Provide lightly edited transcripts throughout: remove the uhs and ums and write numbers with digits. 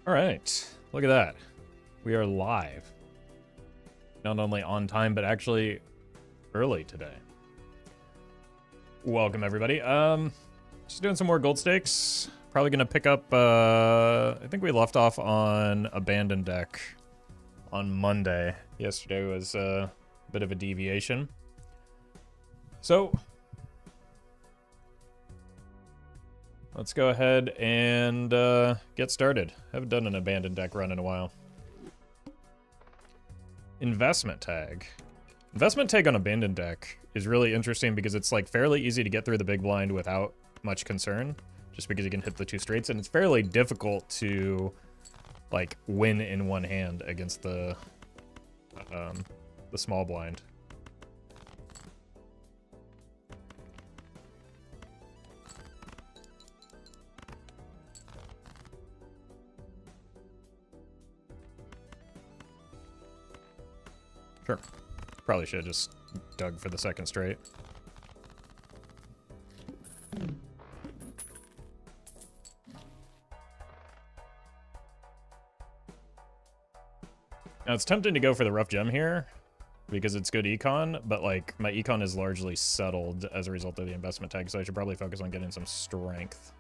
All right, look at that. We are live. Not only on time, but actually early today. Welcome, everybody. Just doing some more gold stakes. Probably gonna pick up, I think we left off on Abandoned Deck on Monday. Yesterday was a bit of a deviation. So, let's go ahead and get started. Haven't done an Abandoned Deck run in a while. Investment tag. Investment tag on Abandoned Deck is really interesting because it's like fairly easy to get through the big blind without much concern, just because you can hit the two straights, and it's fairly difficult to like win in one hand against the small blind. Sure. Probably should have just dug for the second straight. Now it's tempting to go for the rough gem here because it's good econ, but like my econ is largely settled as a result of the investment tag, so I should probably focus on getting some strength.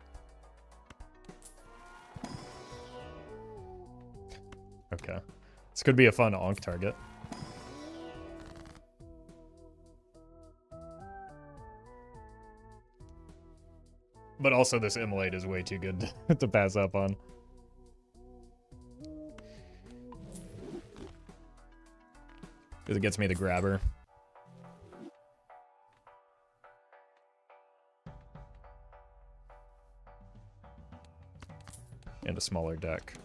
Okay. This could be a fun onk target. But also this immolate is way too good to pass up on. Because it gets me the grabber. And a smaller deck.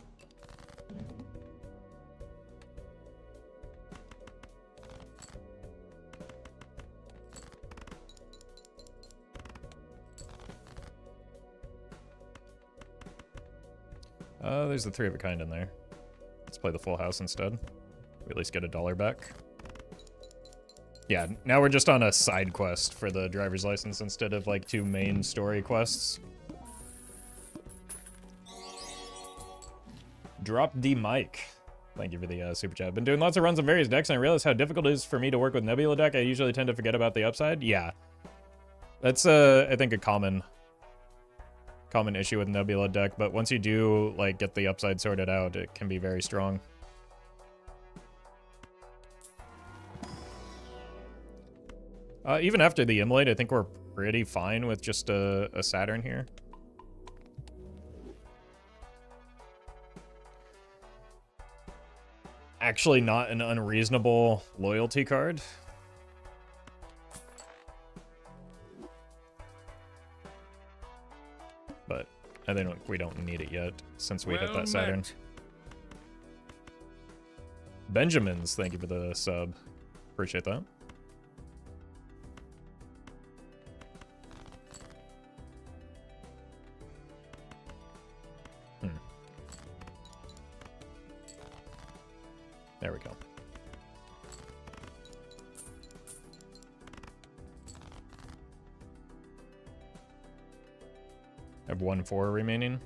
There's the three of a kind in there. Let's play the full house instead. We at least get $1 back. Yeah, now we're just on a side quest for the driver's license instead of like two main story quests. Drop the mic. Thank you for the super chat. Been doing lots of runs on various decks and I realized how difficult it is for me to work with Nebula deck. I usually tend to forget about the upside. Yeah. That's I think a common issue with Nebula deck, but once you do like get the upside sorted out, it can be very strong. Even after the immolate, I think we're pretty fine with just a Saturn here. Actually not an unreasonable loyalty card. But I think we don't need it yet since we hit that Saturn. Benjamins, thank you for the sub. Appreciate that. There we go. I have 1-4 remaining.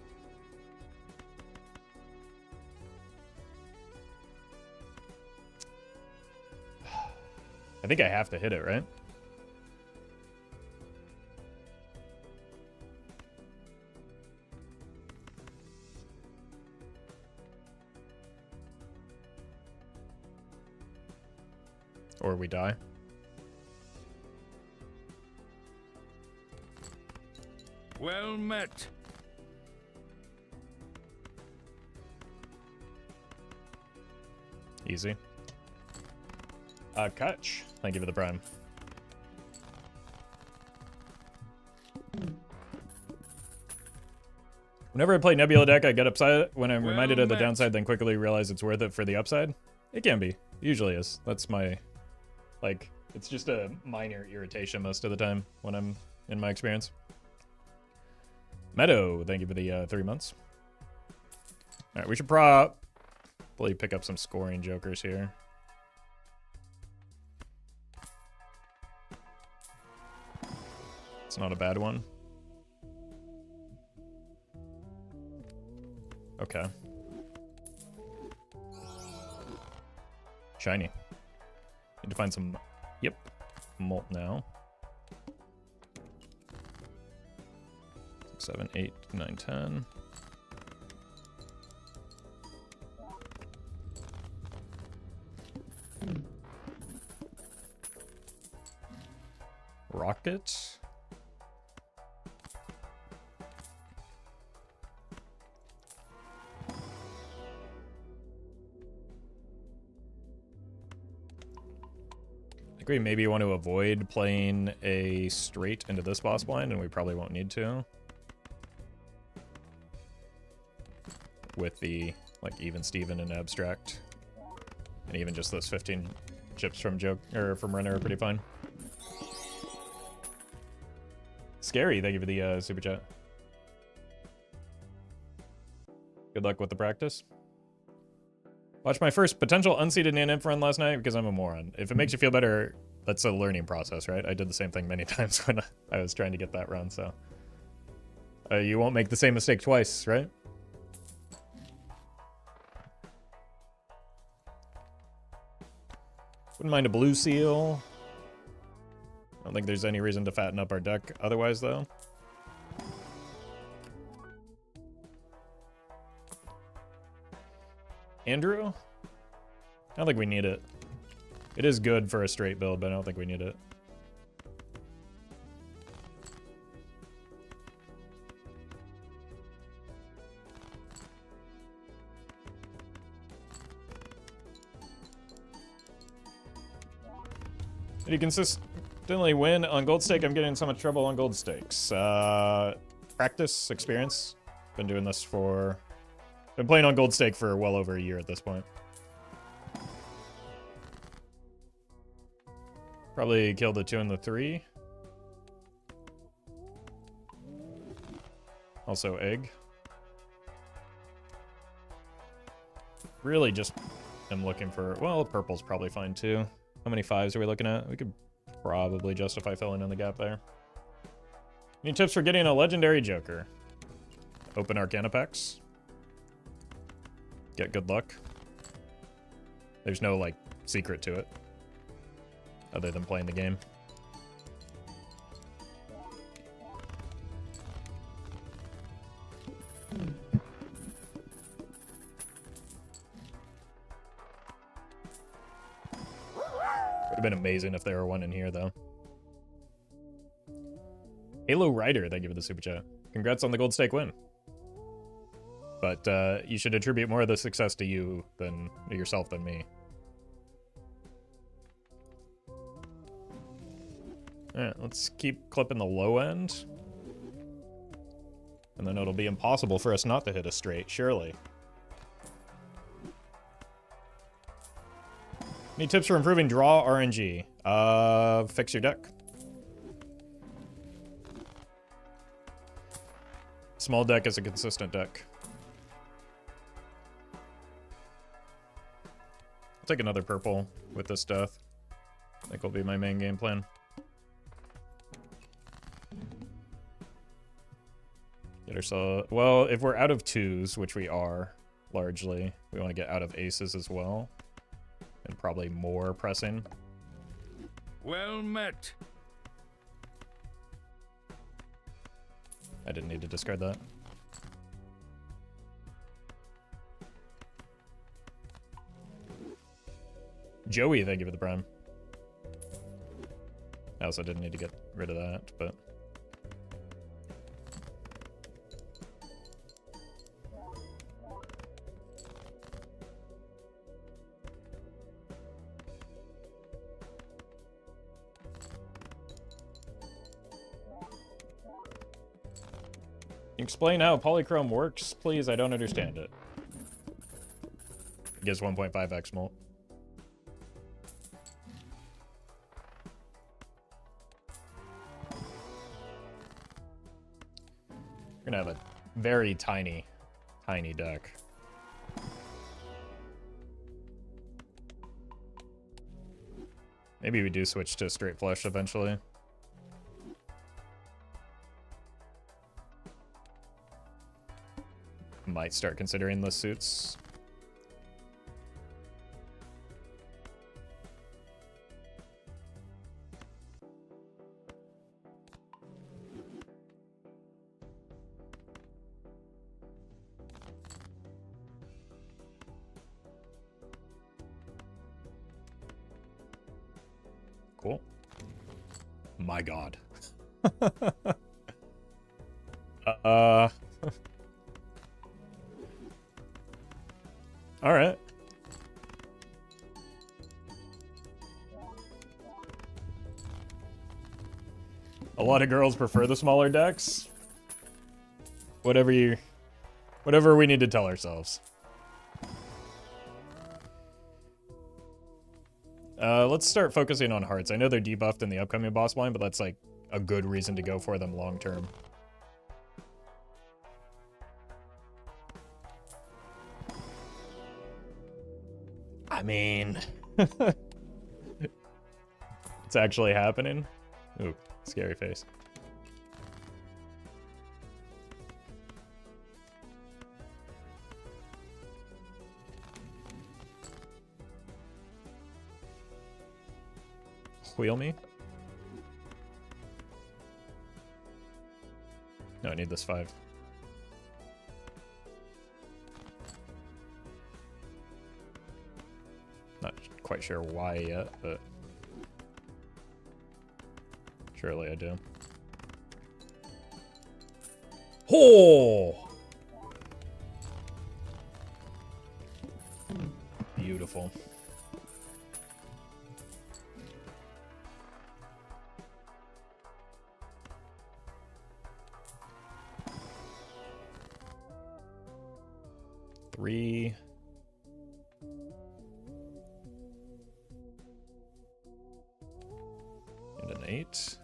I think I have to hit it, right? Or we die. Well met. Easy. Kutch, thank you for the prime. Whenever I play Nebula deck, I get upset when I'm reminded of the downside, then quickly realize it's worth it for the upside. It can be. It usually is. That's my... like, it's just a minor irritation most of the time when I'm in my experience. Meadow, thank you for the 3 months. All right, we should probably pick up some scoring jokers here. It's not a bad one. Okay. shiny. Need to find some, yep, molt now. 6, 7, 8, 9, 10. Rocket. I think we maybe want to avoid playing a straight into this boss blind, and we probably won't need to. With the, like, even Steven and abstract. And even just those 15 chips from from Renner are pretty fine. Scary, thank you for the super chat. Good luck with the practice. Watched my first potential unseated Nanimp run last night because I'm a moron. If it makes you feel better, that's a learning process, right? I did the same thing many times when I was trying to get that run, so. You won't make the same mistake twice, right? Wouldn't mind a blue seal. I don't think there's any reason to fatten up our deck otherwise, though. Andrew? I don't think we need it. It is good for a straight build, but I don't think we need it. Did you consistently win on gold stake? I'm getting in so much trouble on gold stakes. Practice, experience. Been doing this for... Been playing on gold stake for well over a year at this point. Probably killed the 2 and the 3. Also egg. Really just am looking for... Well, purple's probably fine too. How many 5s are we looking at? We could probably justify filling in the gap there. Any tips for getting a legendary Joker? Open Arcana packs. Get good luck. There's no, like, secret to it. Other than playing the game. Would have been amazing if there were one in here, though. Halo Rider, thank you for the super chat. Congrats on the gold stake win. But you should attribute more of the success to you than yourself than me. Alright, let's keep clipping the low end. And then it'll be impossible for us not to hit a straight, surely. Any tips for improving draw RNG? Fix your deck. Small deck is a consistent deck. I'll take another purple with this death. I think will be my main game plan. Get ourselves... Well, if we're out of 2s, which we are, largely, we want to get out of aces as well. And probably more pressing. Well met. I didn't need to discard that. Joey, thank you for the prime. I also didn't need to get rid of that, but... Explain how polychrome works, please. I don't understand it. It gives 1.5x molt. We're gonna have a very tiny deck. Maybe we do switch to straight flush eventually. Might start considering the suits. Cool. My god. Alright. A lot of girls prefer the smaller decks. Whatever we need to tell ourselves. Let's start focusing on hearts. I know they're debuffed in the upcoming boss line, but that's like a good reason to go for them long term. I mean, it's actually happening. Ooh, scary face. Wheel me? No, I need this 5. Not quite sure why yet, but surely I do. Oh! Beautiful. Three. And an 8.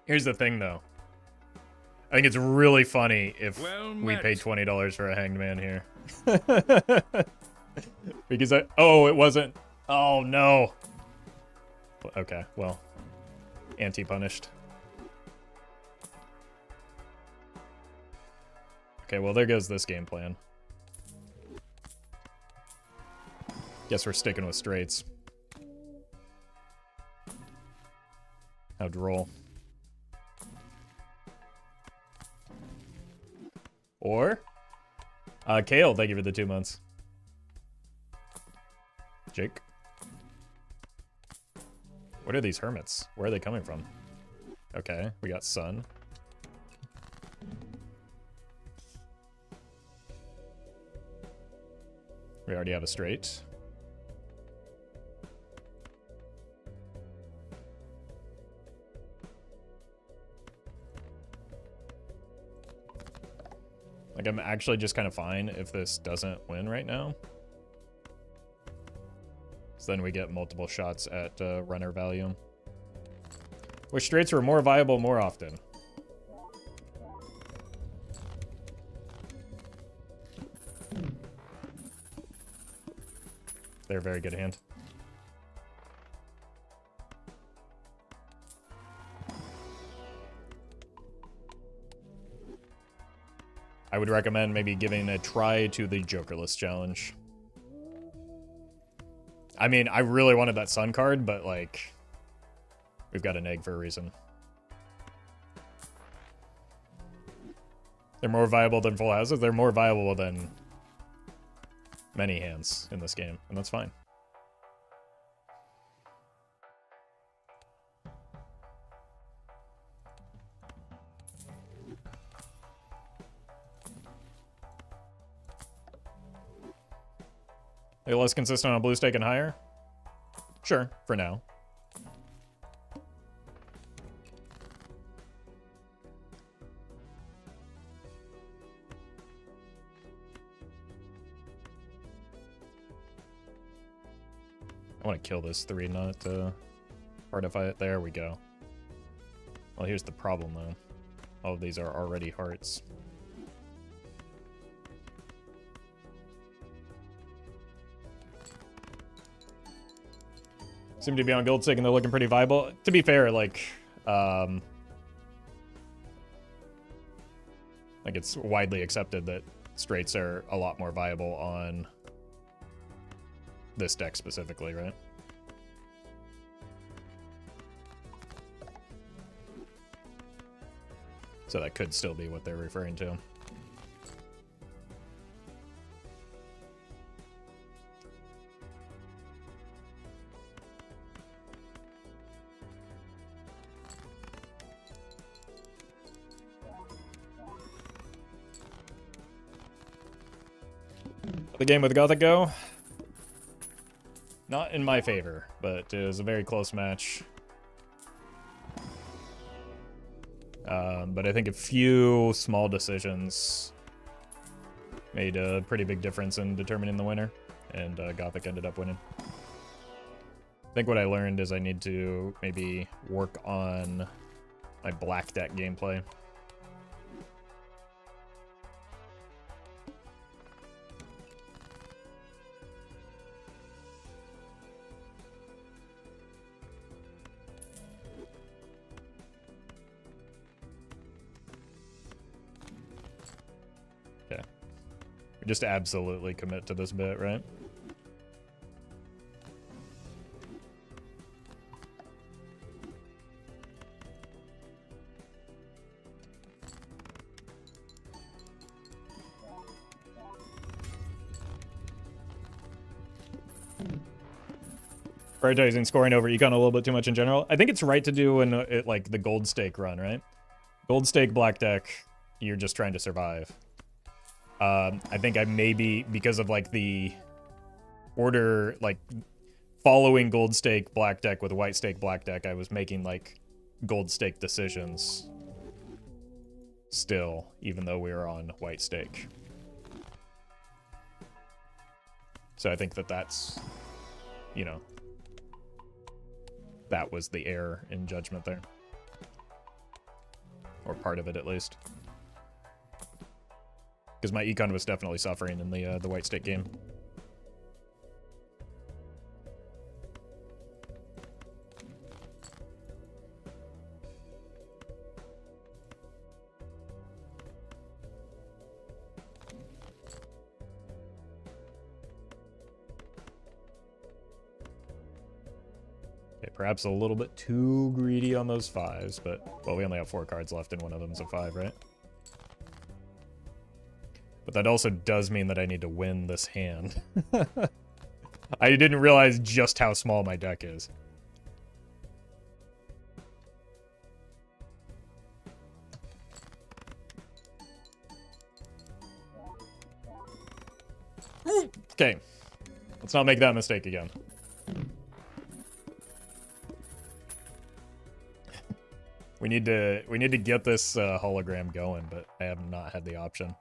Here's the thing, though. I think it's really funny if we pay $20 for a hanged man here. Because oh, it wasn't. Oh, no. Okay, well. Anti-punished. Okay, well, there goes this game plan. Guess we're sticking with straights. How droll. Or, Kale, thank you for the 2 months. Jake. What are these hermits? Where are they coming from? Okay, we got Sun. We already have a straight. Like, I'm actually just kind of fine if this doesn't win right now. So then we get multiple shots at runner value. Wish straights were more viable more often. They're a very good hand. I would recommend maybe giving a try to the Jokerless challenge. I mean, I really wanted that Sun card, but, like, we've got an egg for a reason. They're more viable than full houses. They're more viable than many hands in this game, and that's fine. Are you less consistent on blue stake and higher? Sure, for now. I want to kill this 3, not heartify it. There we go. Well, here's the problem, though. All of these are already hearts. Seem to be on guild stick and they're looking pretty viable. To be fair, like it's widely accepted that straights are a lot more viable on this deck specifically, right? So that could still be what they're referring to. The game with Gothic go. Not in my favor, but it was a very close match. But I think a few small decisions made a pretty big difference in determining the winner, and Gothic ended up winning. I think what I learned is I need to maybe work on my black deck gameplay. Just absolutely commit to this bit, right? Prioritizing scoring over econ a little bit too much in general. I think it's right to do in like the gold stake run, right? Gold stake black deck, you're just trying to survive. I think I maybe, because of like the order, like following gold stake black deck with white stake black deck, I was making like gold stake decisions still, even though we were on white stake. So I think that that's, you know, that was the error in judgment there. Or part of it, at least. Because my econ was definitely suffering in the white stake game. Okay, perhaps a little bit too greedy on those 5s, but, well, we only have 4 cards left and one of them's a 5, right? But that also does mean that I need to win this hand. I didn't realize just how small my deck is. Okay. Let's not make that mistake again. We need to get this hologram going, but I have not had the option.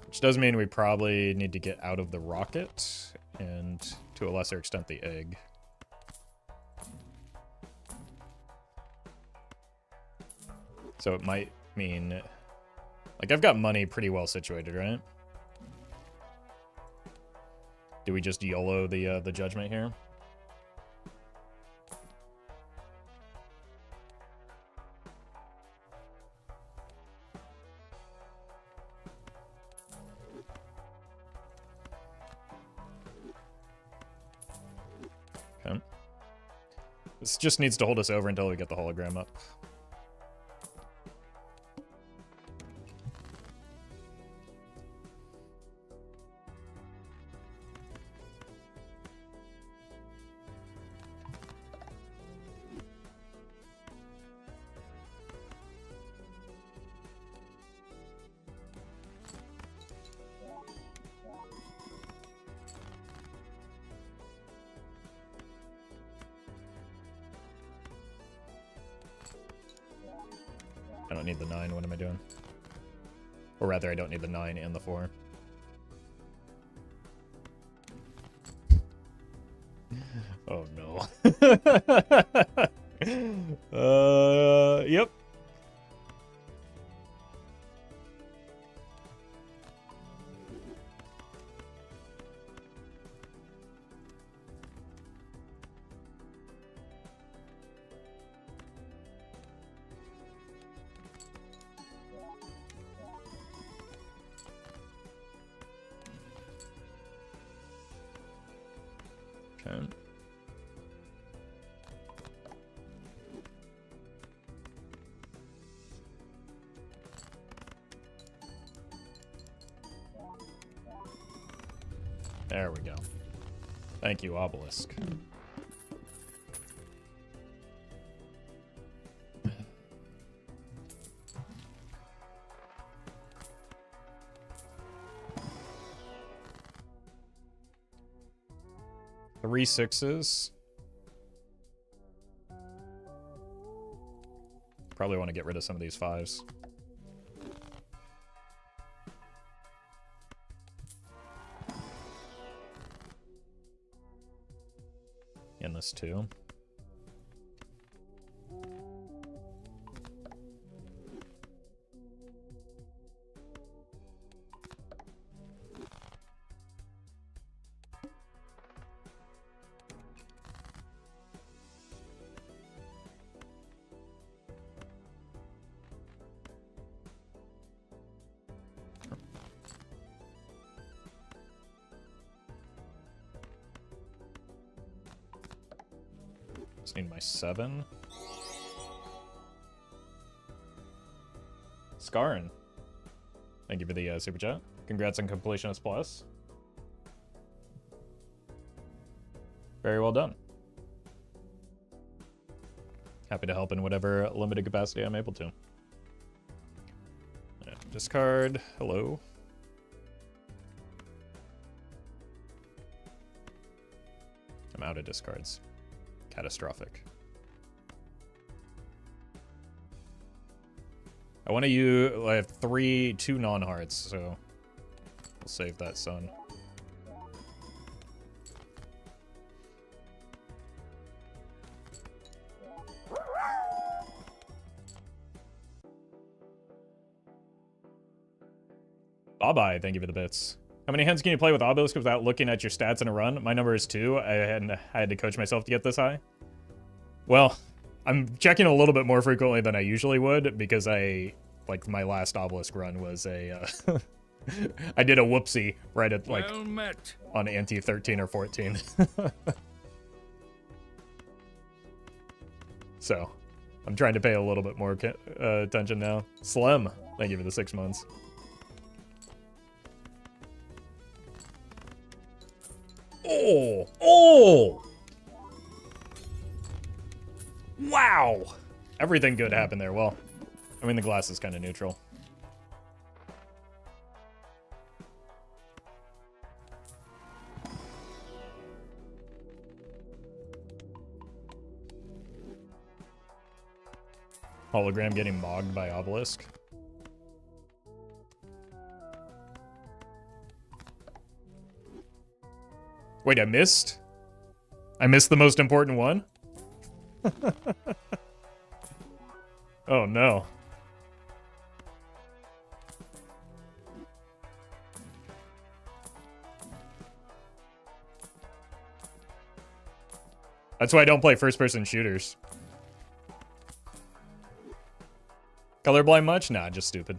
Which does mean we probably need to get out of the rocket, and to a lesser extent the egg. So it might mean, like, I've got money pretty well situated, right? Do we just YOLO the judgment here? Okay. This just needs to hold us over until we get the hologram up. I don't need the 9, what am I doing? Or rather, I don't need the 9 and the 4. Oh no. Yep. Okay. There we go. Thank you, Obelisk. Three sixes. Probably want to get rid of some of these fives. In this too. Just need my 7. Scarn. Thank you for the super chat. Congrats on Completionist Plus. Very well done. Happy to help in whatever limited capacity I'm able to. Discard. Hello. I'm out of discards. Catastrophic. I want to use. I have 2 non-hearts, so we'll save that sun. Bye-bye, thank you for the bits. How many hands can you play with Obelisk without looking at your stats in a run? My number is 2. I had to coach myself to get this high. Well, I'm checking a little bit more frequently than I usually would because like, my last Obelisk run was a, I did a whoopsie right at, like, Well met. On ante 13 or 14. So, I'm trying to pay a little bit more attention now. Slim, thank you for the 6 months. Oh! Oh! Wow! Everything good happened there. Well, I mean, the glass is kind of neutral. Hologram getting mogged by Obelisk. Wait, I missed? I missed the most important one? Oh no. That's why I don't play first-person shooters. Colorblind much? Nah, just stupid.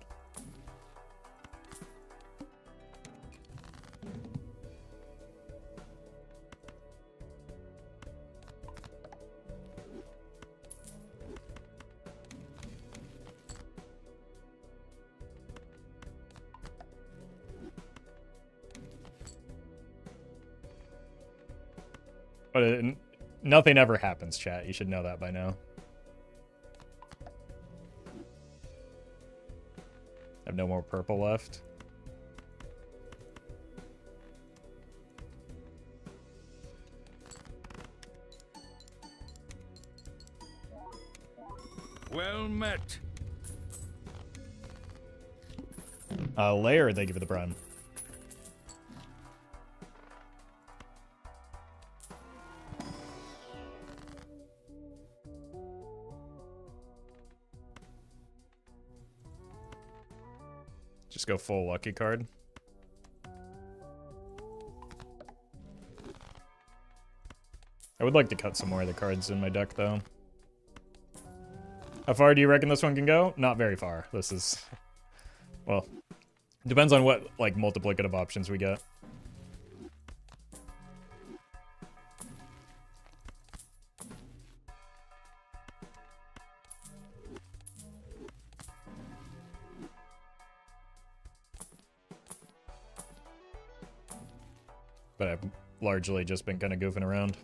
But nothing ever happens, chat. You should know that by now. I have no more purple left. Well met. Layer, thank you for the prime. Just go full lucky card. I would like to cut some more of the cards in my deck, though. How far do you reckon this one can go? Not very far. This is... Well, depends on what, like, multiplicative options we get. but I've largely just been kind of goofing around.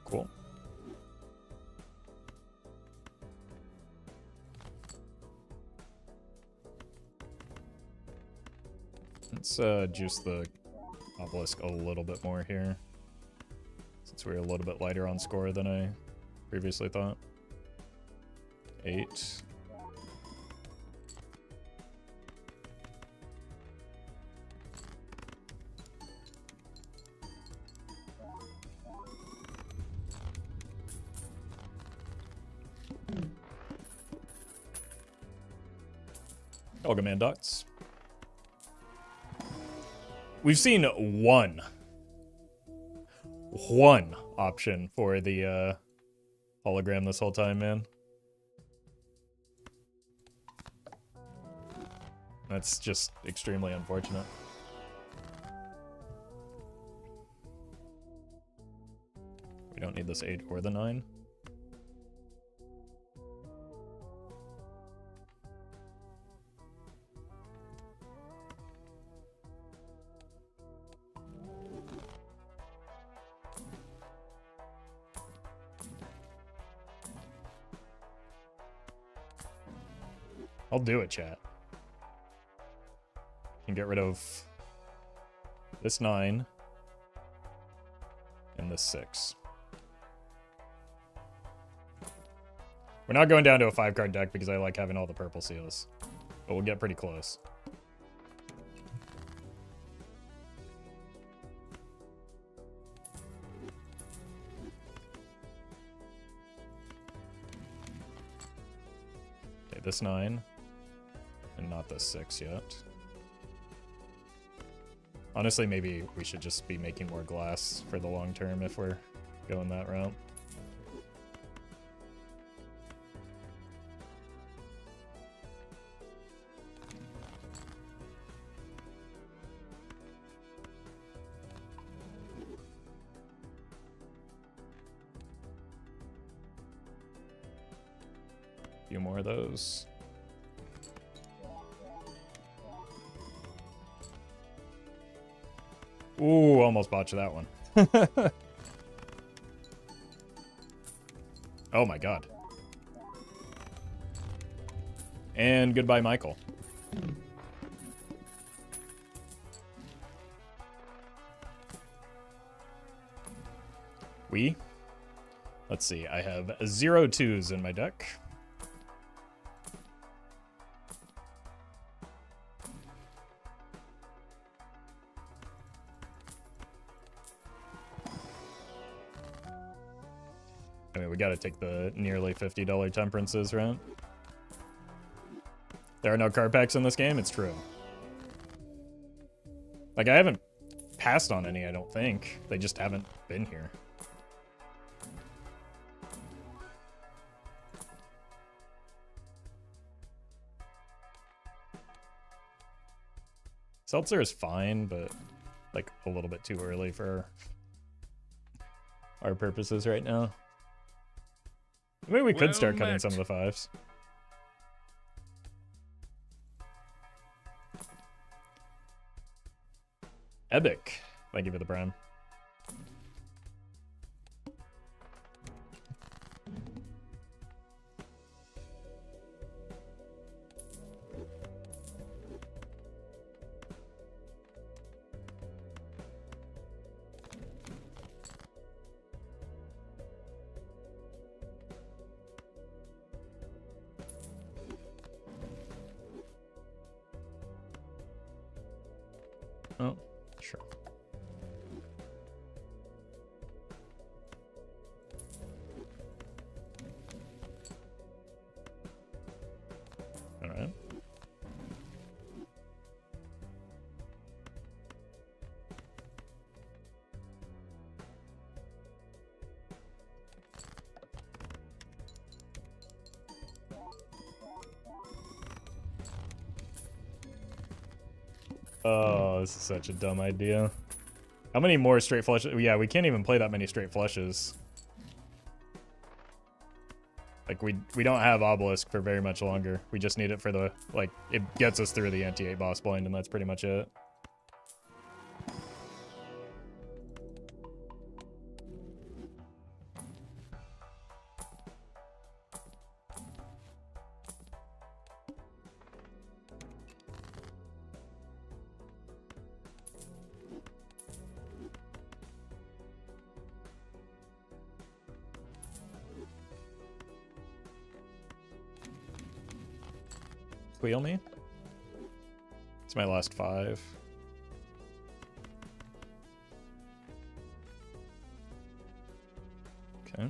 Cool. Let's juice the obelisk a little bit more here, since we're a little bit lighter on score than I previously thought. 8. Elgaman Dots. We've seen one option for the hologram this whole time, man. That's just extremely unfortunate. We don't need this 8 or the 9. I'll do it, chat. Can get rid of this 9 and this 6. We're not going down to a 5-card deck because I like having all the purple seals, but we'll get pretty close. Okay, this 9. And not this 6 yet. Honestly, maybe we should just be making more glass for the long term if we're going that route. A few more of those. Ooh, almost botched that one. Oh my god. And goodbye, Michael. Let's see, I have 0 2s in my deck. I mean, we gotta take the nearly $50 temperances, right? There are no card packs in this game, it's true. Like, I haven't passed on any, I don't think. They just haven't been here. Seltzer is fine, but like a little bit too early for our purposes right now. Maybe we could start cutting some of the 5s. Epic. Thank you for the prime. Oh, sure. All right. Oh, this is such a dumb idea. How many more straight flushes? Yeah, we can't even play that many straight flushes. Like, we don't have Obelisk for very much longer. We just need it for the, like, it gets us through the anti-8 boss blind, and that's pretty much it. Wheel me? It's my last 5. Okay.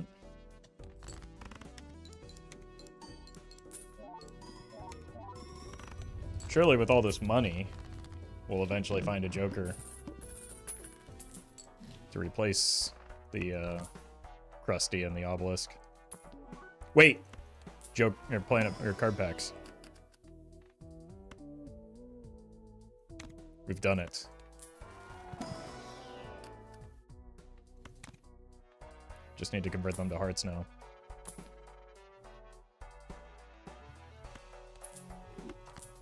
Surely with all this money, we'll eventually find a Joker to replace the Krusty and the Obelisk. Wait! You're playing up your card packs. We've done it. Just need to convert them to hearts now.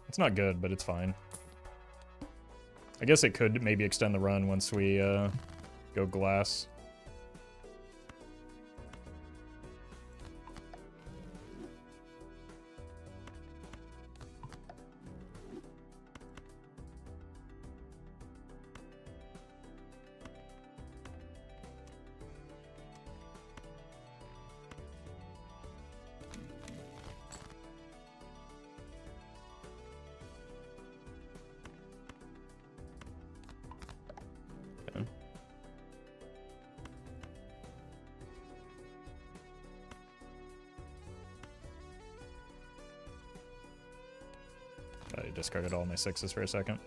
It's not good, but it's fine. I guess it could maybe extend the run once we go glass. I discarded all my 6s for a second.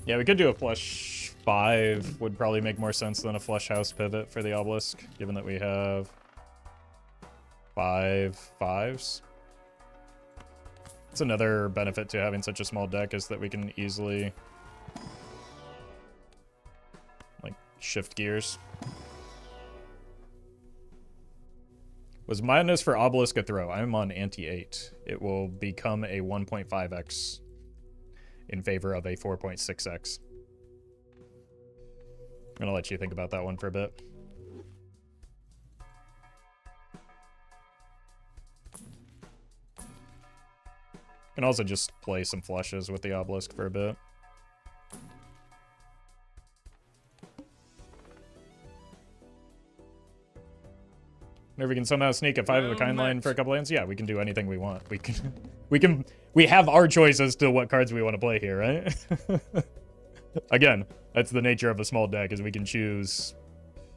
Yeah, we could do a flush 5. Would probably make more sense than a flush house pivot for the Obelisk, given that we have 5 5s. It's another benefit to having such a small deck is that we can easily like shift gears. Was Madness for Obelisk a throw? I'm on anti-8. It will become a 1.5x in favor of a 4.6x. I'm gonna let you think about that one for a bit. Can also just play some flushes with the Obelisk for a bit. And if we can somehow sneak a 5 of a kind line for a couple lands, yeah, we can do anything we want. We have our choice as to what cards we want to play here, right? Again, that's the nature of a small deck, is we can choose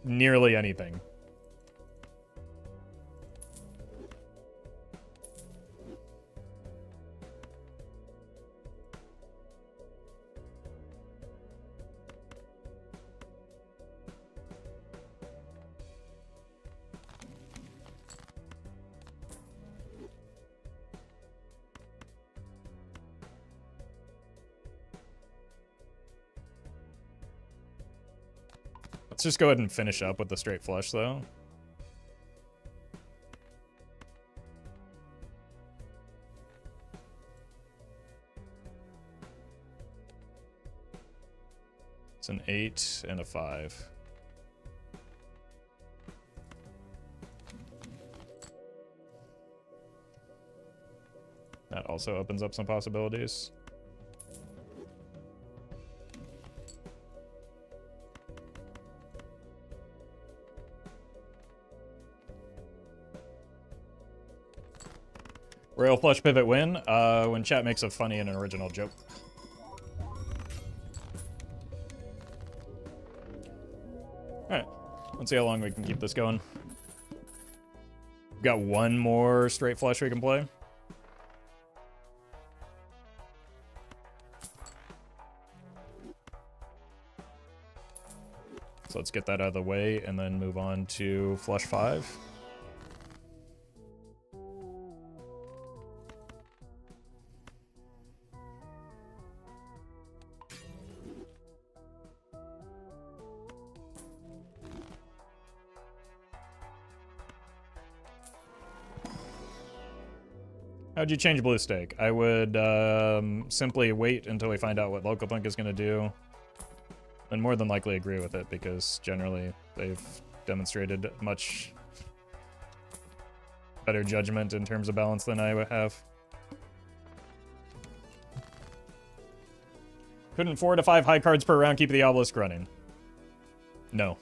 nearly anything. Let's just go ahead and finish up with the straight flush, though. It's an 8 and a 5. That also opens up some possibilities. Royal Flush Pivot win, when chat makes a funny and an original joke. Alright, let's see how long we can keep this going. We've got one more straight flush we can play. So let's get that out of the way and then move on to flush 5. How'd you change blue stake? I would simply wait until we find out what local punk is going to do, and more than likely agree with it, because generally they've demonstrated much better judgment in terms of balance than I would have. Couldn't 4 to 5 high cards per round keep the obelisk running? No.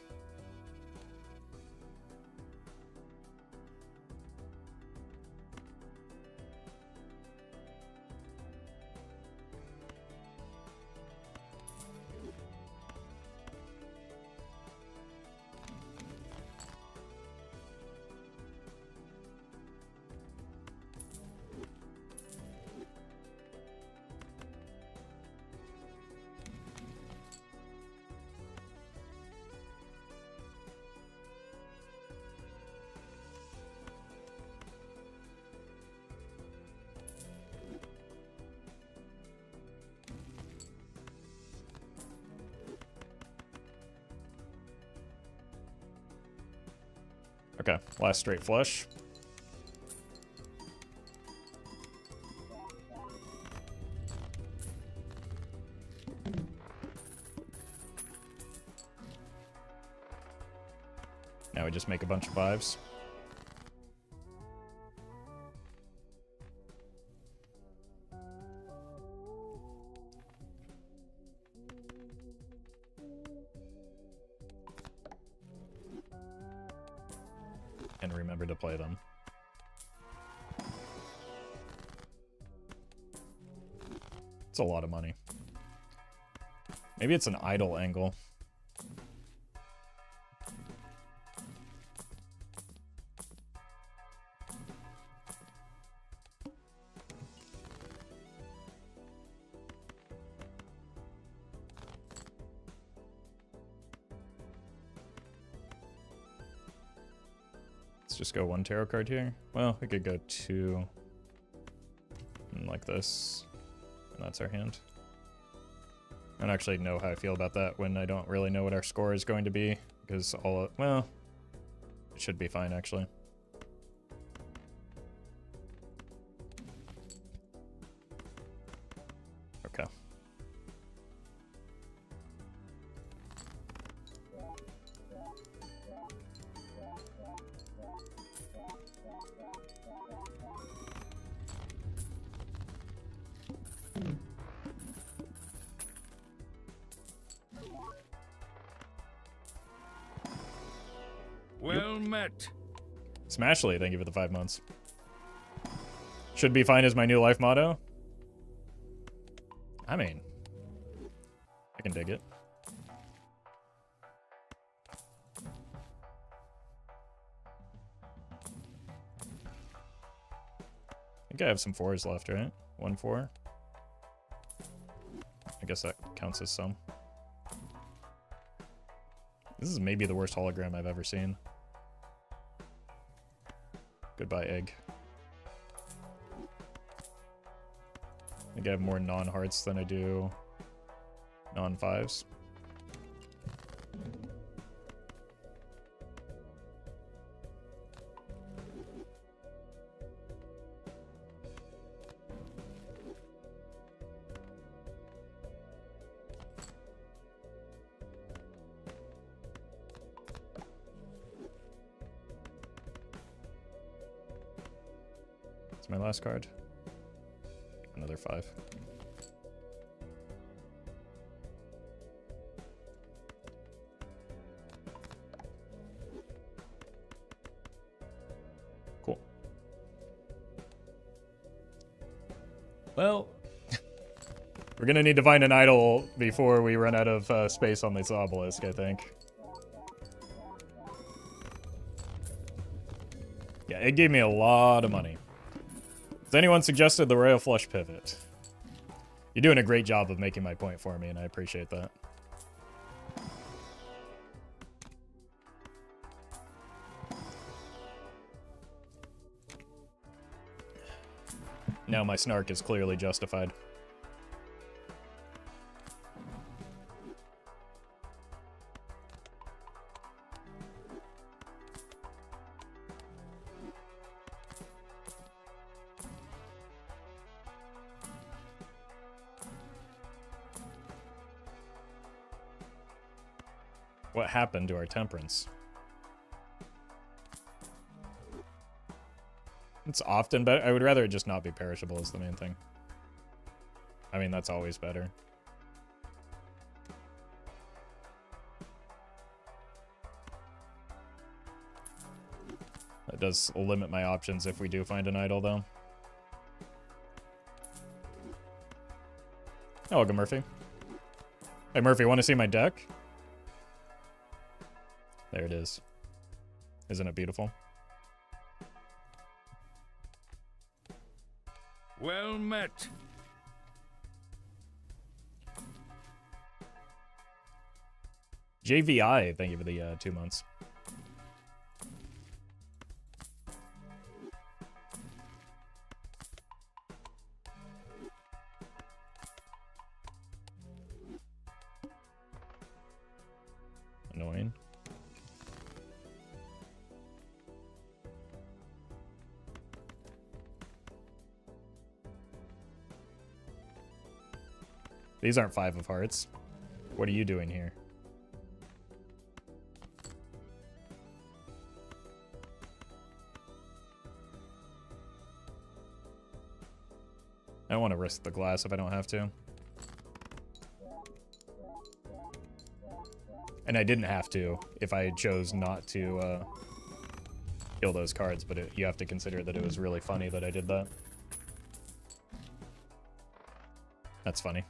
Okay, last straight flush. Now we just make a bunch of 5s. And remember to play them. It's a lot of money. Maybe it's an idle angle. Let's just go 1 tarot card here. Well, we could go 2. And like this. And that's our hand. I don't actually know how I feel about that when I don't really know what our score is going to be. Because all, well, it should be fine actually. Okay. Well met. Smashly, thank you for the 5 months. Should be fine is my new life motto. I mean, I can dig it. I think I have some 4s left, right? 1 4. I guess that counts as some. This is maybe the worst hologram I've ever seen. Goodbye, egg. I think I have more non-hearts than I do non-5s. It's my last card. Another 5. Cool. Well, we're gonna need to find an idol before we run out of space on this obelisk, I think. Yeah, it gave me a lot of money. Has anyone suggested the Royal Flush pivot? You're doing a great job of making my point for me, and I appreciate that. Now my snark is clearly justified. What happened to our temperance? It's often better. I would rather it just not be perishable is the main thing. I mean, that's always better. That does limit my options if we do find an idol, though. Oh, welcome, Murphy. Hey, Murphy, want to see my deck? There it is. Isn't it beautiful? Well met. JVI, thank you for the 2 months. Annoying. These aren't 5 of hearts. What are you doing here? I don't want to risk the glass if I don't have to. And I didn't have to if I chose not to kill those cards, but you have to consider that it was really funny that I did that. That's funny.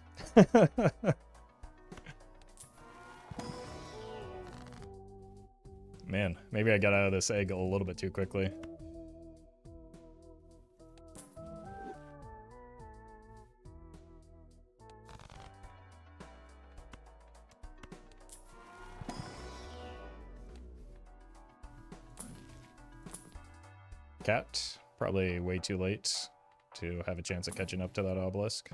Man, maybe I got out of this egg a little bit too quickly. Cat, probably way too late to have a chance at catching up to that obelisk.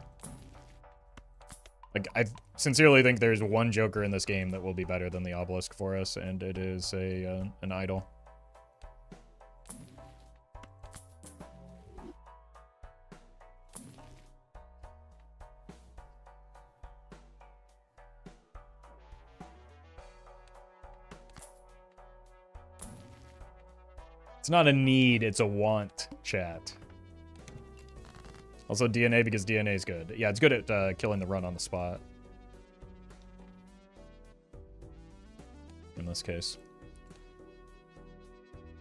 Like, I sincerely think there's one Joker in this game that will be better than the obelisk for us, and it is an idol. It's not a need, it's a want, chat. Also DNA because DNA is good. Yeah, it's good at killing the run on the spot. In this case.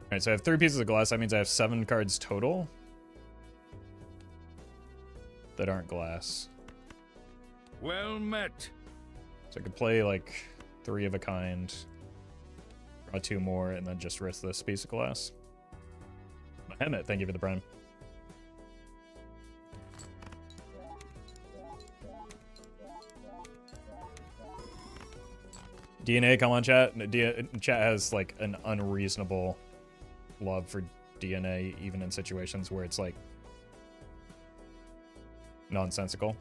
Alright, so I have 3 pieces of glass. That means I have 7 cards total that aren't glass. Well met. So I could play like 3 of a kind, draw 2 more, and then just risk this piece of glass. Mohammed, thank you for the prime. DNA, come on, chat. Chat has like an unreasonable love for DNA, even in situations where it's like nonsensical.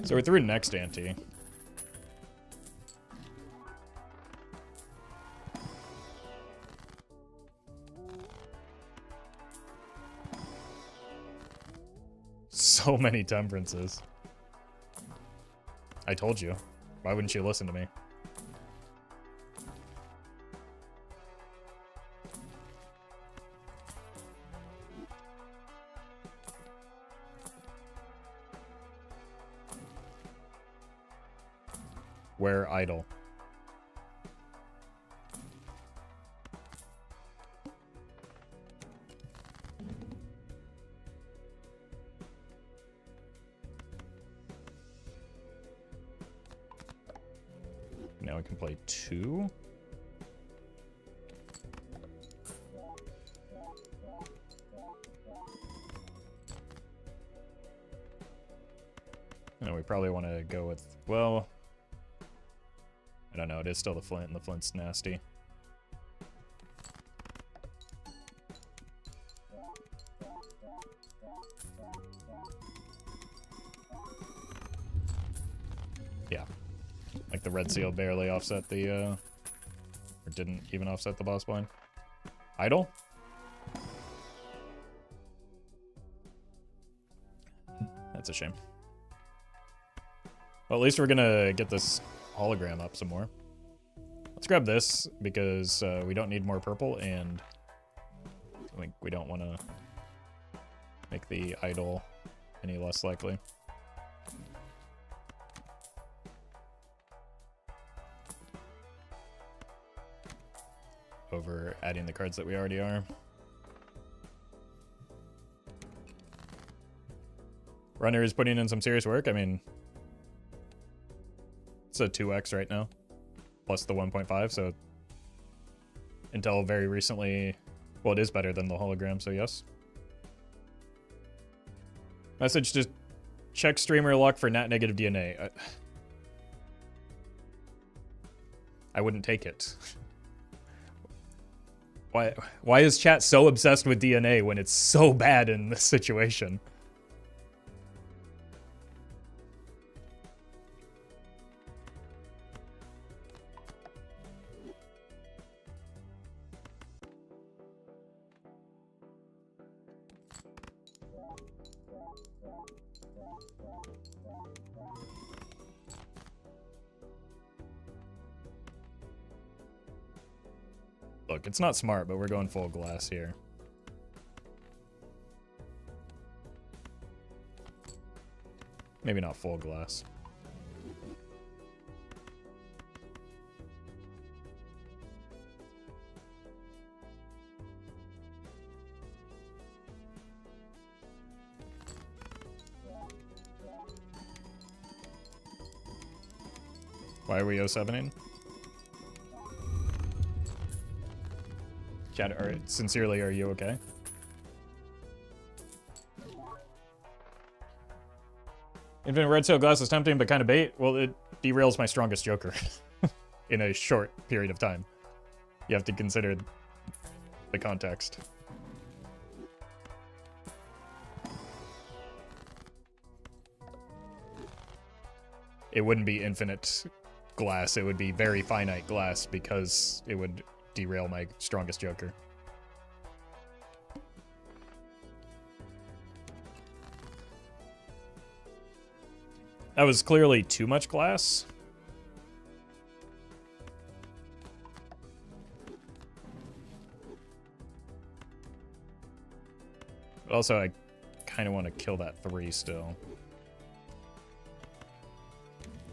So we're through next ante. So many temperances. I told you. Why wouldn't you listen to me? Where idle? Now I can play 2. And we we probably want to go with, well, I don't know, it is still the flint, and the flint's nasty. Yeah. Like the red seal barely offset the, or didn't even offset the boss blind. Idle? That's a shame. Well, at least we're gonna get this hologram up some more. Let's grab this, because we don't need more purple, and I think we don't want to make the idol any less likely. Over adding the cards that we already are. Runner is putting in some serious work. I mean, it's a 2x right now, plus the 1.5, so until very recently, well, it is better than the hologram, so yes. Message to check streamer luck for nat negative DNA. I wouldn't take it. Why is chat so obsessed with DNA when it's so bad in this situation? Look, it's not smart, but we're going full glass here. Maybe not full glass. Why are we 07ing? Chat, sincerely, are you okay? Infinite red sail glass is tempting, but kind of bait. Well, it derails my strongest joker in a short period of time. You have to consider the context. It wouldn't be infinite glass. It would be very finite glass because it would derail my strongest joker. That was clearly too much glass. But also, I kind of want to kill that 3 still.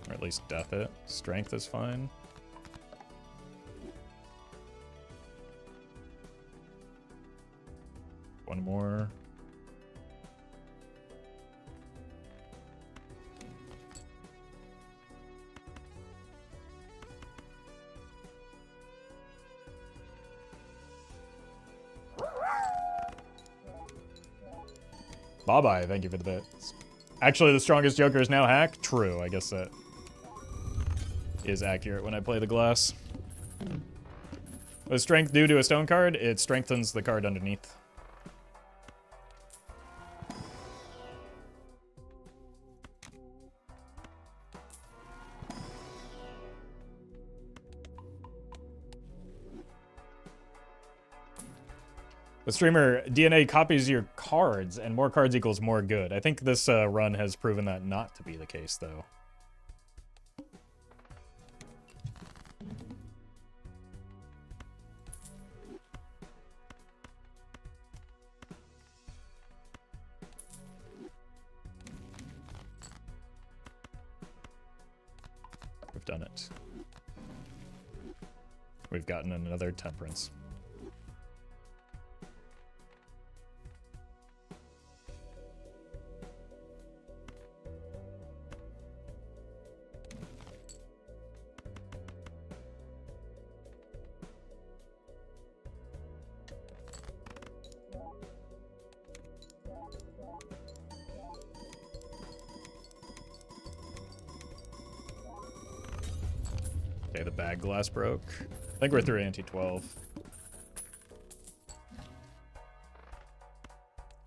Or at least death it. Strength is fine. One more. Bye-bye, thank you for the bits. Actually, the strongest joker is now hack? True, I guess that is accurate when I play the glass. What does strength do to a stone card? It strengthens the card underneath. The streamer DNA copies your cards, and more cards equals more good. I think this run has proven that not to be the case, though. We've done it. We've gotten another temperance. Okay, the bag glass broke. I think we're through anti-12.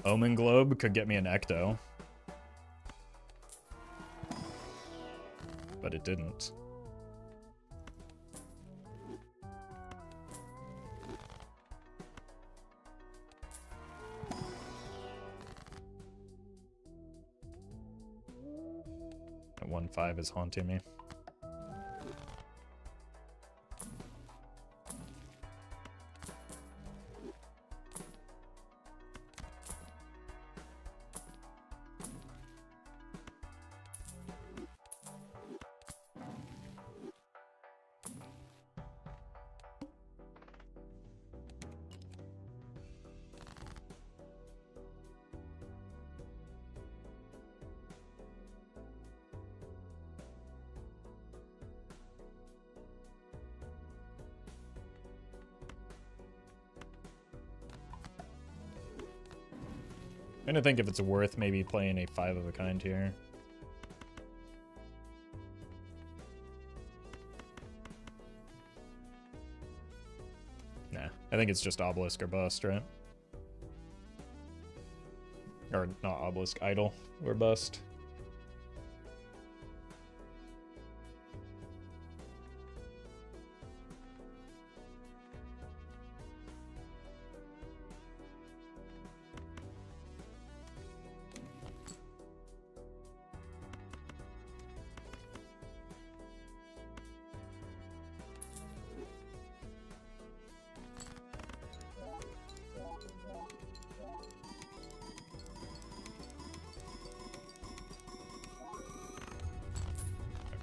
Omen Globe could get me an Ecto. But it didn't. That 1-5 is haunting me. I'm trying to think if it's worth maybe playing a 5 of a kind here. Nah, I think it's just Obelisk or Bust, right? Or not Obelisk, Idol or Bust.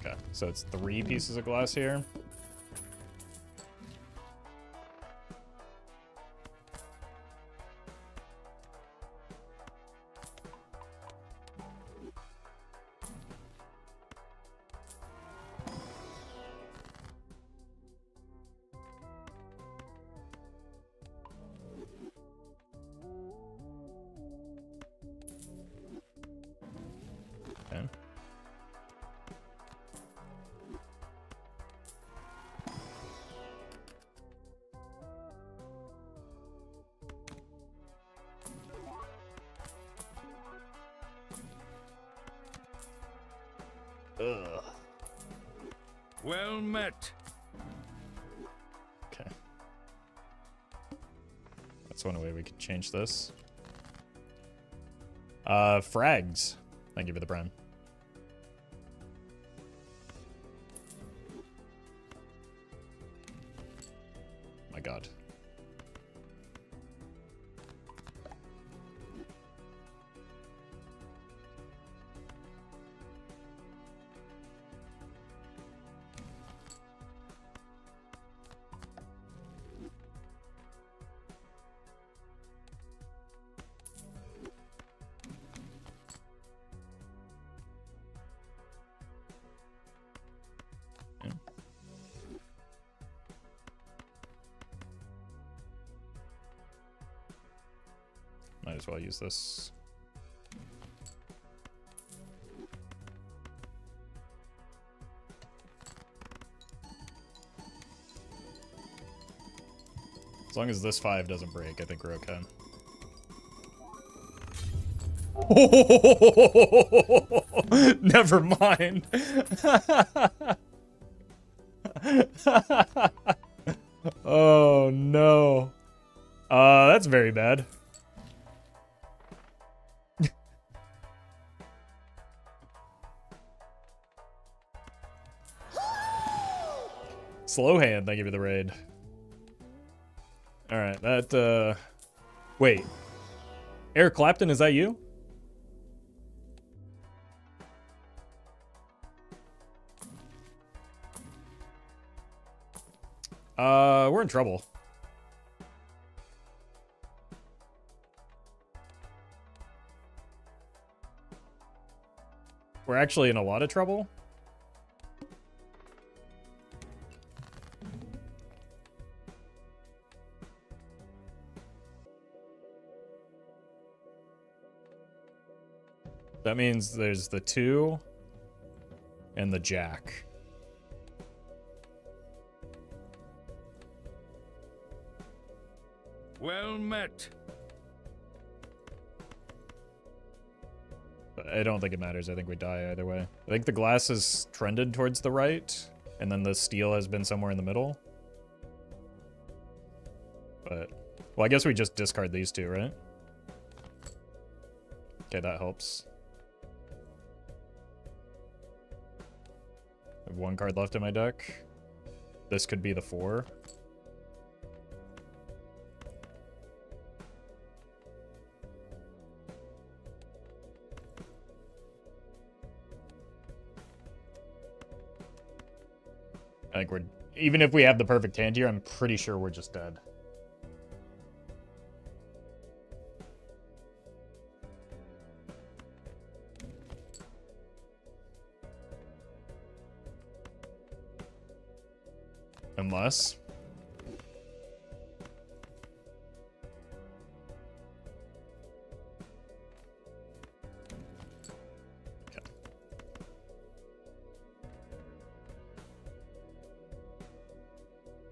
Okay, so it's 3 pieces of glass here. Okay. Ugh. Well met. Okay. That's one way we could change this. Frags. Thank you for the prime. My god. Yeah. Might as well use this. As long as this 5 doesn't break, I think we're okay. Never mind. Oh no. That's very bad. Slow hand, thank you for the raid. Alright, that, wait. Eric Clapton, is that you? We're in trouble. We're actually in a lot of trouble. That means there's the 2 and the Jack. Well met. But I don't think it matters. I think we die either way. I think the glass is trended towards the right, and then the steel has been somewhere in the middle. But, well, I guess we just discard these two, right? Okay, that helps. I have one card left in my deck. This could be the 4. I think we're, even if we have the perfect hand here, I'm pretty sure we're just dead. Unless. Okay.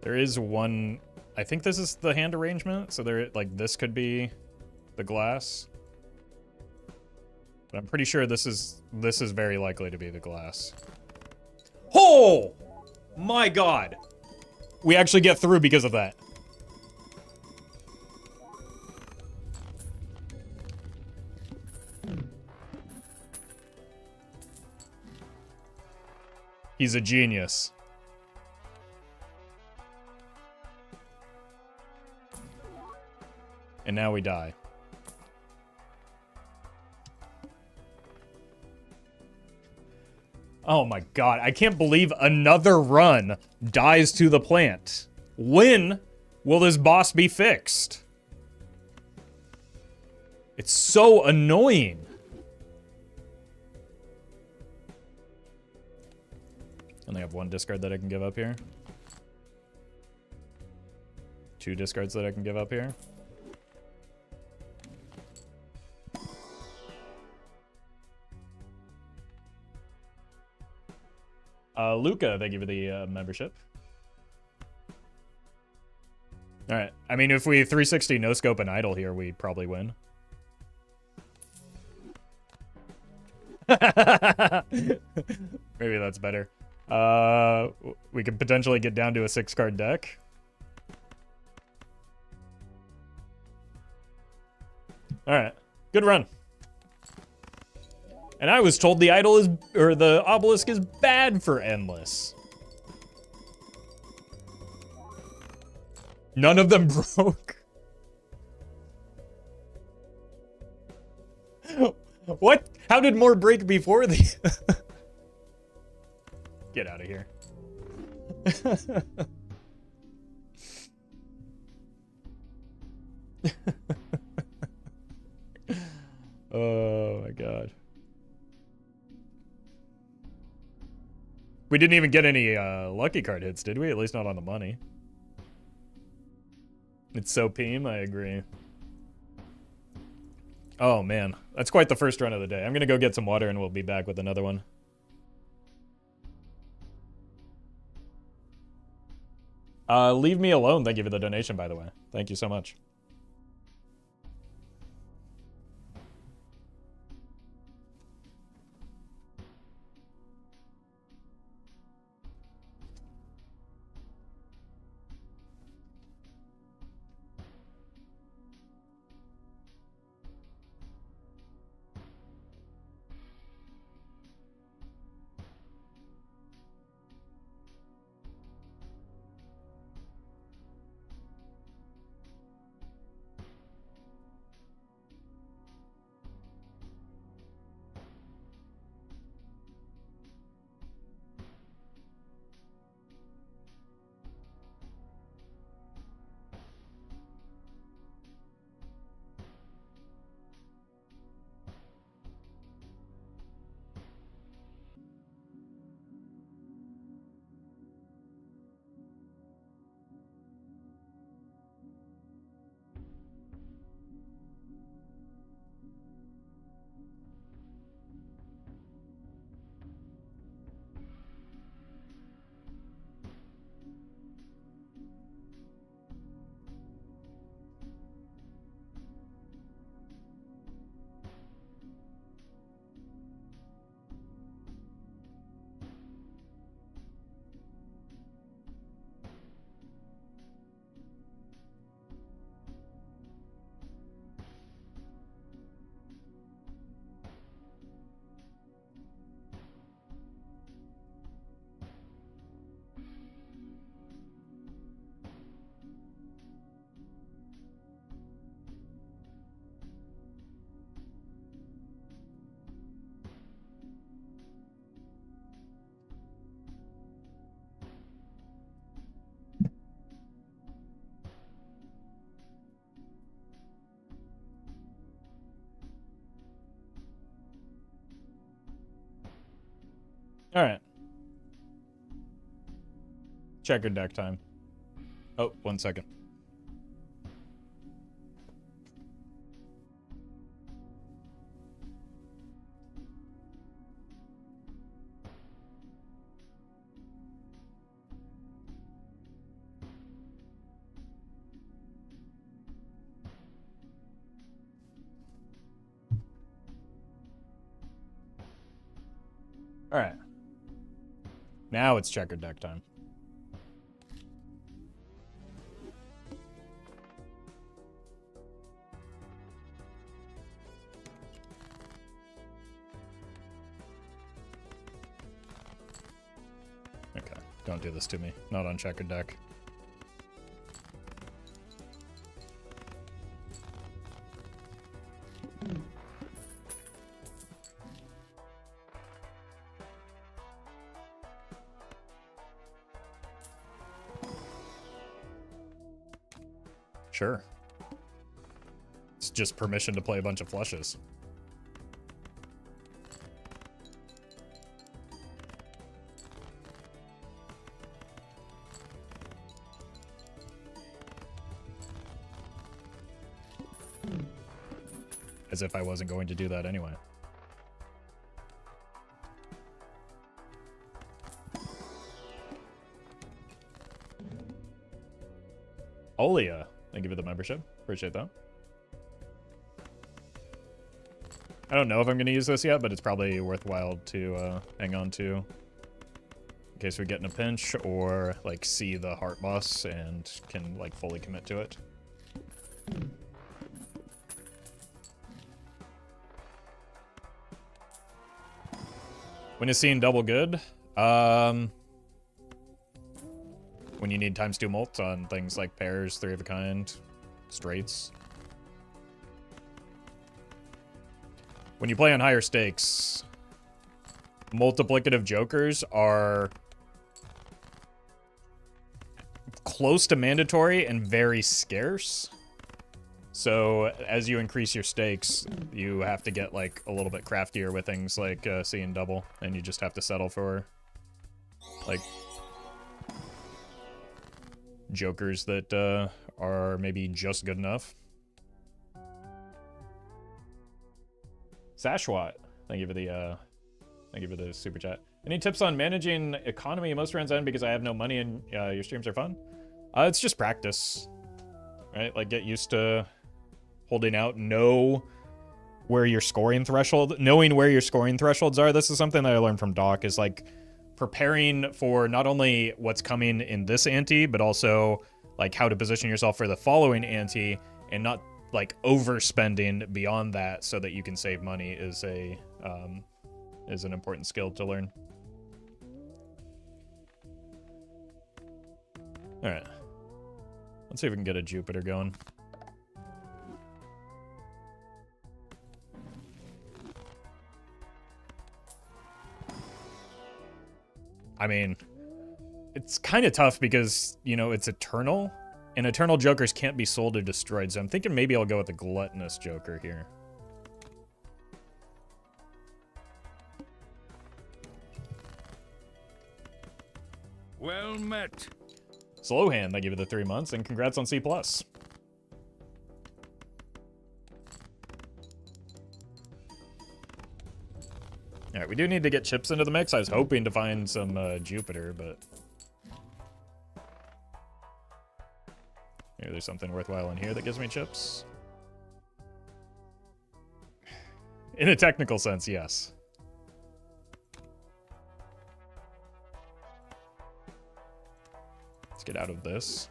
There is one, I think this is the hand arrangement, so there, like, this could be the glass. But I'm pretty sure this is very likely to be the glass. Oh! My god! We actually get through because of that. He's a genius. And now we die. Oh my god, I can't believe another run dies to the plant. When will this boss be fixed? It's so annoying. Only have one discard that I can give up here. 2 discards that I can give up here. Luca, thank you for the membership. Alright, I mean, if we 360 no-scope and idle here, we probably win. Maybe that's better. We could potentially get down to a 6-card deck. Alright, good run. And I was told the idol is, or the obelisk is bad for endless. None of them broke. What? How did more break before the... Get out of here. Oh my god. We didn't even get any lucky card hits, did we? At least not on the money. It's so peem, I agree. Oh man, that's quite the first run of the day. I'm gonna go get some water and we'll be back with another one. Leave me alone. Thank you for the donation, by the way. Thank you so much. All right. Checkered deck time. Oh, 1 second. All right. Now it's checkered deck time. Okay, don't do this to me. Not on checkered deck. Sure. It's just permission to play a bunch of flushes. As if I wasn't going to do that anyway. Olia, thank you for the membership. Appreciate that. I don't know if I'm going to use this yet, but it's probably worthwhile to hang on to in case we get in a pinch or like see the heart boss and can like fully commit to it. When is seeing double good? When you need ×2 mult on things like pairs, 3 of a kind, straights. When you play on higher stakes, multiplicative jokers are close to mandatory and very scarce. So as you increase your stakes, you have to get like a little bit craftier with things like seeing double, and you just have to settle for like jokers that are maybe just good enough. Sashwat, thank you for the super chat. Any tips on managing economy? Most runs end because I have no money and your streams are fun. It's just practice, right? Like get used to holding out, know where your scoring threshold, knowing where your scoring thresholds are. This is something that I learned from Doc, is like preparing for not only what's coming in this ante, but also like how to position yourself for the following ante, and not like overspending beyond that so that you can save money is an important skill to learn. All right, let's see if we can get a Jupiter going. I mean, it's kind of tough because, you know, it's Eternal, and Eternal Jokers can't be sold or destroyed, so I'm thinking maybe I'll go with the Gluttonous Joker here. Well met. Slowhand, thank you for the 3 months, and congrats on C+. All right, we do need to get chips into the mix. I was hoping to find some Jupiter, but maybe there's something worthwhile in here that gives me chips. In a technical sense, yes. Let's get out of this.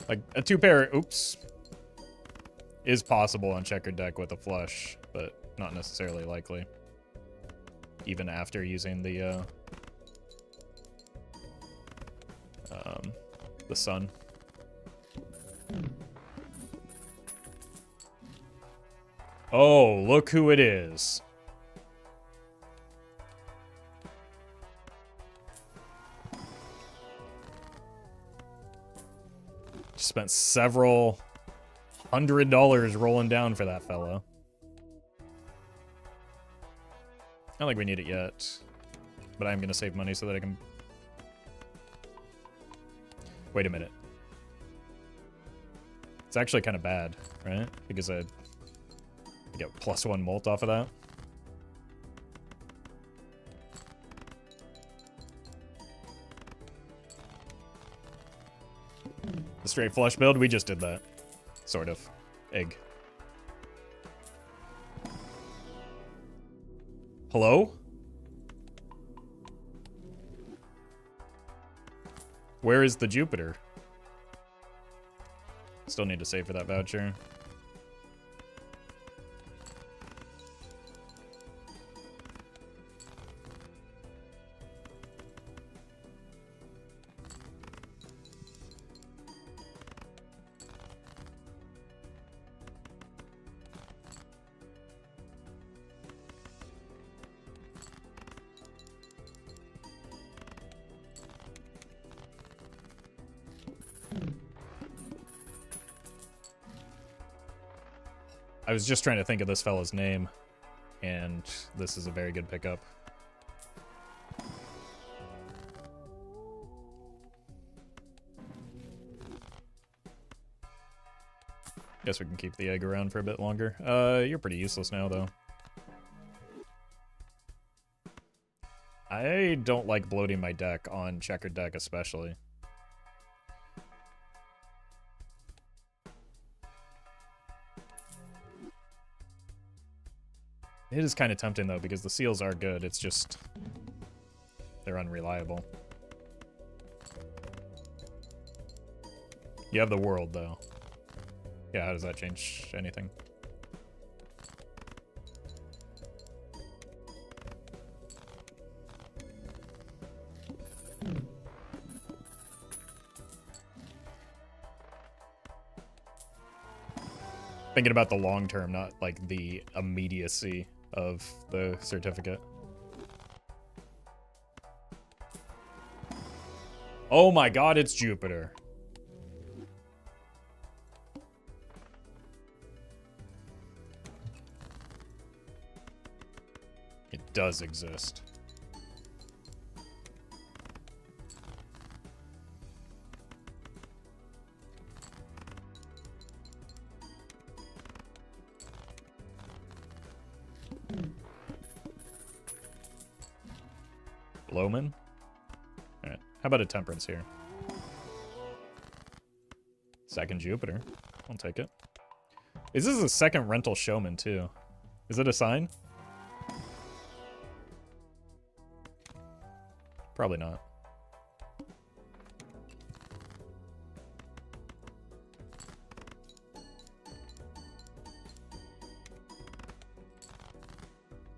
Like, a 2-pair, oops, is possible on checkered deck with a flush, but not necessarily likely. Even after using the sun. Oh, look who it is. Spent several $100 rolling down for that fella. I don't think we need it yet. But I'm going to save money so that I can... Wait a minute. It's actually kind of bad, right? Because I get +1 molt off of that. The straight flush build, we just did that. Sort of. Egg. Hello? Where is the Jupiter? Still need to save for that voucher. I was just trying to think of this fella's name, and this is a very good pickup. Guess we can keep the egg around for a bit longer. You're pretty useless now, though. I don't like bloating my deck on checkered deck, especially. It is kind of tempting, though, because the seals are good. It's just... they're unreliable. You have the world, though. Yeah, how does that change anything? Thinking about the long term, not like the immediacy of the certificate. Oh my god, it's Jupiter. It does exist. Blowman? Alright, how about a Temperance here? Second Jupiter. I'll take it. This is a second rental showman, too. Is it a sign? Probably not.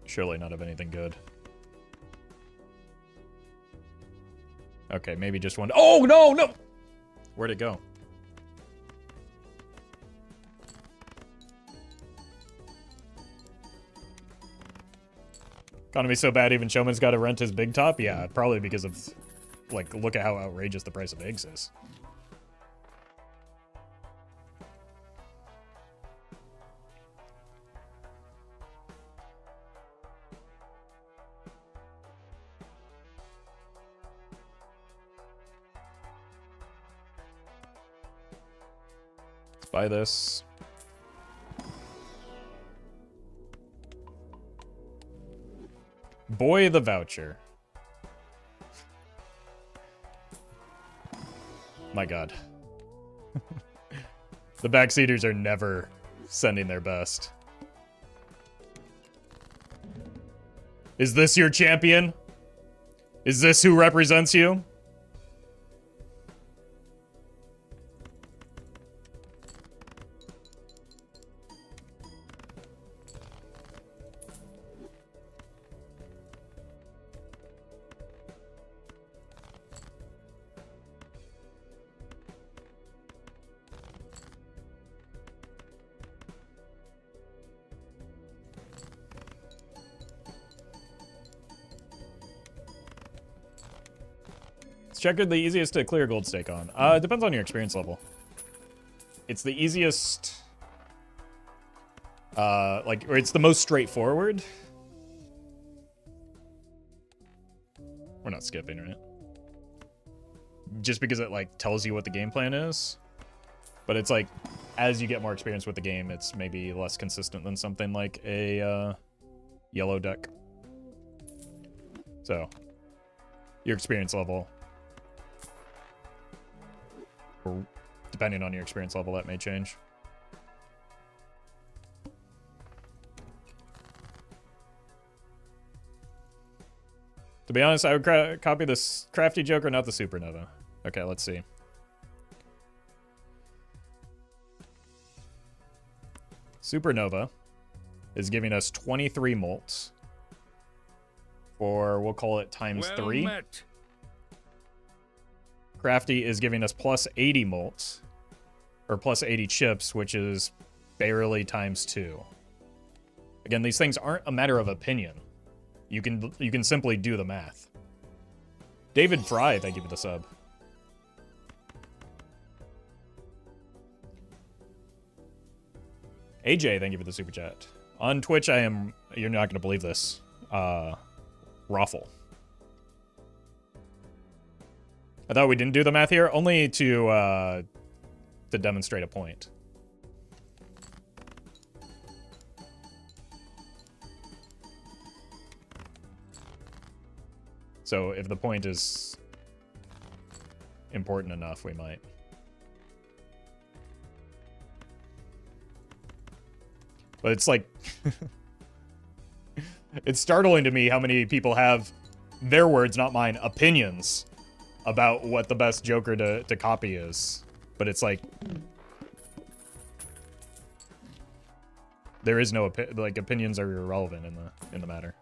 Surely not of anything good. Okay, maybe just one. Oh, no, no! Where'd it go? Economy so bad, even Showman's got to rent his big top? Yeah, probably because of, like, look at how outrageous the price of eggs is. Let's buy this. Boy, the voucher. My god. The backseaters are never sending their best. Is this your champion? Is this who represents you? Checkered the easiest to clear gold stake on. It depends on your experience level. It's the easiest or it's the most straightforward. We're not skipping, right? Just because it like tells you what the game plan is. But it's like, as you get more experience with the game, it's maybe less consistent than something like a yellow deck. So, your experience level, or depending on your experience level, that may change. To be honest, I would copy this Crafty Joker, not the Supernova. Okay, let's see. Supernova is giving us 23 molts. Or we'll call it times 3. Met. Crafty is giving us plus 80 molts. Or plus 80 chips, which is barely times 2. Again, these things aren't a matter of opinion. You can simply do the math. David Fry, thank you for the sub. AJ, thank you for the super chat. On Twitch, I am, you're not going to believe this, Roffle. I thought we didn't do the math here, only to demonstrate a point. So if the point is important enough, we might. But it's like, it's startling to me how many people have, their words, not mine, opinions about what the best Joker to copy is. But it's like, there is no, like, opinions are irrelevant in the matter.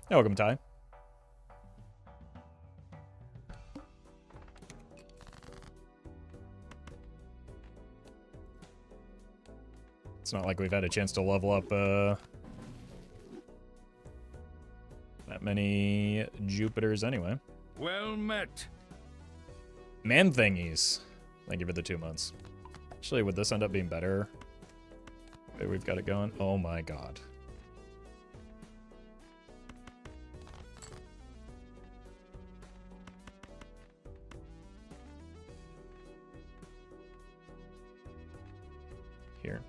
Hey, welcome, Ty. It's not like we've had a chance to level up that many Jupiters anyway. Well met. Man thingies. Thank you for the 2 months. Actually, would this end up being better? Okay, we've got it going. Oh my god. Here.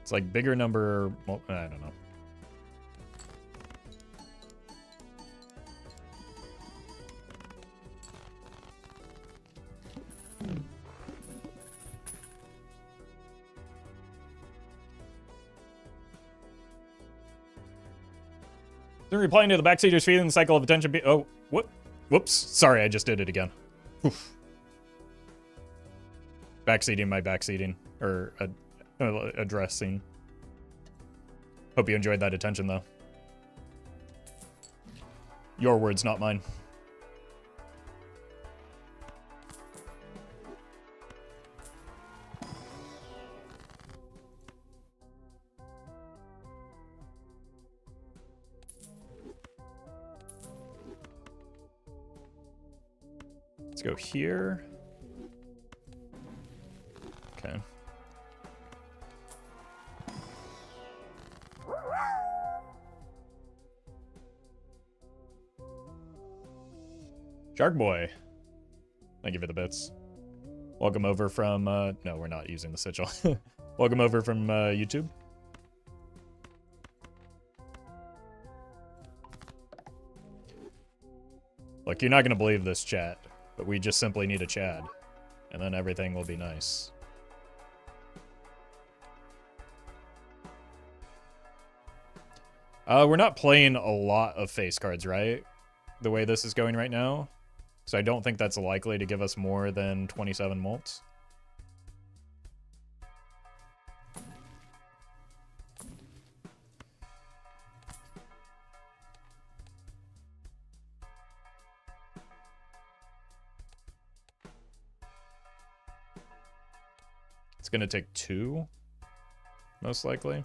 It's like bigger number, well, I don't know. Then replying to the backseaters feeling the cycle of attention. Oh, what? Whoops. Sorry, I just did it again. Oof. Backseating my backseating. Or addressing. Hope you enjoyed that attention, though. Your words, not mine. Let's go here. Okay. Shark Boy. Thank you for the bits. Welcome over from, no, we're not using the sigil. Welcome over from YouTube. Look, you're not going to believe this, chat, but we just simply need a Chad, and then everything will be nice. We're not playing a lot of face cards, right? The way this is going right now. So I don't think that's likely to give us more than 27 molts. It's gonna take 2, most likely.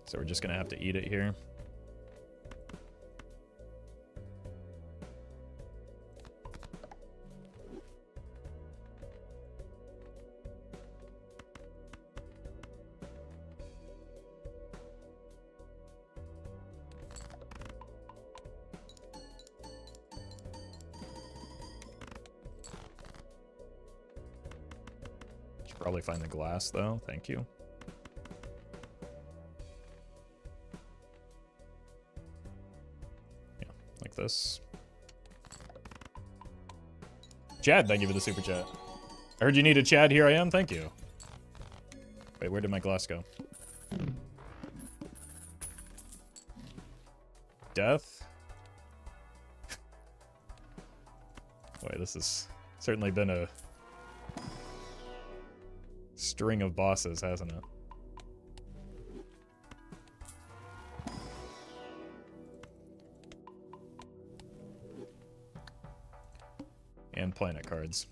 So we're just gonna have to eat it here. Should probably find the glass though. Thank you. Like this. Chad, thank you for the super chat. I heard you needed Chad. Here I am. Thank you. Wait, where did my glass go? Death? Boy, this has certainly been a string of bosses, hasn't it? And planet cards.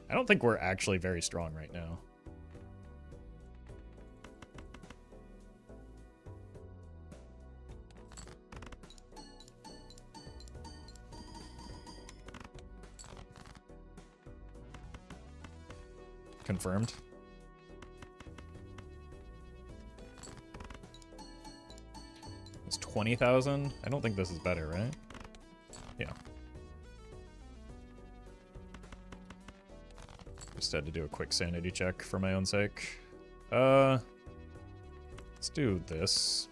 I don't think we're actually very strong right now. Confirmed. It's 20,000. I don't think this is better, right? Yeah. Just had to do a quick sanity check for my own sake. Let's do this.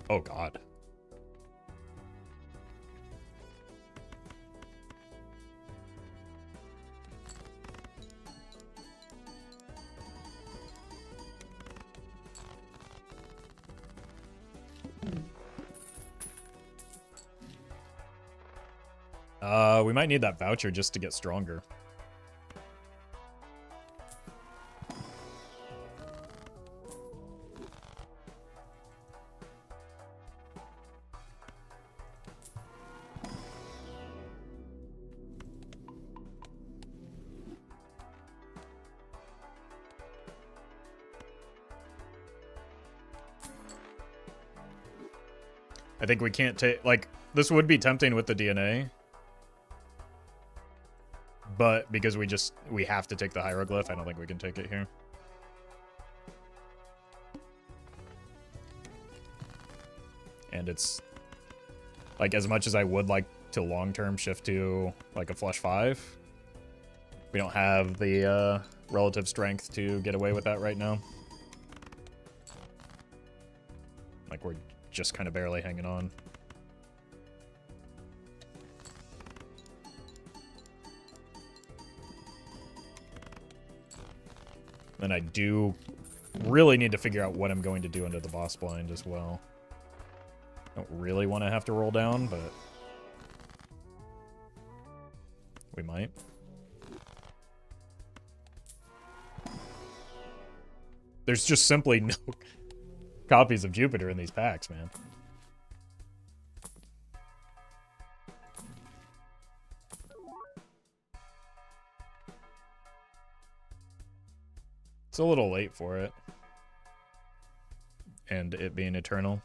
Oh God. We might need that voucher just to get stronger. I think we can't take, like, this would be tempting with the DNA. But because we have to take the hieroglyph, I don't think we can take it here. And it's, like, as much as I would like to long-term shift to, like, a flush 5, we don't have the relative strength to get away with that right now. Like, we're just kind of barely hanging on. And I do really need to figure out what I'm going to do under the boss blind as well. Don't really want to have to roll down, but we might. There's just simply no copies of Jupiter in these packs, man. It's a little late for it. And it being eternal.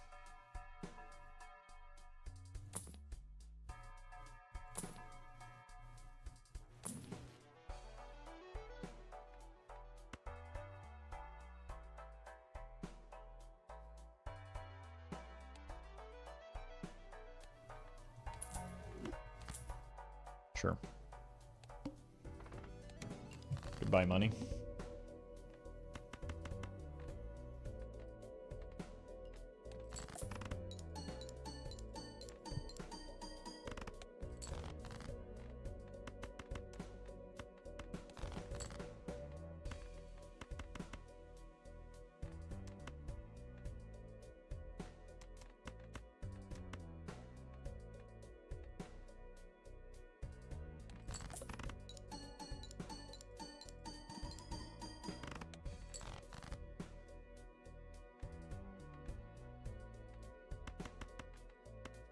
Sure. Goodbye, money.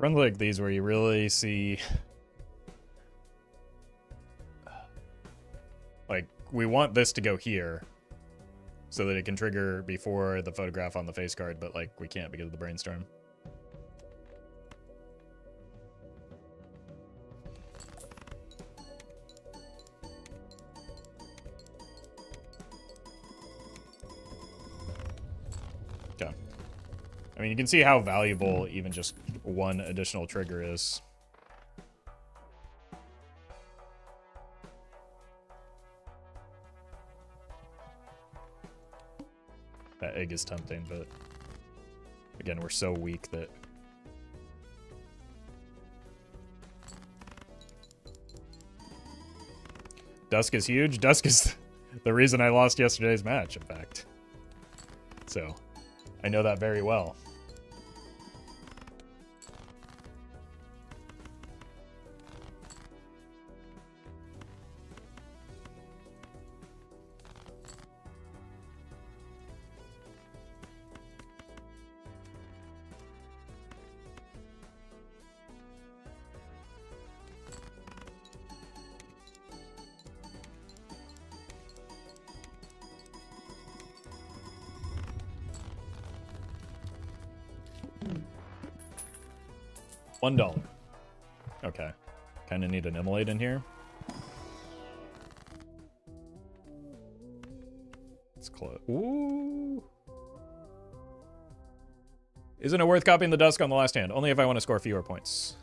Runs like these where you really see... Like, we want this to go here so that it can trigger before the photograph on the face card, but, like, we can't because of the brainstorm. Okay. I mean, you can see how valuable even just one additional trigger is. That egg is tempting, but again, we're so weak that... Dusk is huge. Dusk is the reason I lost yesterday's match, in fact. So, I know that very well. $1. Okay. Kind of need an immolate in here. It's close. Ooh. Isn't it worth copying the Dusk on the last hand? Only if I want to score fewer points.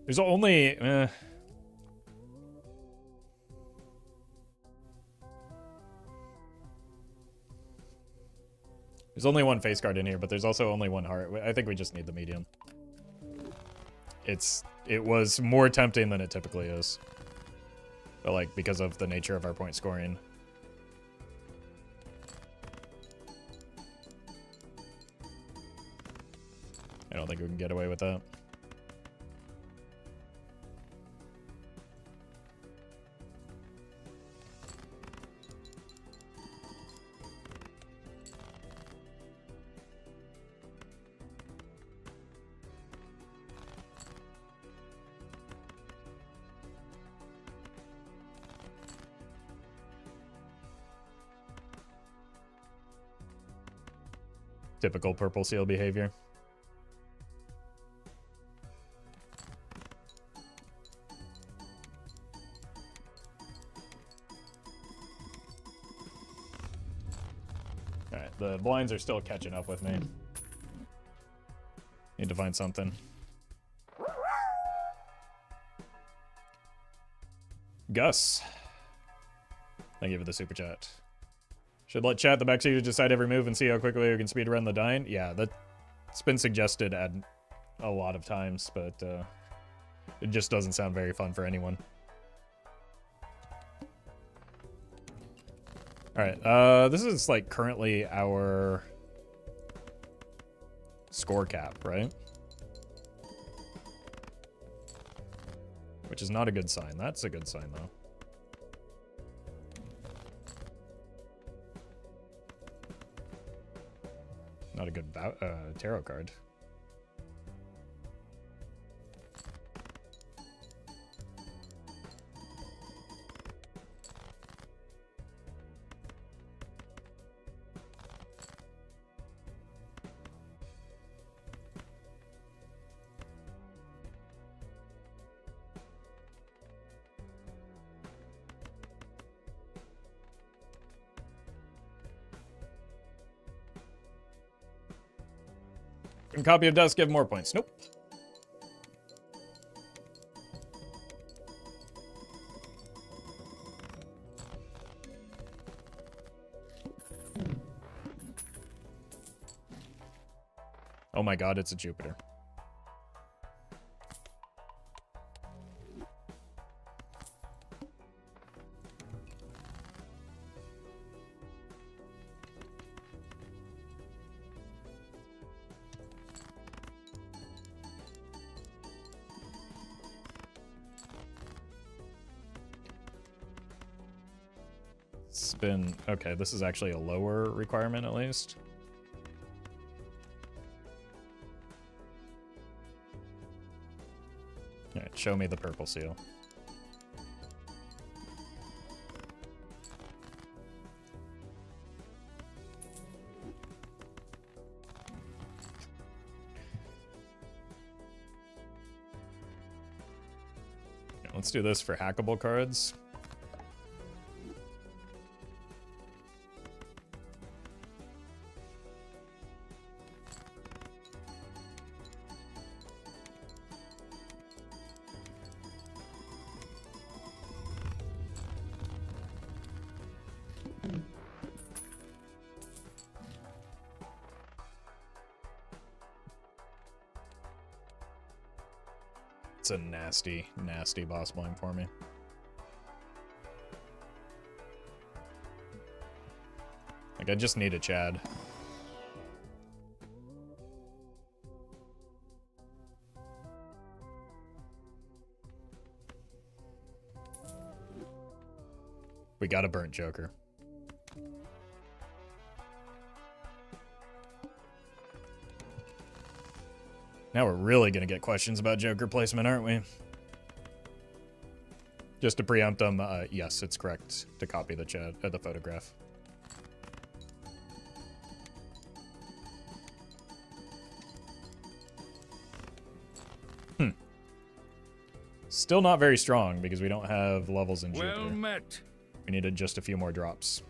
There's only... There's only one face card in here, but there's also only one heart. I think we just need the medium. It was more tempting than it typically is. But, like, because of the nature of our point scoring. I don't think we can get away with that. Typical purple seal behavior. Alright, the blinds are still catching up with me. Need to find something. Gus. Thank you for the super chat. Should let chat the backseat to decide every move and see how quickly we can speedrun the dying. Yeah, that's been suggested at a lot of times, but it just doesn't sound very fun for anyone. Alright, this is like currently our score cap, right? Which is not a good sign. That's a good sign, though. Not a good tarot card. Can copy of Dusk give more points? Nope. Oh my god, it's a Jupiter. It's been... Okay, this is actually a lower requirement, at least. Alright, show me the purple seal. Let's do this for hackable cards. It's a nasty, nasty boss blind for me. Like, I just need a Chad. We got a burnt Joker. Now we're really going to get questions about Joker placement, aren't we? Just to preempt them, yes, it's correct to copy the chat, the photograph. Still not very strong because we don't have levels in Jupiter. Well met. We needed just a few more drops.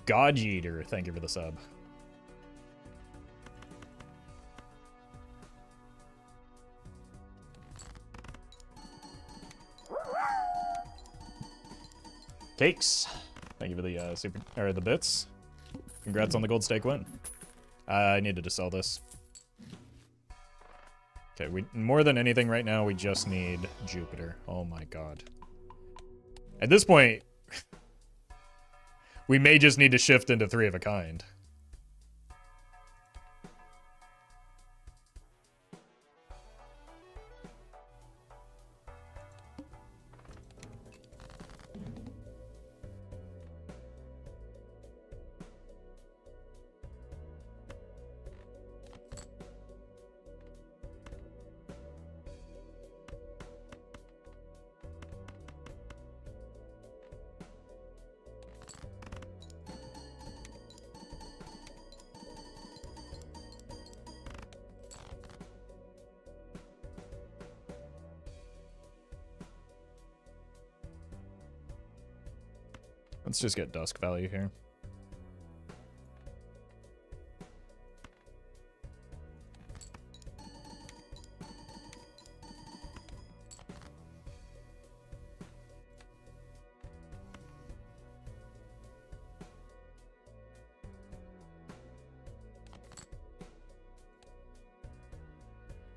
God Yeater, thank you for the sub. Cakes, thank you for the the bits. Congrats on the gold stake win. I needed to sell this. Okay, we more than anything right now, we just need Jupiter. Oh my god. At this point, we may just need to shift into 3 of a kind. Let's just get dusk value here.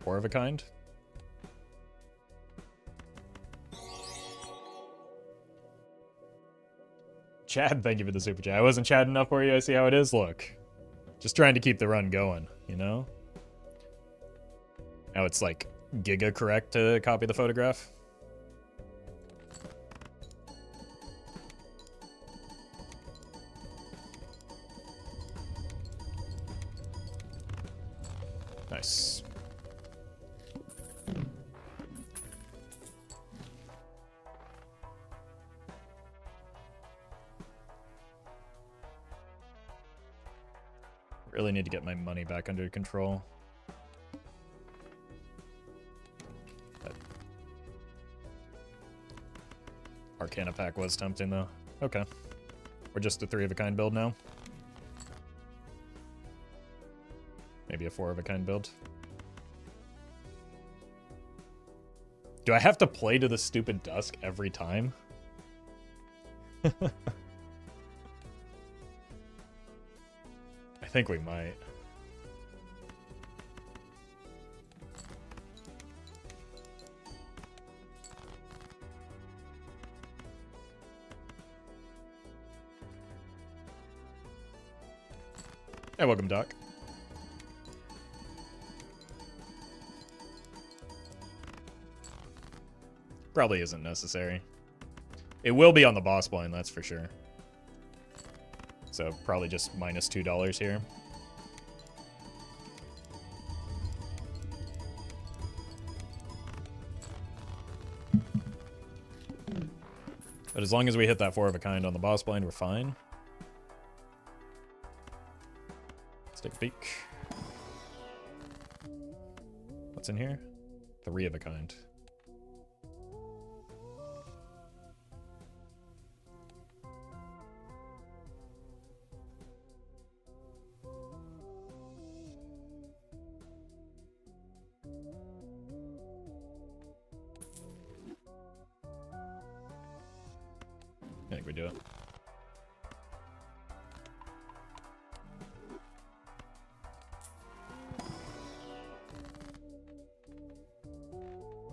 Four of a kind. Chad, thank you for the super chat. I wasn't Chad enough for you. I see how it is. Look, just trying to keep the run going, you know? Now it's like giga correct to copy the photograph. Nice. Really need to get my money back under control. That Arcana pack was tempting though. Okay. We're just a 3 of a kind build now. Maybe a 4 of a kind build. Do I have to play to the stupid dusk every time? I think we might. Hey, welcome, Doc. Probably isn't necessary. It will be on the boss blind, that's for sure. So probably just minus $2 here. But as long as we hit that 4 of a kind on the boss blind, we're fine. Let's take a peek. What's in here? 3 of a kind. I think we do it.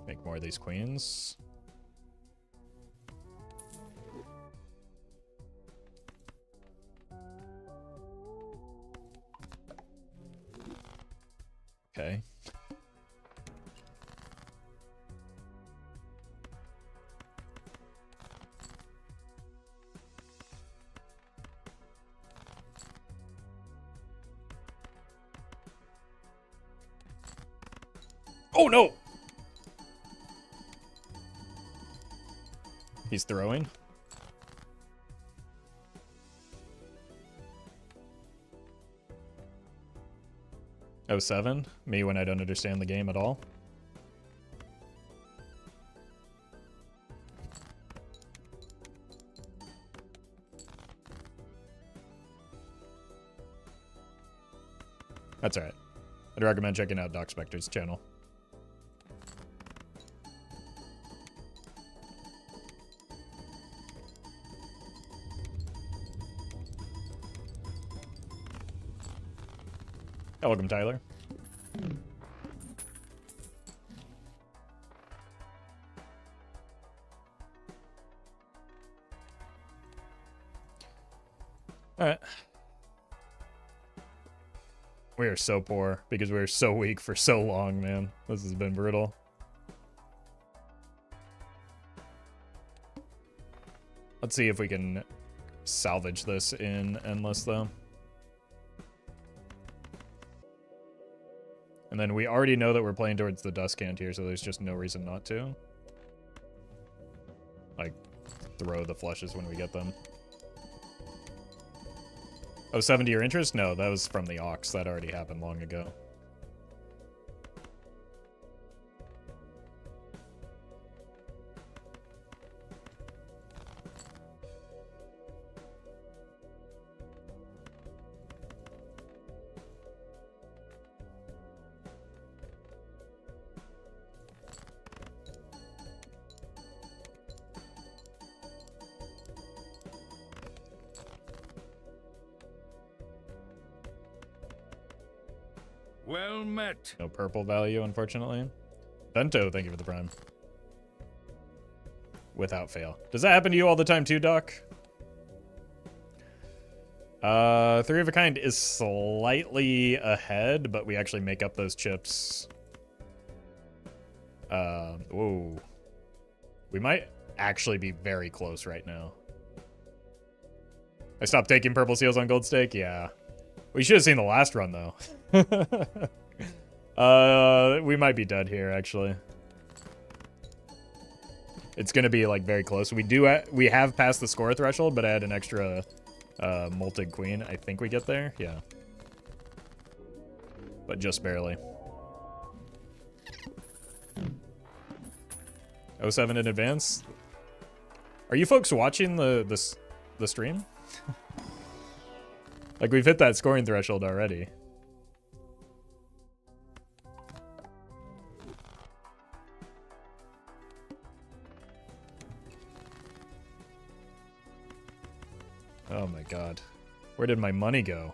Make more of these queens. Okay. Oh no! He's throwing. Oh, 7? Me when I don't understand the game at all. That's alright. I'd recommend checking out Doc Spector's channel. Oh, welcome, Tyler. Alright. We are so poor because we were so weak for so long, man. This has been brutal. Let's see if we can salvage this in Endless, though. And then we already know that we're playing towards the Duskant here, so there's just no reason not to. Like, throw the flushes when we get them. Oh, 70 your interest? No, that was from the Ox. That already happened long ago. Well met. No purple value, unfortunately. Bento, thank you for the prime. Without fail. Does that happen to you all the time too, Doc? 3 of a kind is slightly ahead, but we actually make up those chips. Whoa. We might actually be very close right now. I stopped taking purple seals on gold stake? Yeah. We should have seen the last run, though. We might be dead here, actually. It's gonna be, like, very close. We have passed the score threshold, but I had an extra molted queen. I think we get there. Yeah. But just barely. 07 in advance. Are you folks watching the stream? Like, we've hit that scoring threshold already. Oh my god. Where did my money go?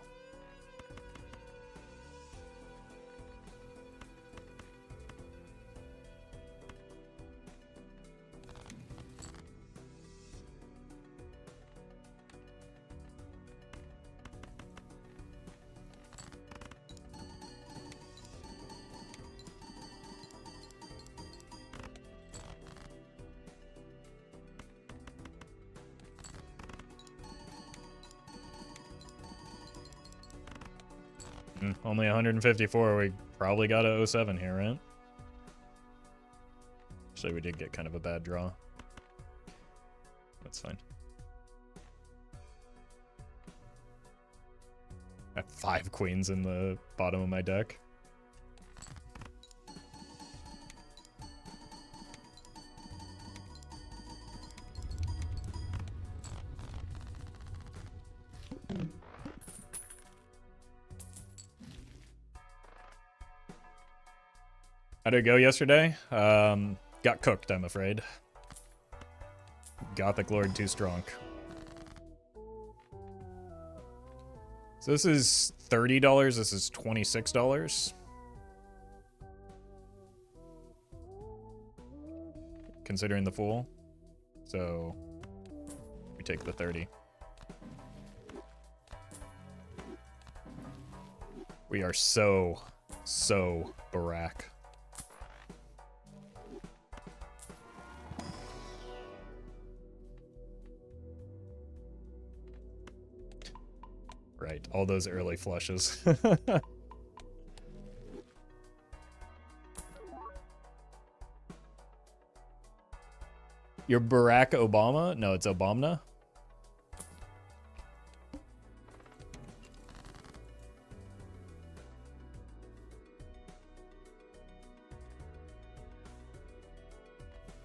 Only 154. We probably got a 07 here, right? Actually, we did get kind of a bad draw. That's fine. I have 5 queens in the bottom of my deck. How did it go yesterday? Got cooked, I'm afraid. Gothic Lord too strong. So this is $30, this is $26. Considering the Fool. So we take the 30. We are so Barack. Right, all those early flushes. You're Barack Obama? No, it's Obama.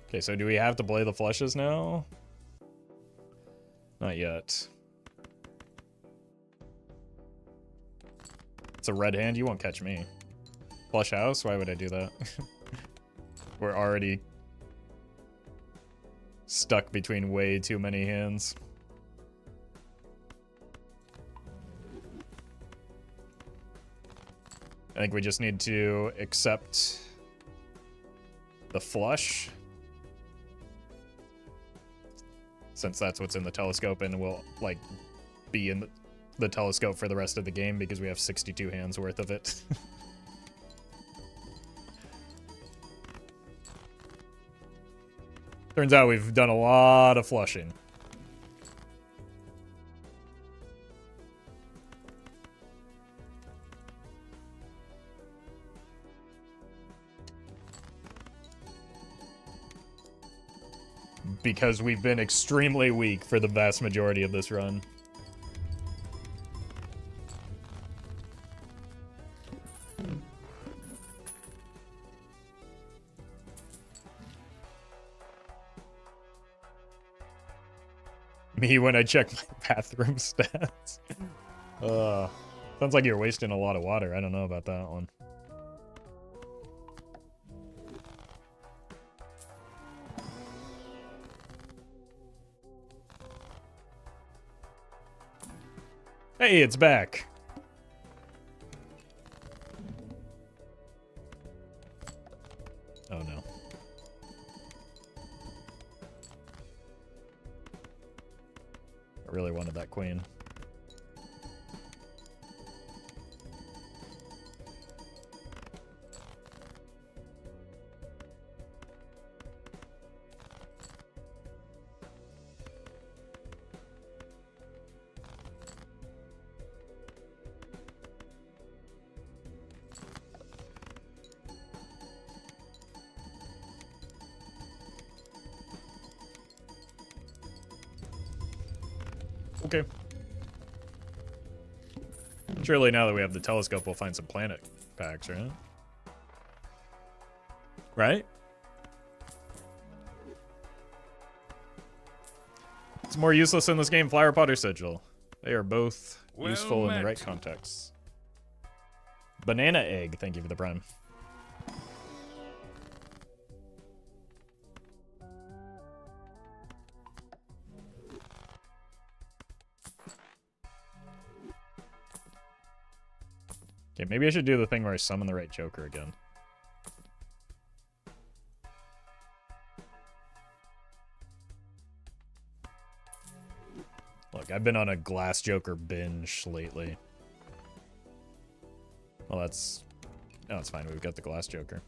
Okay, so do we have to play the flushes now? Not yet. It's a red hand, you won't catch me. Flush house? Why would I do that? We're already stuck between way too many hands. I think we just need to accept the flush. Since that's what's in the telescope, and we'll, like, be in the telescope for the rest of the game because we have 62 hands worth of it. Turns out we've done a lot of flushing. Because we've been extremely weak for the vast majority of this run. Me when I check my bathroom stats. Sounds like you're wasting a lot of water. I don't know about that one. Hey, it's back. Oh no. I really wanted that queen. Okay. Surely now that we have the telescope, we'll find some planet packs, right? Right? It's more useless in this game, Flower Potter Sigil. They are both useful in the right context. Banana Egg, thank you for the prime. Okay, maybe I should do the thing where I summon the right Joker again. Look, I've been on a Glass Joker binge lately. Well, that's... No, it's fine. We've got the Glass Joker.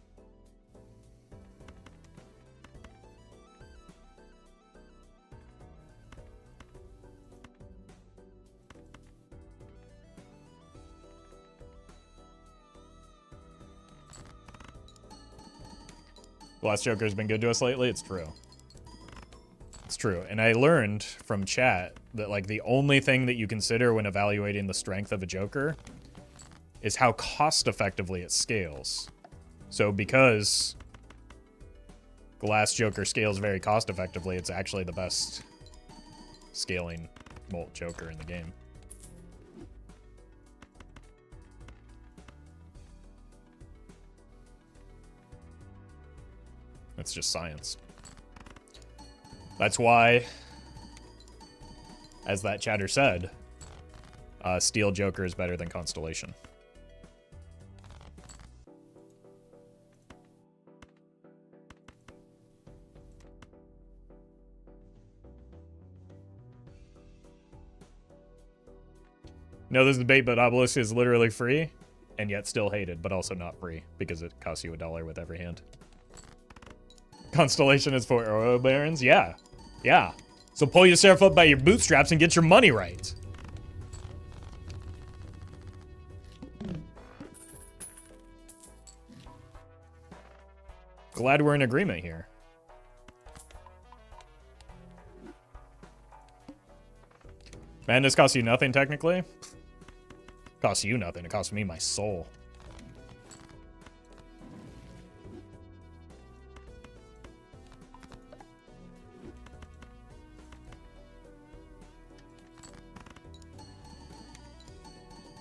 Glass Joker's been good to us lately. It's true. It's true. And I learned from chat that, like, the only thing that you consider when evaluating the strength of a Joker is how cost-effectively it scales. So because Glass Joker scales very cost-effectively, it's actually the best scaling Molt Joker in the game. It's just science. That's why, as that chatter said, Steel Joker is better than Constellation. No, this debate, but Obelisk is literally free, and yet still hated, but also not free, because it costs you $1 with every hand. Constellation is for oil barons? Yeah. Yeah. So pull yourself up by your bootstraps and get your money right. Glad we're in agreement here. Man, this costs you nothing, technically. Costs you nothing. It costs me my soul.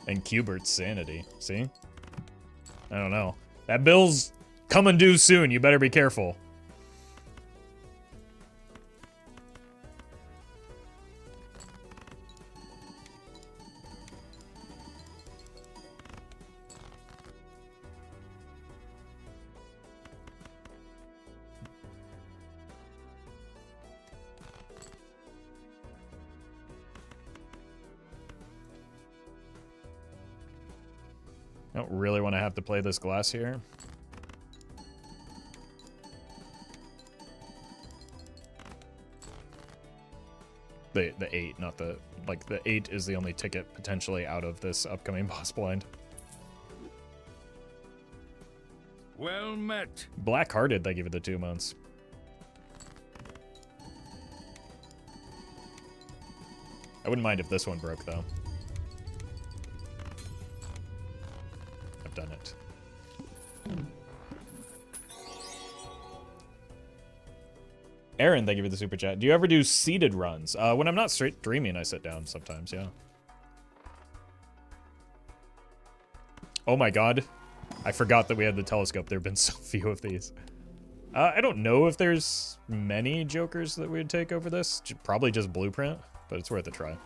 And Cubert's sanity. See? I don't know. That bill's coming due soon. You better be careful. I don't really want to have to play this glass here. The 8, not the... Like, the 8 is the only ticket potentially out of this upcoming boss blind. Well met. Black-Hearted, they give it the 2 months. I wouldn't mind if this one broke, though. I've done it. Aaron, thank you for the super chat. Do you ever do seated runs? When I'm not straight dreaming, I sit down sometimes, yeah. Oh my god. I forgot that we had the telescope. There have been so few of these. I don't know if there's many Jokers that we would take over this. Probably just Blueprint, but it's worth a try.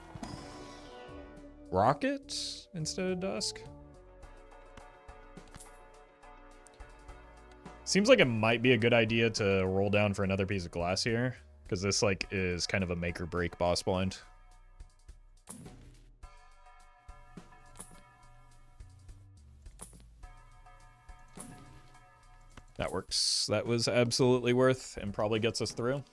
Rocket instead of Dusk? Seems like it might be a good idea to roll down for another piece of glass here, because this, like, is kind of a make or break boss blind. That works. That was absolutely worth and probably gets us through.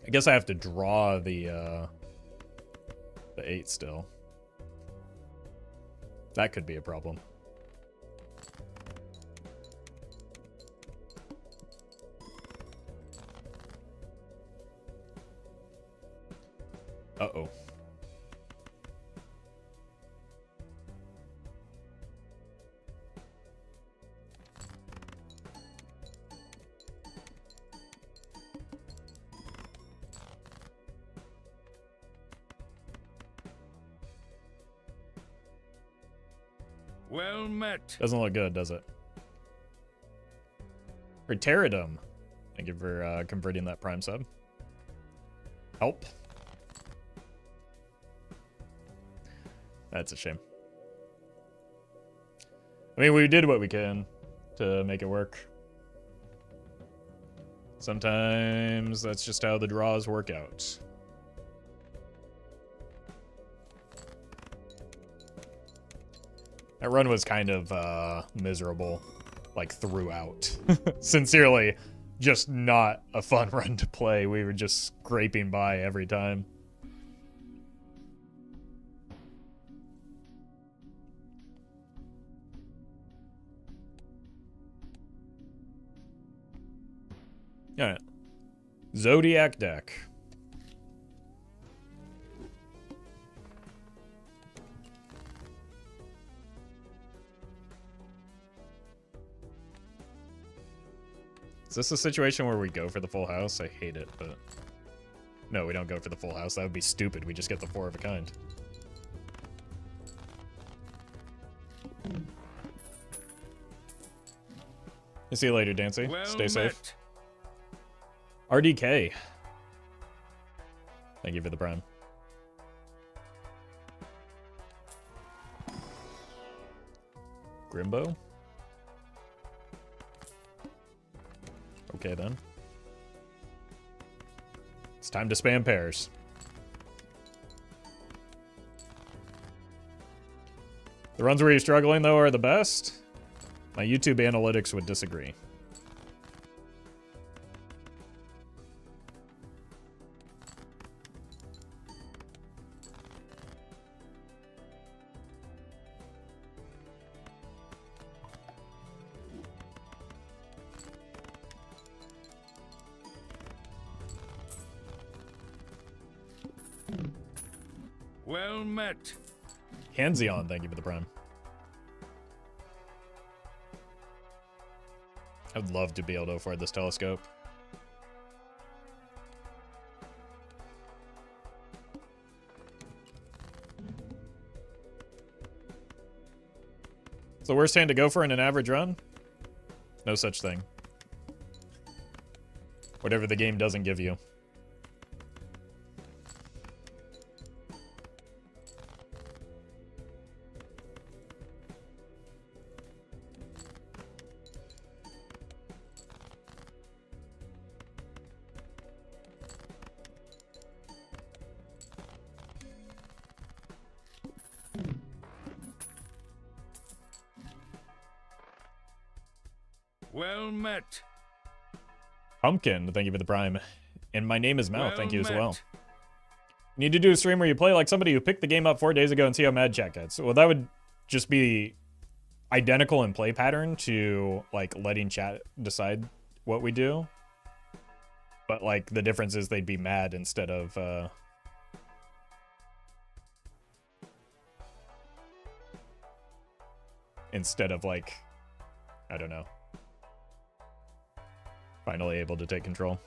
I guess I have to draw the 8 still. That could be a problem. Uh-oh. Well met. Doesn't look good, does it? For Pterodome. Thank you for converting that Prime sub. Help. That's a shame. I mean, we did what we can to make it work. Sometimes that's just how the draws work out. That run was kind of miserable, like throughout. Sincerely, just not a fun run to play. We were just scraping by every time. Alright. Zodiac deck. Is this a situation where we go for the full house? I hate it, but... No, we don't go for the full house. That would be stupid. We just get the 4 of a kind. I'll see you later, Dancy. Well Stay safe. met. RDK. Thank you for the prime. Grimbo? Okay, then. It's time to spam pairs. The runs where you're struggling, though, are the best. My YouTube analytics would disagree. Well met. Hanzion, thank you for the prime. I would love to be able to afford this telescope. It's the worst hand to go for in an average run? No such thing. Whatever the game doesn't give you. Well met. Pumpkin, thank you for the prime. And my name is Mal, Well thank you as met. well. You need to do a stream where you play like somebody who picked the game up 4 days ago and see how mad chat gets. Well, that would just be identical in play pattern to like letting chat decide what we do. But like the difference is they'd be mad instead of like, I don't know. Finally able to take control.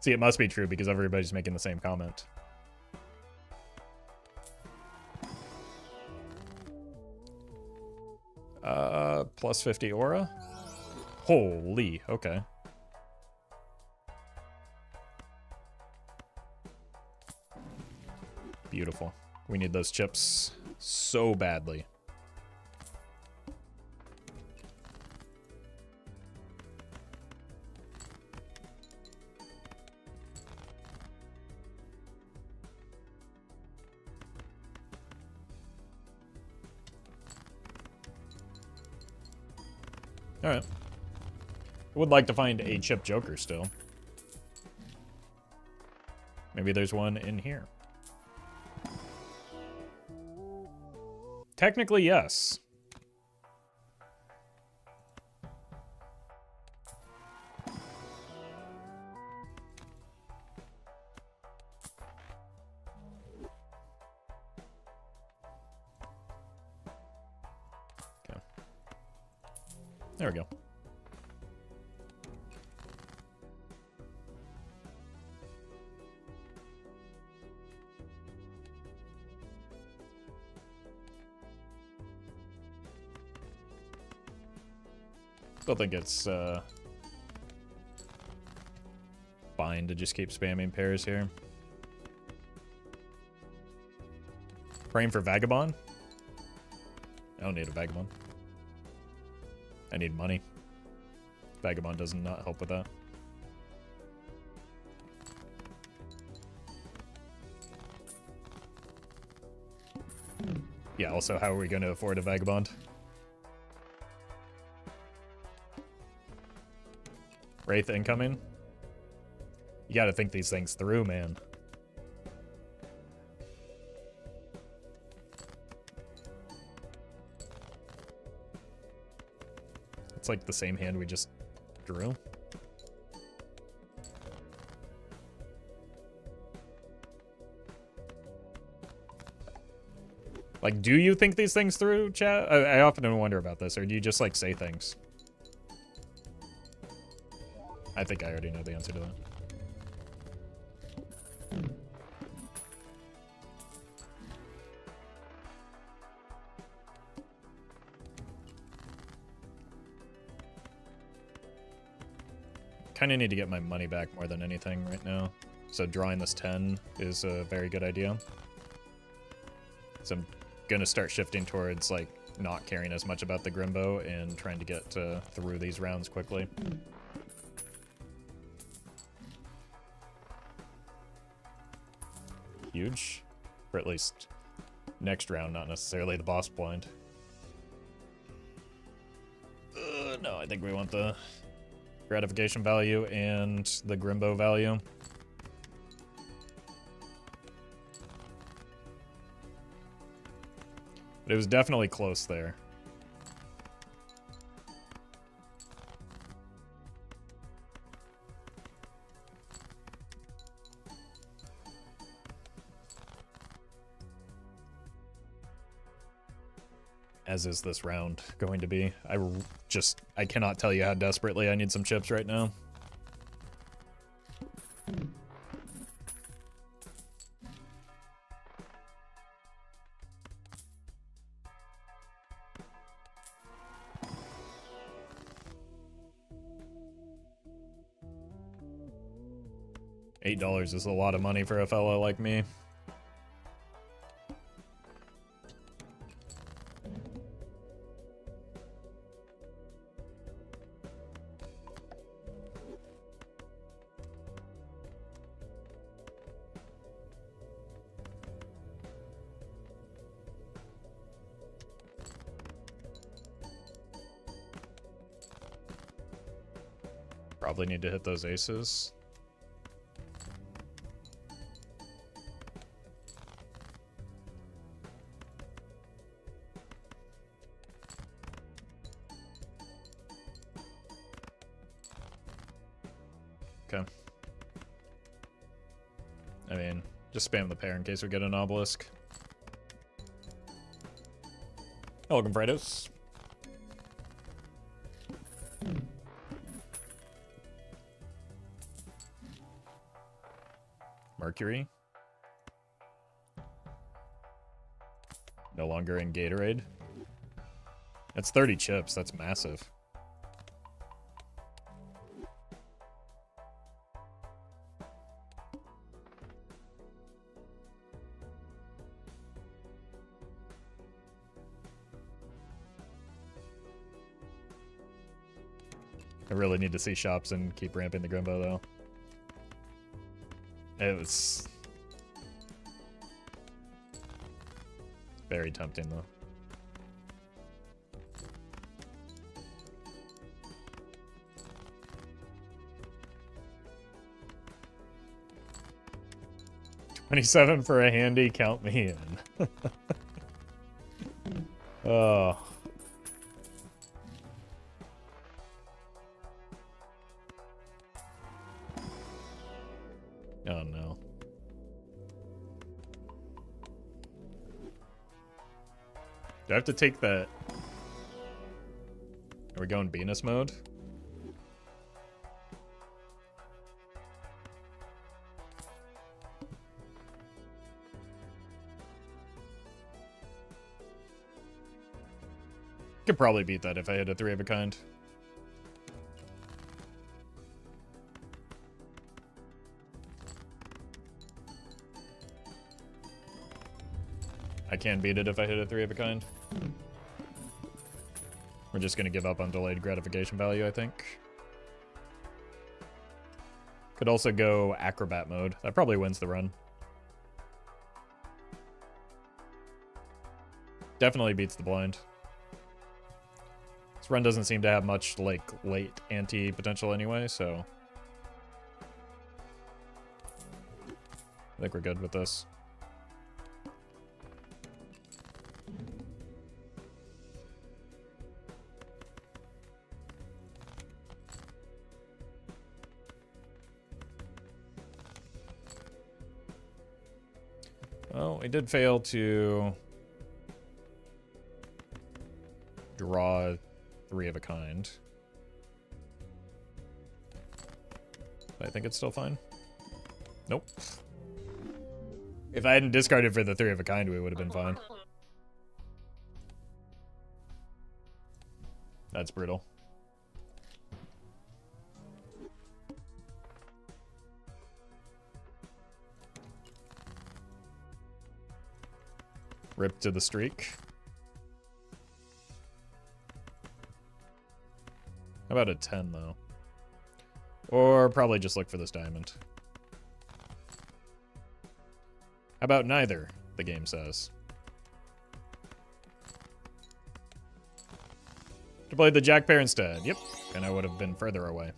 See, it must be true because everybody's making the same comment. Plus 50 aura? Holy, okay. Beautiful. We need those chips so badly. Alright. I would like to find a chip joker still. Maybe there's one in here. Technically, yes. Okay. There we go. Still think it's fine to just keep spamming pairs here. Praying for Vagabond? I don't need a Vagabond. I need money. Vagabond does not help with that. also, how are we going to afford a Vagabond? Wraith incoming? You gotta think these things through, man. It's like the same hand we just drew. Like, do you think these things through, chat? I often wonder about this, or do you just, like, say things? I think I already know the answer to that. Kind of need to get my money back more than anything right now. So drawing this 10 is a very good idea. So I'm gonna start shifting towards like not caring as much about the Grimbo and trying to get through these rounds quickly. Huge, or at least next round, not necessarily the boss blind. No, I think we want the gratification value and the Grimbo value. But it was definitely close there. As is this round going to be. I cannot tell you how desperately I need some chips right now. $8 is a lot of money for a fellow like me. Probably need to hit those aces. Okay. I mean, just spam the pair in case we get an obelisk. Welcome, Fredos. Mercury. No longer in Gatorade. That's 30 chips. That's massive. I really need to see shops and keep ramping the Grimbo, though. It was very tempting, though. $27 for a handy, count me in. Oh. Oh no. Do I have to take that? Are we going Venus mode? Could probably beat that if I hit a 3 of a kind. I can beat it if I hit a 3 of a kind. We're just gonna give up on delayed gratification value, I think. Could also go acrobat mode. That probably wins the run. Definitely beats the blind. This run doesn't seem to have much, like, late anti-potential anyway, so... I think we're good with this. Well, we did fail to draw 3 of a kind. But I think it's still fine. Nope. If I hadn't discarded for the 3 of a kind, we would have been fine. That's brutal. Rip to the streak. How about a 10, though? Or probably just look for this diamond. How about neither, the game says. To play the jack pair instead. Yep, and I would have been further away.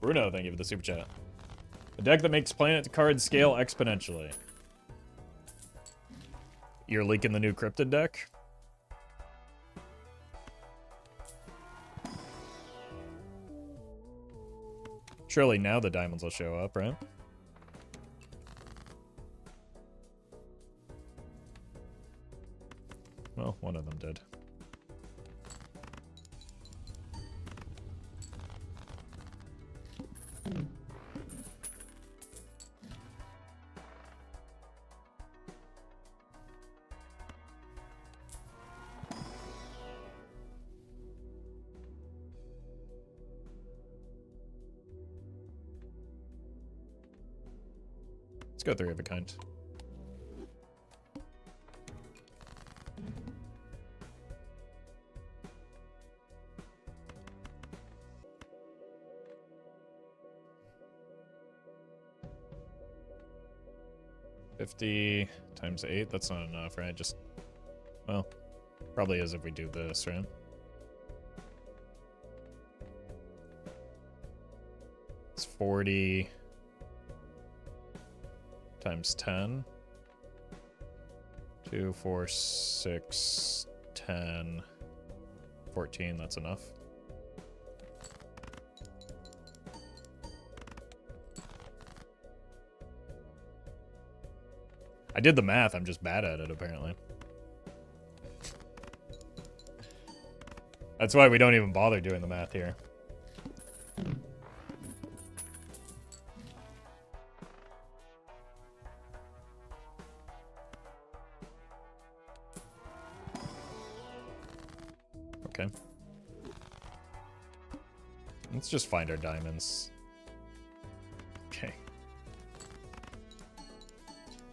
Bruno, thank you for the super chat. A deck that makes planet cards scale exponentially. You're leaking the new cryptid deck? Surely now the diamonds will show up, right? Well, one of them did. Let's go 3 of a kind. $50 times 8, that's not enough, right? Just, well, probably is if we do this, right? It's 40 times 10. 2, 4, 6, 10, 14, that's enough. I did the math, I'm just bad at it, apparently. That's why we don't even bother doing the math here. Okay. Let's just find our diamonds. Okay.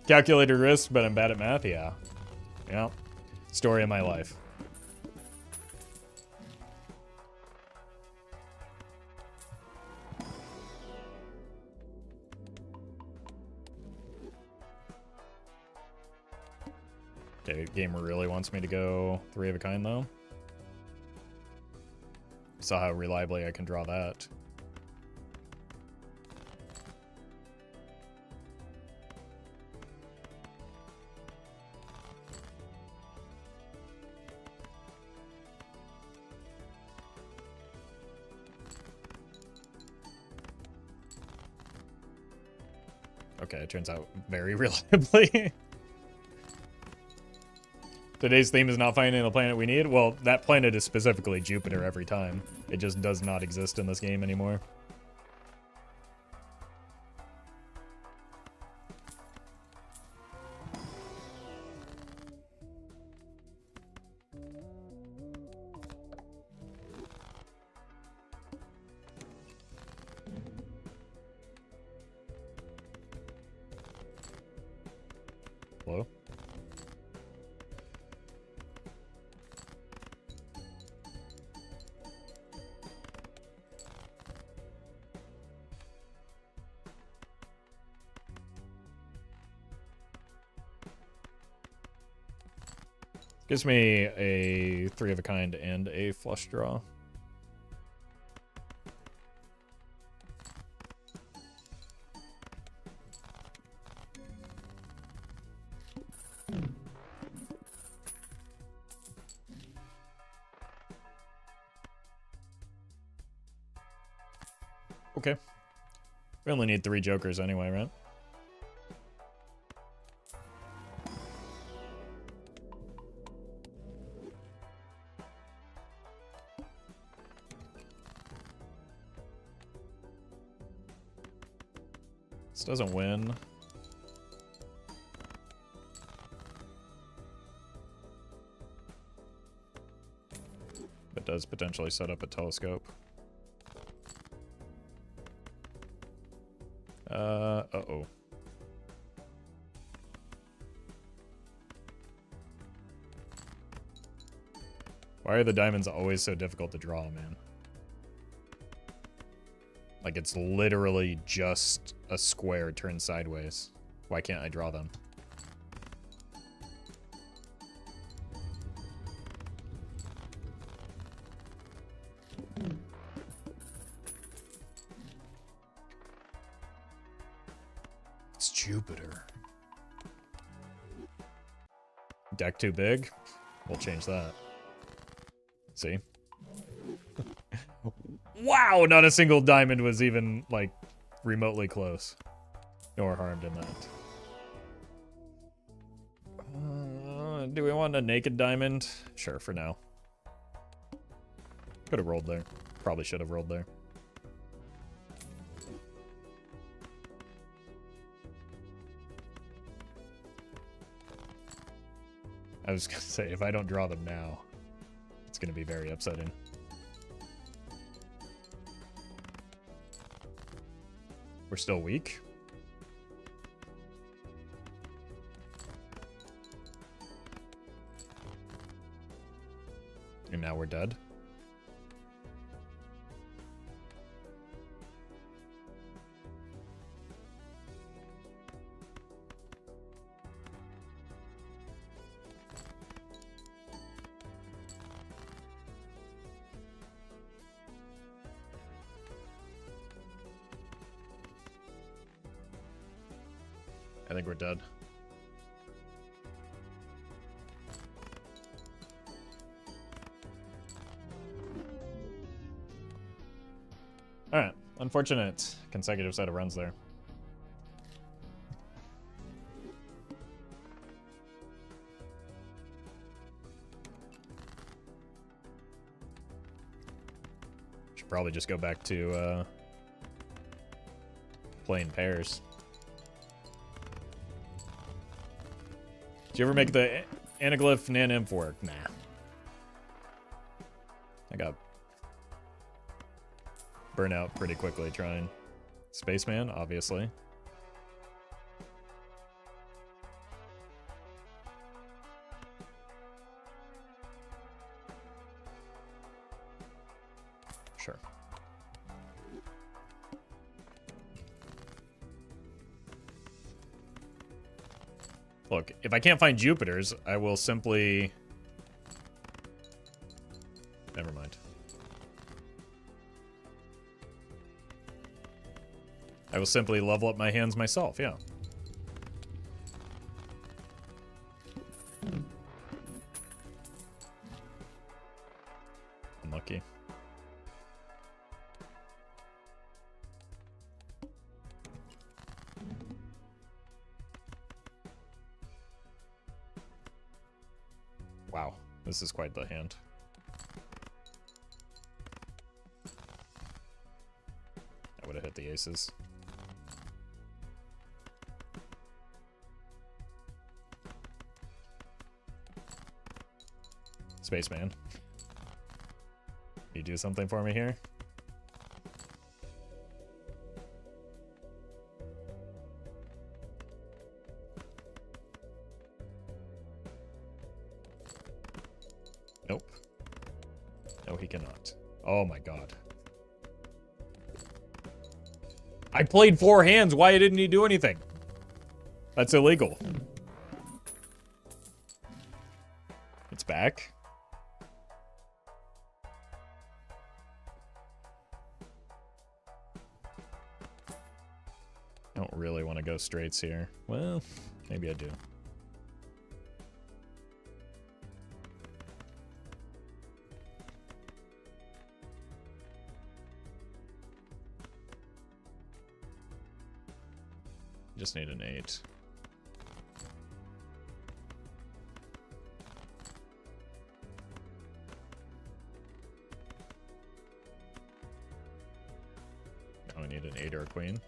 Calculated risk, but I'm bad at math? Yeah. Yeah. Story of my life. Okay, gamer really wants me to go 3 of a kind, though. Saw how reliably I can draw that. Okay, it turns out very reliably. Today's theme is not finding the planet we need. Well, that planet is specifically Jupiter every time. It just does not exist in this game anymore. Hello? Gives me a 3 of a kind and a flush draw. Okay. We only need 3 jokers anyway, right? This doesn't win. But does potentially set up a telescope. Uh-oh. Why are the diamonds always so difficult to draw, man? Like, it's literally just a square turned sideways. Why can't I draw them? It's Jupiter. Deck too big? We'll change that. See? Wow, not a single diamond was even, like, remotely close. Nor harmed in that. Do we want a naked diamond? Sure, for now. Could have rolled there. Probably should have rolled there. I was gonna say, if I don't draw them now, it's gonna be very upsetting. We're still weak. And now we're dead. I think we're dead. Alright, unfortunate consecutive set of runs there. Should probably just go back to playing pairs. Did you ever make the anaglyph nan-inf work? Nah. I got burnt out pretty quickly trying. Spaceman, obviously. Sure. Look, if I can't find Jupiters, I will simply... Never mind. I will simply level up my hands myself, yeah. Unlucky. Wow, this is quite the hand. I would have hit the aces. Spaceman. You do something for me here? Nope. No, he cannot. Oh my god. I played 4 hands. Why didn't he do anything? That's illegal. It's It's back. I don't really want to go straights here. Well, maybe I do. Just need an 8. Now I need an 8 or a queen.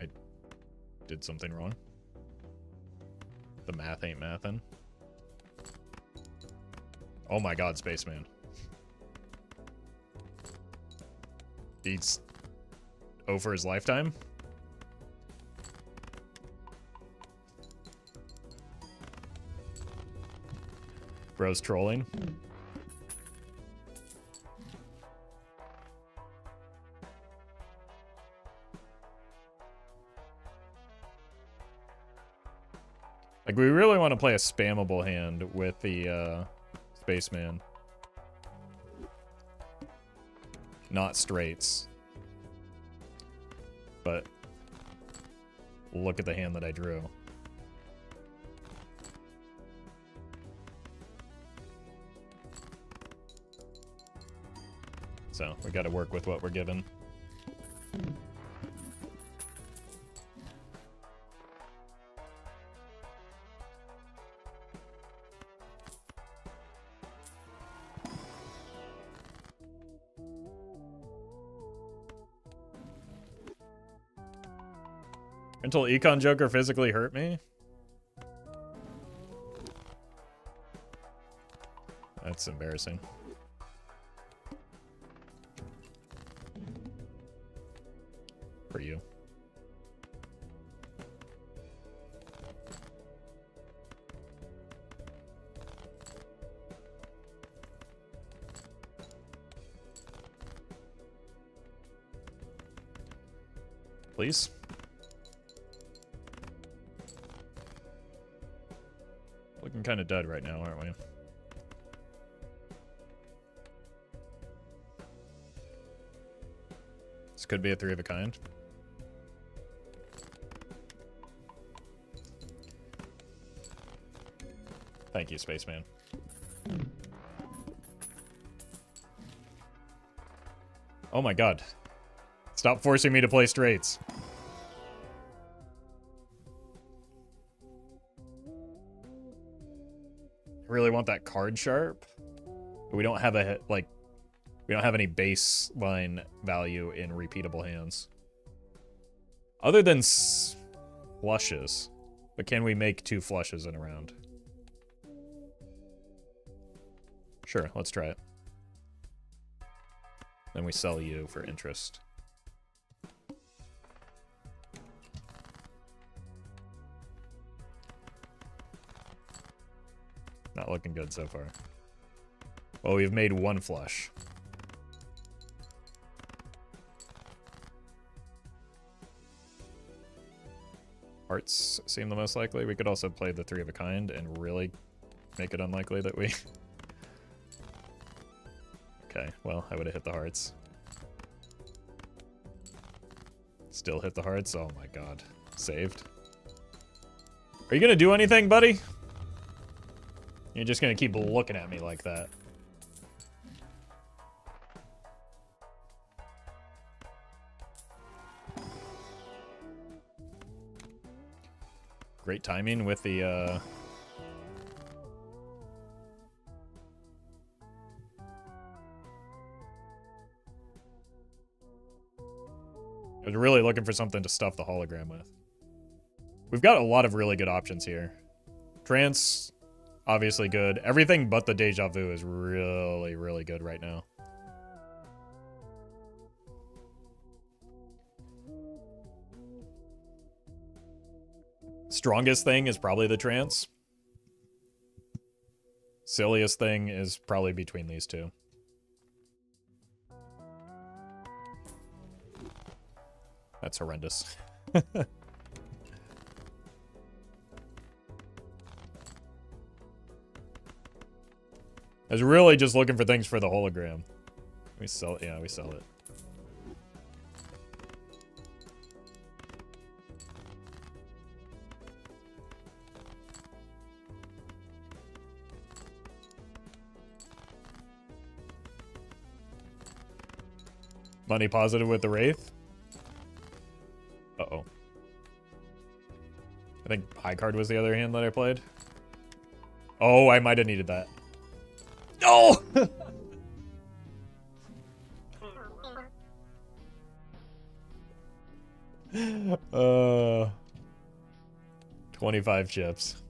I did something wrong. The math ain't mathin'. Oh my god, Spaceman. He's over his lifetime. Bro's trolling. Like, we really want to play a spammable hand with the Spaceman. Not straights. But look at the hand that I drew. So we got to work with what we're given. Until Econ Joker physically hurt me? That's embarrassing. For you. Please. Looking kind of dead right now, aren't we? This could be a 3 of a kind. Thank you, Spaceman. Oh my god. Stop forcing me to play straights. I really want that card sharp. But we don't have a, like, we don't have any baseline value in repeatable hands. Other than flushes. But can we make 2 flushes in a round? Sure, let's try it. Then we sell you for interest. Not looking good so far. Well, we've made 1 flush. Hearts seem the most likely. We could also play the 3 of a kind and really make it unlikely that we... Okay, well, I would have hit the hearts. Still hit the hearts? Oh my god. Saved. Are you gonna do anything, buddy? You're just gonna keep looking at me like that. Great timing with the, I was really looking for something to stuff the hologram with. We've got a lot of really good options here. Trance, obviously good. Everything but the Deja Vu is really, really good right now. Strongest thing is probably the trance. Silliest thing is probably between these two. That's horrendous. I was really just looking for things for the hologram. We sell it. Yeah, we sell it. Money positive with the Wraith. Uh-oh. I think high card was the other hand that I played. Oh, I might have needed that. No! Oh. 25 chips.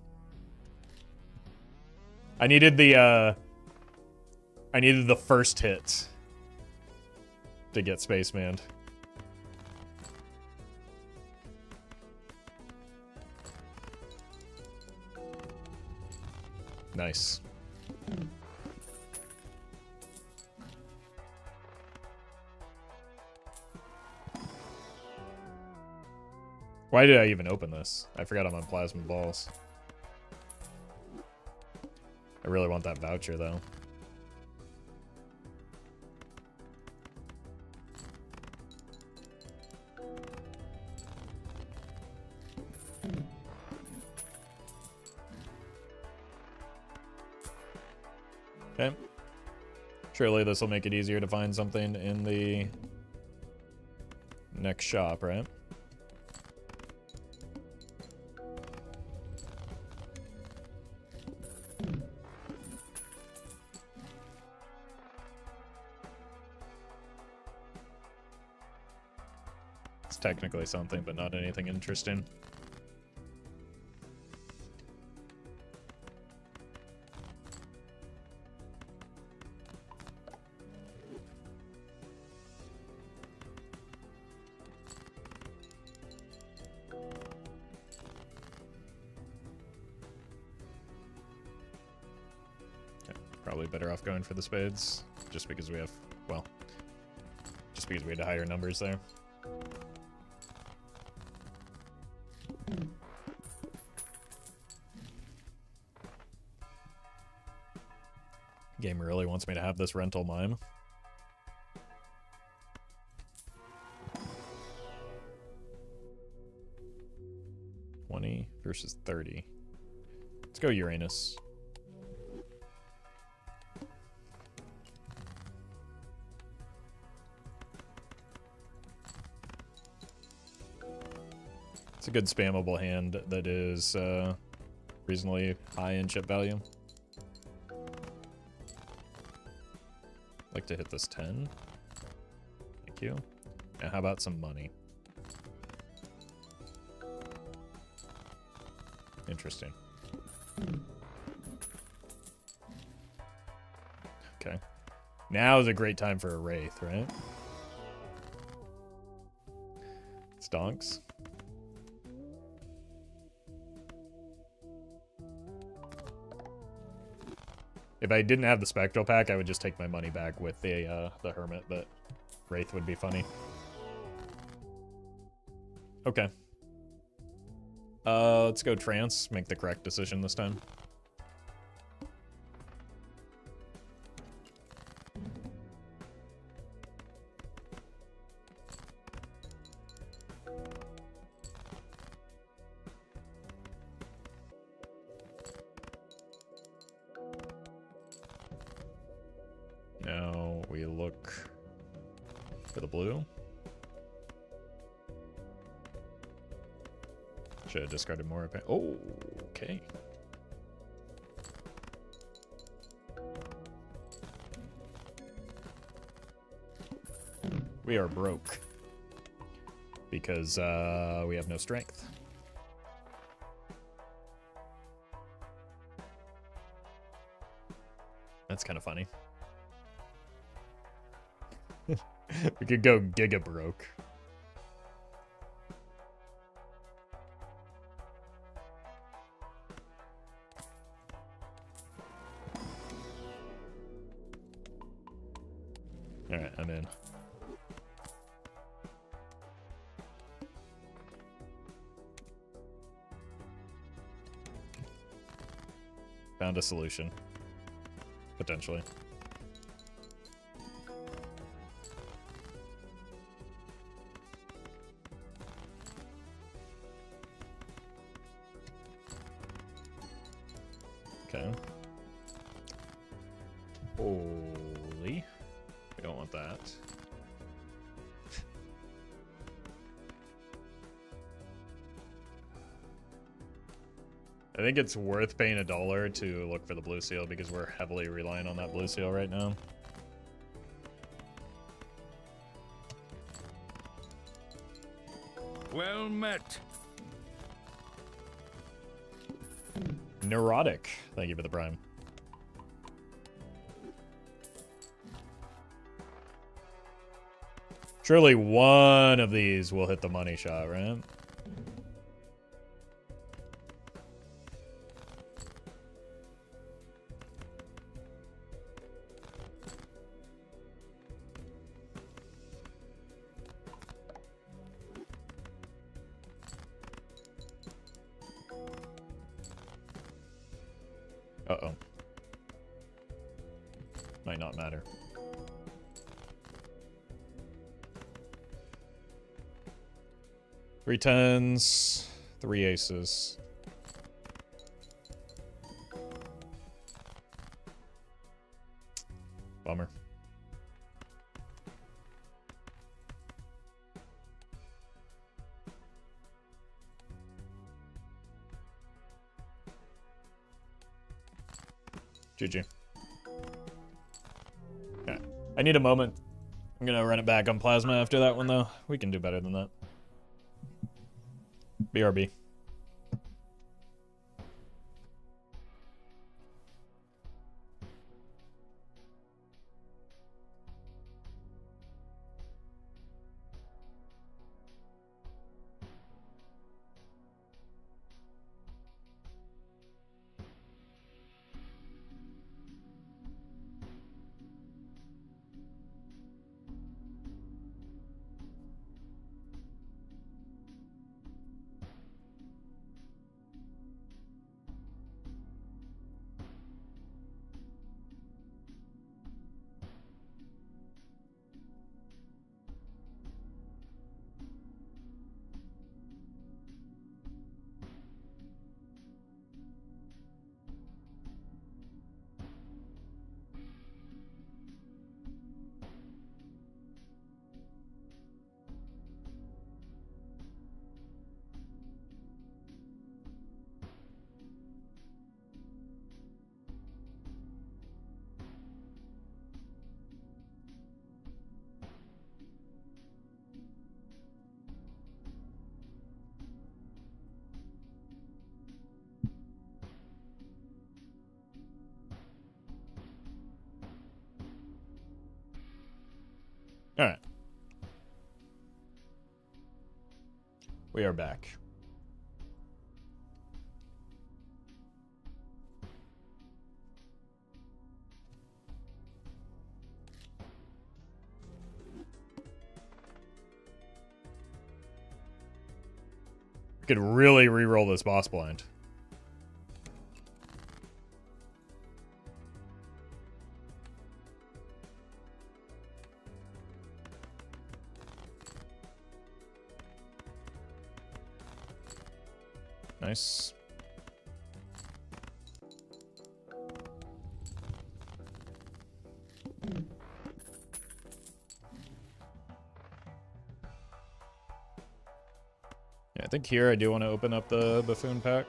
I needed the first hit to get Spaceman. Nice. Why did I even open this? I forgot I'm on plasma balls. I really want that voucher though. Okay. Surely this will make it easier to find something in the next shop, right? It's technically something, but not anything interesting. Probably better off going for the spades, just because we have, well, just because we had higher numbers there. Game really wants me to have this rental mime. $20 versus $30. Let's go Uranus. It's a good spammable hand that is reasonably high in chip value. Like to hit this 10. Thank you. Now how about some money? Interesting. Okay. Now is a great time for a Wraith, right? Stonks. If I didn't have the Spectral pack, I would just take my money back with the Hermit, but Wraith would be funny. Okay. Let's go Trance. Make the correct decision this time. Now we look for the blue. Should have discarded more. Oh, okay. We are broke because we have no strength. That's kind of funny. We could go Giga broke. Alright, I'm in. Found a solution. potentially. Okay. Holy. We don't want that. I think it's worth paying $1 to look for the blue seal because we're heavily relying on that blue seal right now. Well met. Neurotic. Thank you for the prime. Surely one of these will hit the money shot, right? Uh-oh. Might not matter. Three tens, three aces. Bummer. GG. Okay. I need a moment. I'm gonna run it back on plasma after that one, though. We can do better than that. BRB. All right. We are back. We could really re-roll this boss blind. Nice. Yeah, I think here I do want to open up the buffoon pack.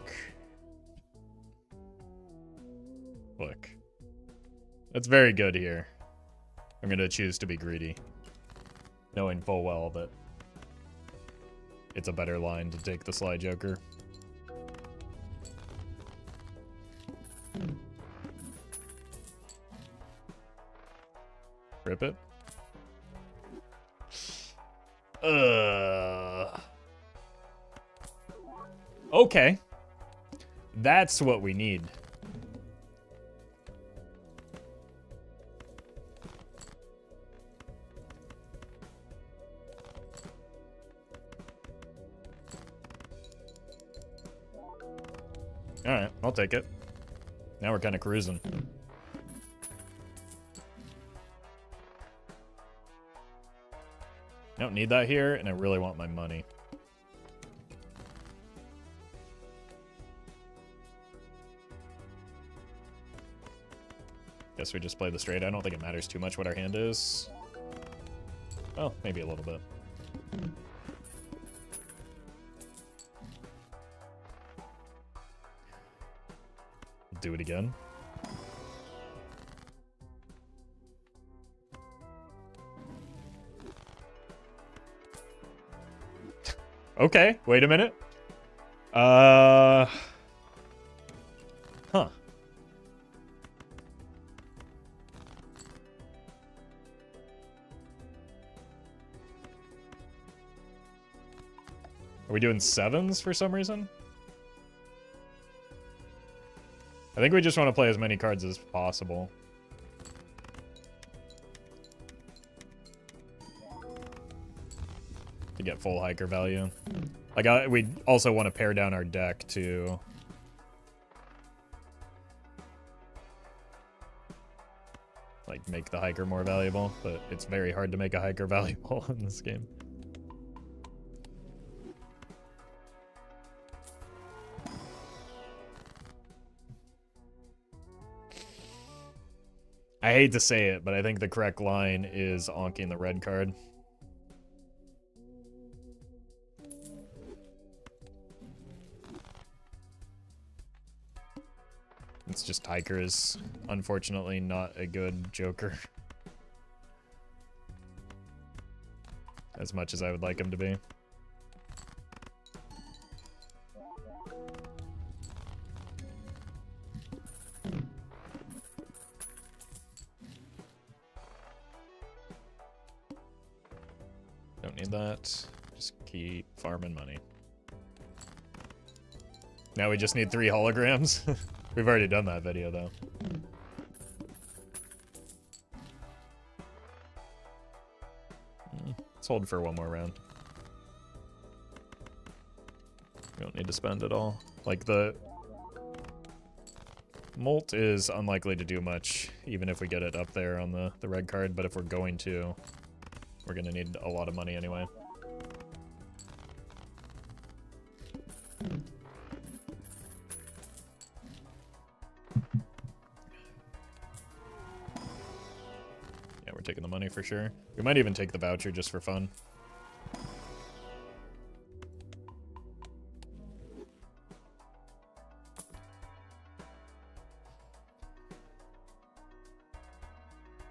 Look. That's very good here. I'm going to choose to be greedy, knowing full well that it's a better line to take the Sly Joker. Rip it. Okay. That's what we need. Alright, I'll take it. Now we're kind of cruising. don't need that here, and I really want my money. Guess we just play the straight. I don't think it matters too much what our hand is. Well, maybe a little bit. Do it again. Okay, wait a minute. Huh. Are we doing sevens for some reason? I think we just want to play as many cards as possible. To get full hiker value. Like, we also want to pare down our deck to... like, make the hiker more valuable, but it's very hard to make a hiker valuable in this game. I hate to say it, but I think the correct line is onking the red card. It's just hiker is unfortunately not a good joker. As much as I would like him to be. Don't need that. Just keep farming money. Now we just need 3 holograms. We've already done that video, though. Let's hold for one more round. We don't need to spend it all. Like, the... Molt is unlikely to do much, even if we get it up there on the red card, but if we're going to, we're going to need a lot of money anyway. Taking the money for sure. We might even take the voucher just for fun.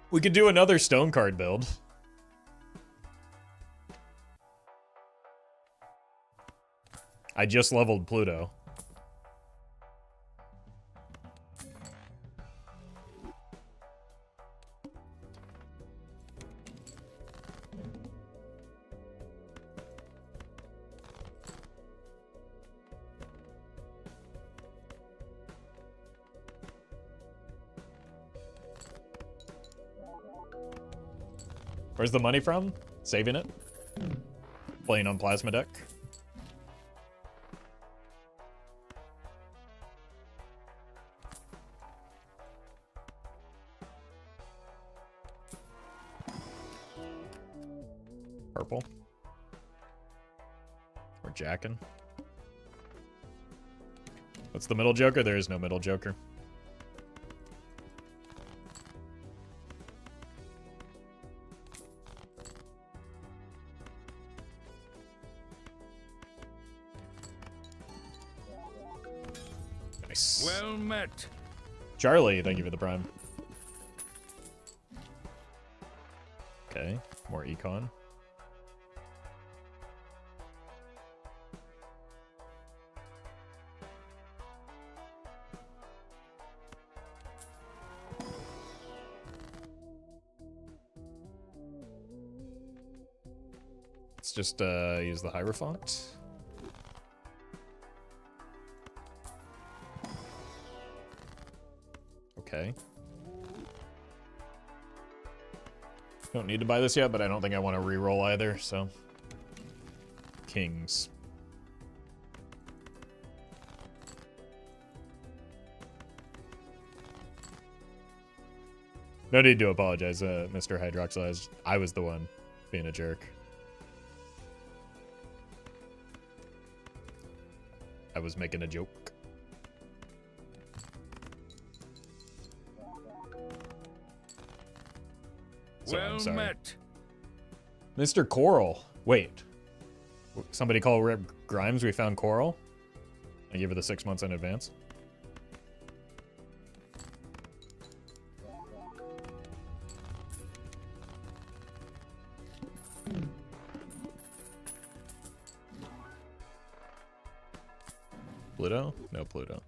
We could do another stone card build. I just leveled Pluto. Where's the money from? Saving it. Playing on plasma deck. Purple. We're jacking. What's the middle joker? There is no middle joker. Nice. Well met. Charlie, thank you for the prime. Okay, more econ. Let's just use the Hierophant. Okay. Don't need to buy this yet, but I don't think I want to re-roll either, so. Kings. No need to apologize, Mr. Hydroxylized. I was the one being a jerk. I was making a joke. So Well I'm sorry. met. Mr. Coral. Wait. Somebody call Rip Grimes. We found Coral. I give her the 6 months in advance. Pluto? No Pluto.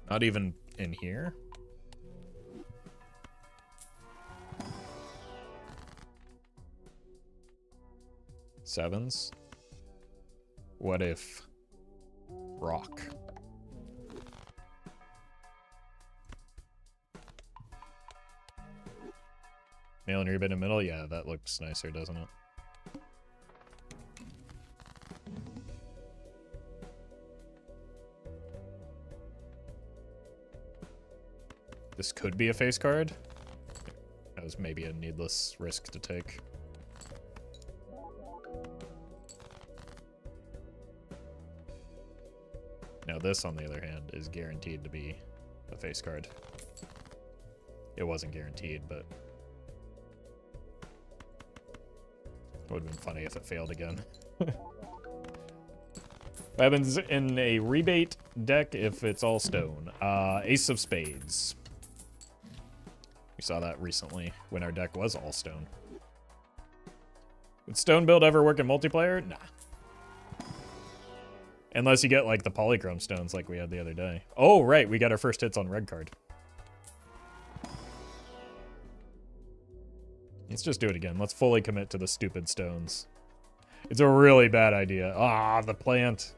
Not even in here? Sevens? What if rock? Male and ribbon in the middle? Yeah, that looks nicer, doesn't it? This could be a face card. That was maybe a needless risk to take. Now this, on the other hand, is guaranteed to be a face card. It wasn't guaranteed, but it would have been funny if it failed again. What happens in a rebate deck if it's all stone? Ace of Spades. We saw that recently when our deck was all stone. Would stone build ever work in multiplayer? Nah. Unless you get like the polychrome stones like we had the other day. Oh, right. We got our first hits on red card. Let's just do it again. Let's fully commit to the stupid stones. It's a really bad idea. Ah, the plant.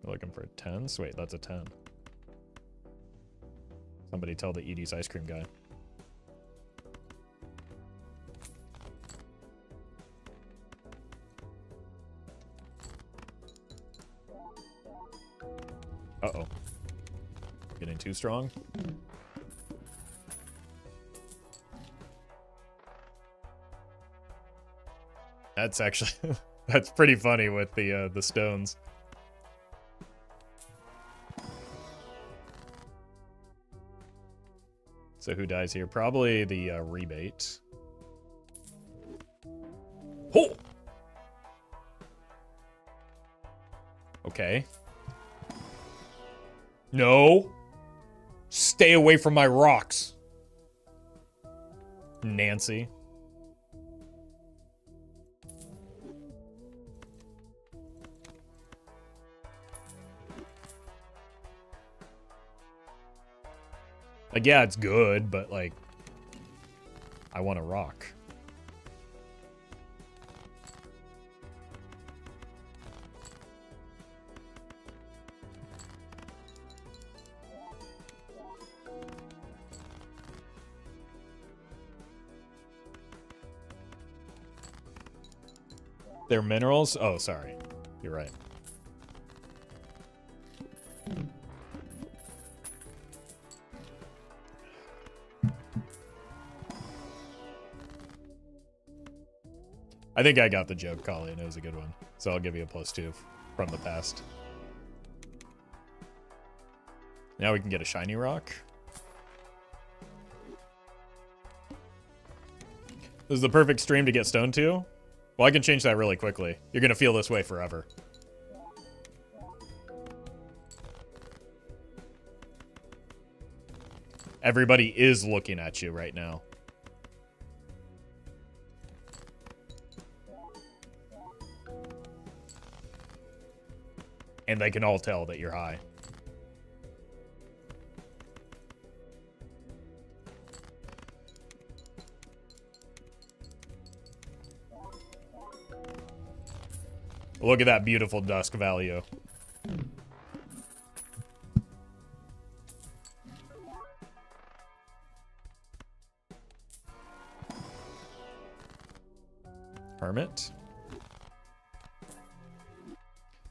We're looking for a 10? Wait, that's a 10. Somebody tell the Edie's ice cream guy. Uh-oh. Getting too strong? That's actually... that's pretty funny with the stones. So who dies here? Probably the rebate. Oh! Okay. No! Stay away from my rocks! Nancy. Like, yeah, it's good, but, like, I want a rock. They're minerals? Oh, sorry. You're right. I think I got the joke, Colleen. It was a good one. So I'll give you a +2 from the past. Now we can get a shiny rock. This is the perfect stream to get stoned to. Well, I can change that really quickly. You're going to feel this way forever. Everybody is looking at you right now. And they can all tell that you're high. Look at that beautiful dusk value. Hermit.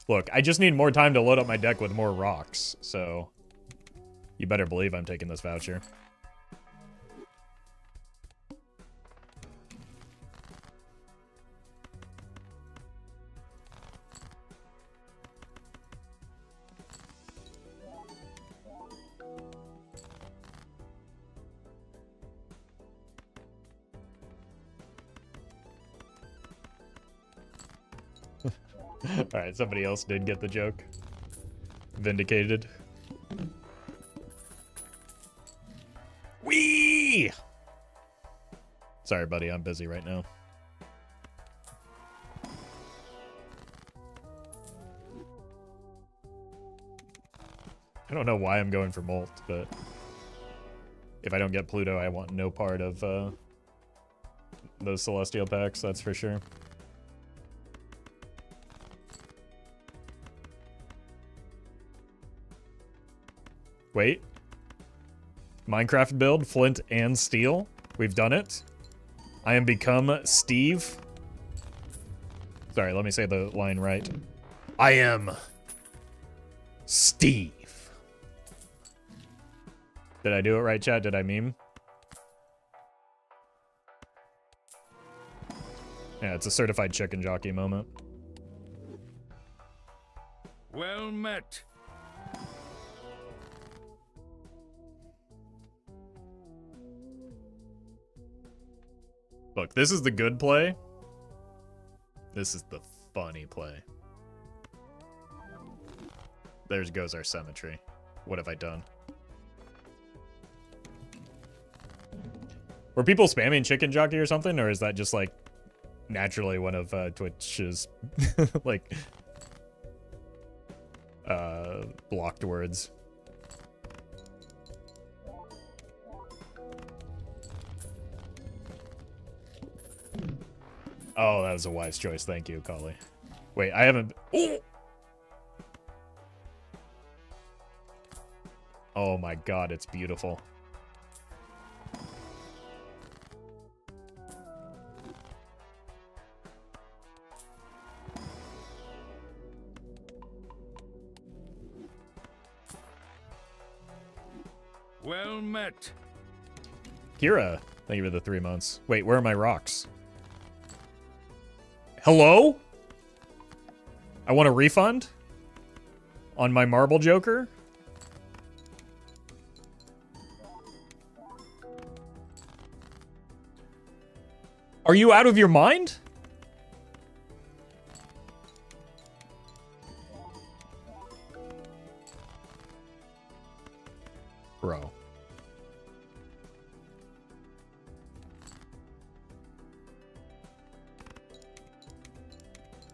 Look, I just need more time to load up my deck with more rocks, so you better believe I'm taking this voucher. Alright, somebody else did get the joke. Vindicated. Whee! Sorry, buddy, I'm busy right now. I don't know why I'm going for Molt, but if I don't get Pluto, I want no part of those Celestial packs, that's for sure. Wait. Minecraft build, Flint and Steel. We've done it. I am become Steve. Sorry, let me say the line right. I am Steve. Did I do it right, chat? Did I meme? Yeah, it's a certified chicken jockey moment. Well met. Look, this is the good play. This is the funny play. There goes our symmetry. What have I done? Were people spamming chicken jockey or something, or is that just like naturally one of Twitch's like blocked words? Oh, that was a wise choice. Thank you, Collie. Wait, I haven't... Ooh! Oh my god, it's beautiful. Well met. Kira, thank you for the 3 months. Wait, where are my rocks? Hello? I want a refund on my Marble Joker. Are you out of your mind? Bro.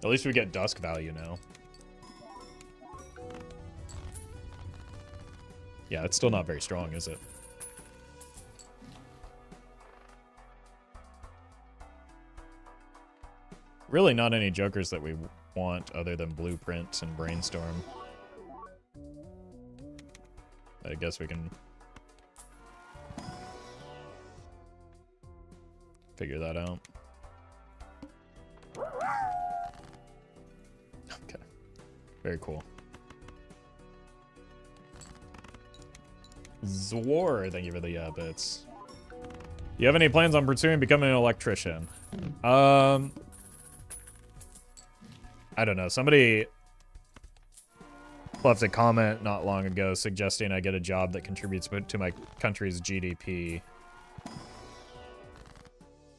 At least we get dusk value now. Yeah, it's still not very strong, is it? Really not any jokers that we want other than Blueprint and Brainstorm. I guess we can figure that out. Okay. Very cool. Zwar, thank you for the bits. Do you have any plans on pursuing becoming an electrician? I don't know. Somebody left a comment not long ago suggesting I get a job that contributes to my country's GDP.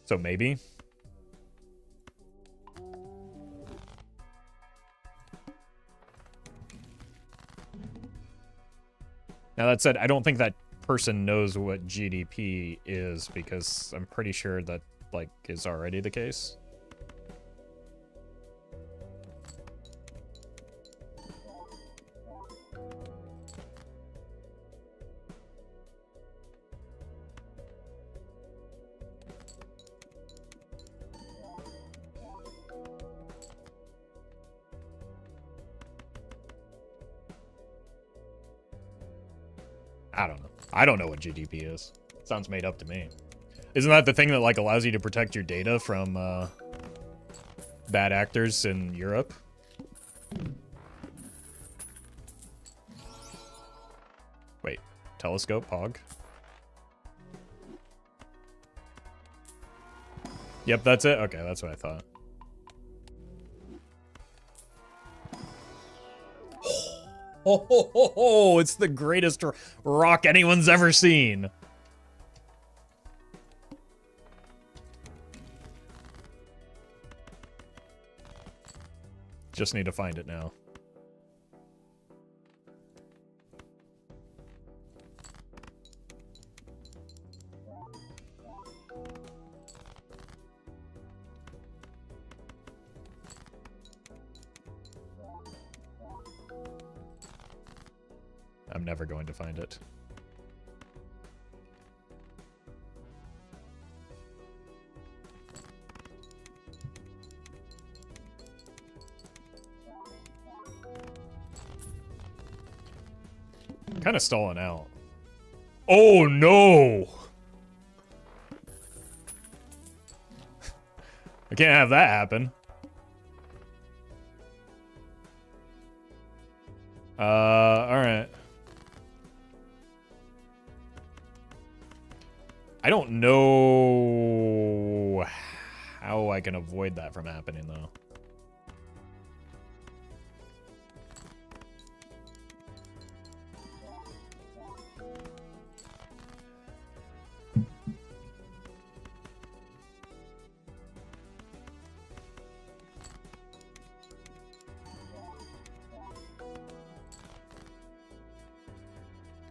So maybe. Now that said, I don't think that person knows what GDP is because I'm pretty sure that like is already the case. I don't know. I don't know what GDP is. Sounds made up to me. Isn't that the thing that like allows you to protect your data from bad actors in Europe? Wait, telescope, Pog? Yep, that's it? Okay, that's what I thought. Oh, it's the greatest rock anyone's ever seen. Just need to find it now. I'm never going to find it. Kind of stalling out. Oh no! I can't have that happen. Alright. I don't know how I can avoid that from happening, though.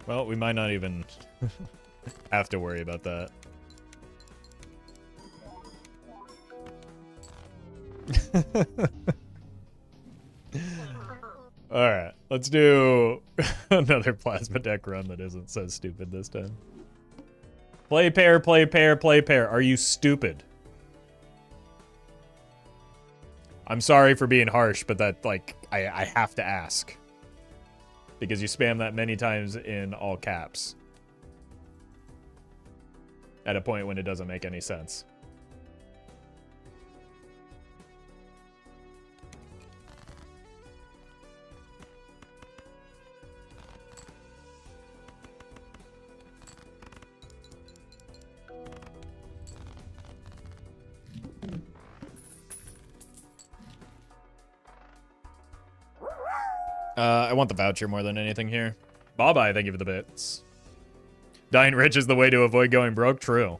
Well, we might not even have to worry about that. Alright, let's do another plasma deck run that isn't so stupid this time. Play pair, play pair, play pair. Are you stupid? I'm sorry for being harsh, but that, like, I have to ask. Because you spam that many times in all caps. At a point when it doesn't make any sense. I want the voucher more than anything here. Bye-bye, thank you for the bits. Dying rich is the way to avoid going broke. True.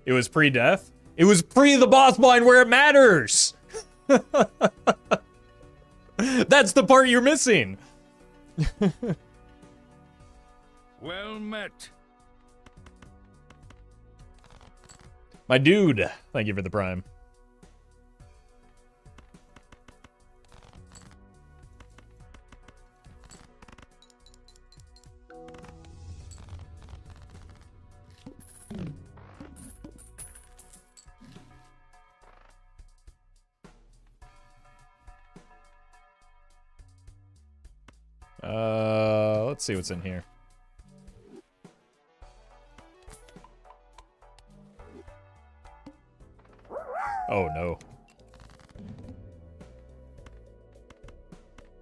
It was pre-death? It was pre the boss blind where it matters! That's the part you're missing! Well met. My dude, thank you for the prime. Let's see what's in here. Oh no.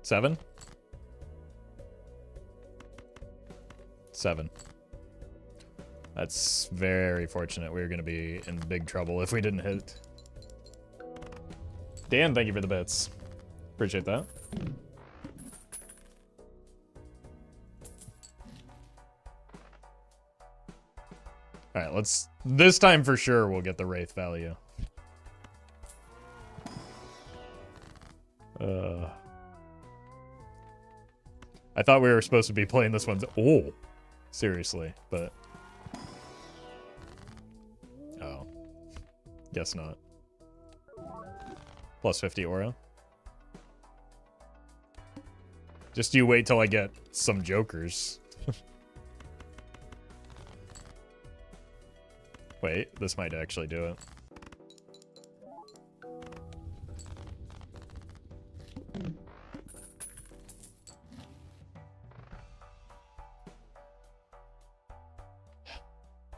7? 7. That's very fortunate. We were going to be in big trouble if we didn't hit. Dan, thank you for the bits. Appreciate that. Alright, let's... This time for sure we'll get the Wraith value. I thought we were supposed to be playing this one... Oh! Seriously, but... Oh. Guess not. Plus 50 aura. Just you wait till I get some jokers. Wait, this might actually do it.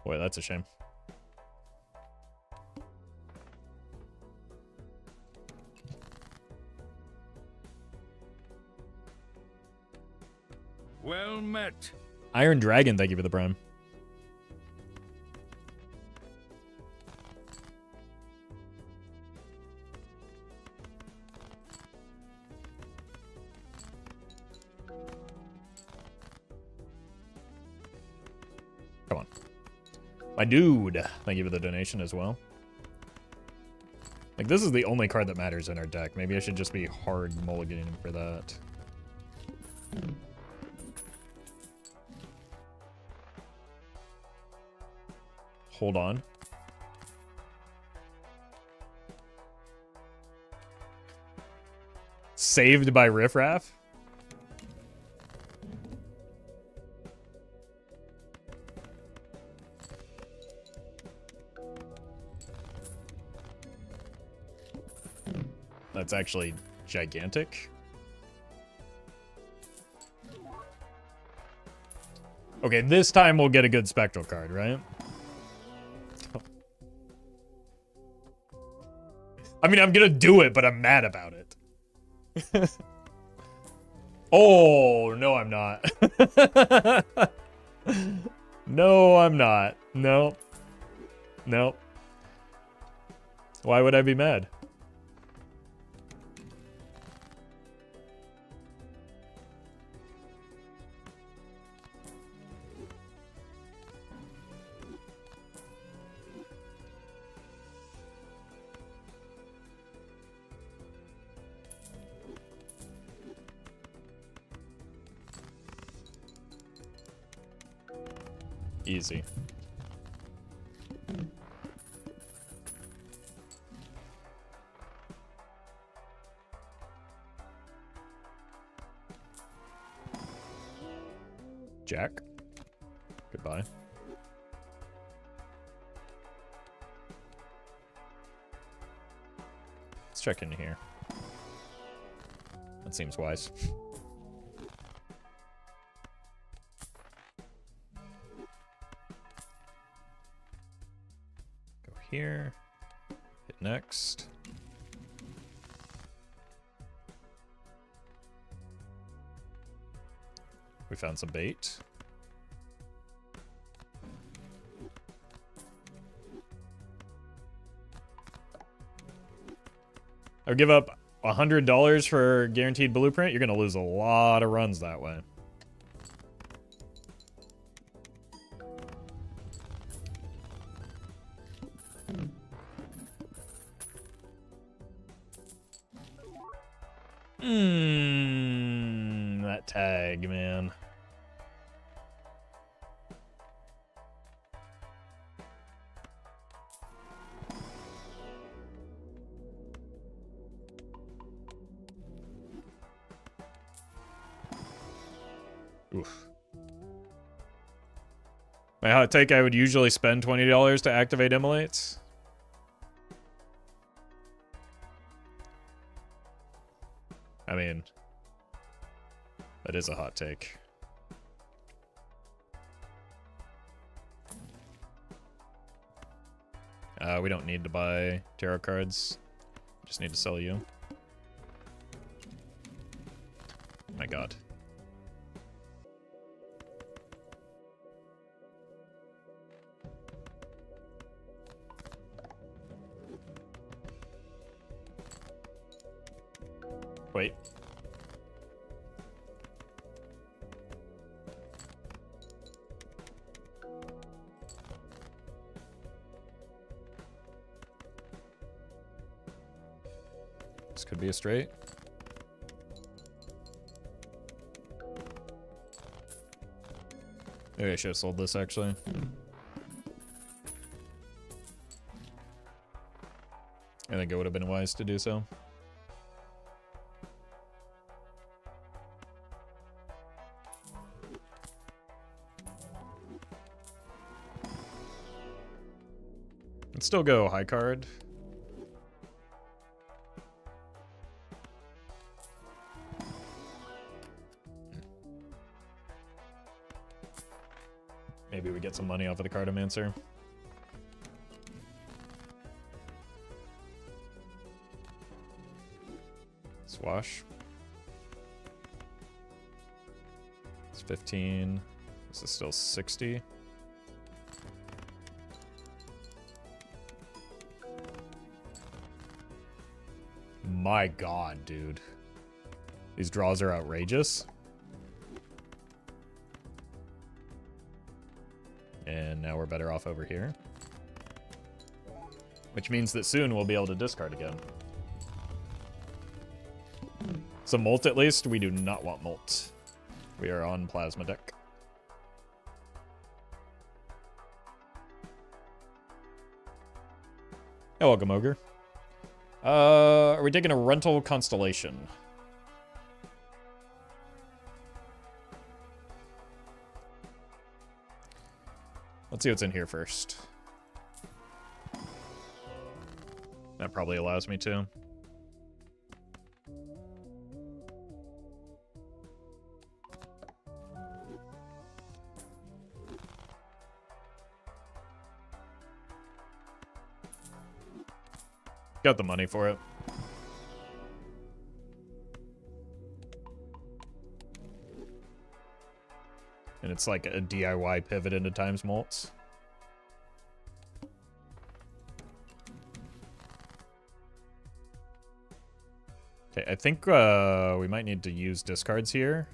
Boy, that's a shame. Well met. Iron Dragon, thank you for the prime. Come on. My dude, thank you for the donation as well. Like, this is the only card that matters in our deck. Maybe I should just be hard mulliganing for that. Hold on. Saved by Riffraff? That's actually gigantic. Okay, this time we'll get a good spectral card, right? I mean, I'm gonna do it, but I'm mad about it. Oh, no, I'm not. No, I'm not. Nope. Nope. Why would I be mad? Easy. Jack. Goodbye. Let's check in here. That seems wise. Go here. Hit next. We found some bait. I would give up $100 for guaranteed blueprint. You're going to lose a lot of runs that way. That tag, man. Oof. My hot take, I would usually spend $20 to activate Immolates. I mean, that is a hot take. We don't need to buy tarot cards. Just need to sell you. My god. Wait. This could be a straight. Maybe I should have sold this actually. I think it would have been wise to do so. Let's still go high card. Maybe we get some money off of the Cartomancer. Swash. It's 15. This is still 60. My god, dude. These draws are outrageous. And now we're better off over here. which means that soon we'll be able to discard again. So Molt at least, we do not want Molt. We are on Plasma deck. Hey, welcome, Ogre. Are we taking a rental constellation? Let's see what's in here first. That probably allows me to. Got the money for it. And it's like a DIY pivot into times mults. Okay, I think we might need to use discards here.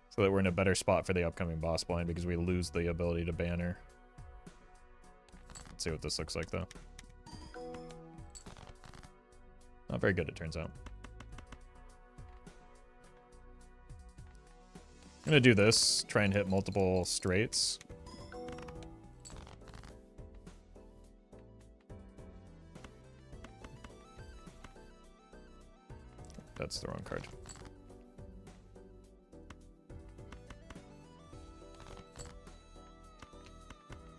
So that we're in a better spot for the upcoming boss blind because we lose the ability to banner. Let's see what this looks like, though. Not very good, it turns out. I'm gonna do this, try and hit multiple straights. That's the wrong card.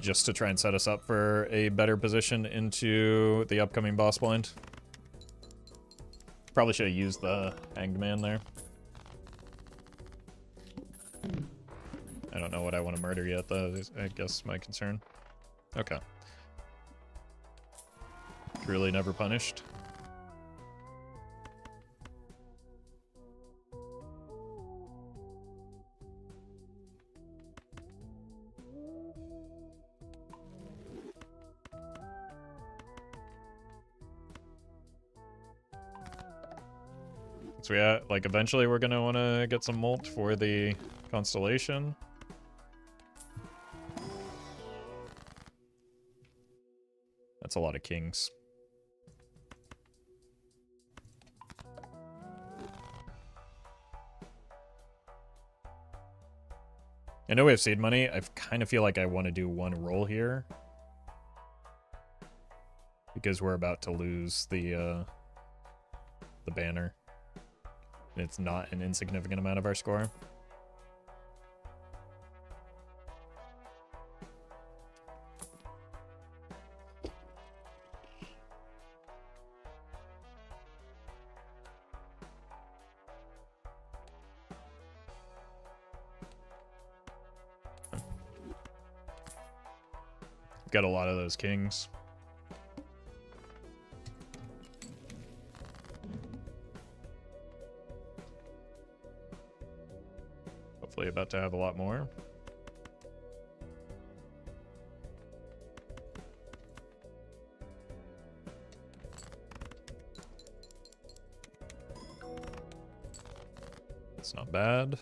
Just to try and set us up for a better position into the upcoming boss blind. Probably should have used the Hanged Man there. I don't know what I want to murder yet, though, is, I guess, my concern. Okay. Truly never punished. So yeah, like eventually we're gonna want to get some molt for the constellation. That's a lot of kings. I know we have seed money. I kind of feel like I want to do one roll here. Because we're about to lose the banner. And it's not an insignificant amount of our score. Got a lot of those kings. Hopefully about to have a lot more. It's not bad.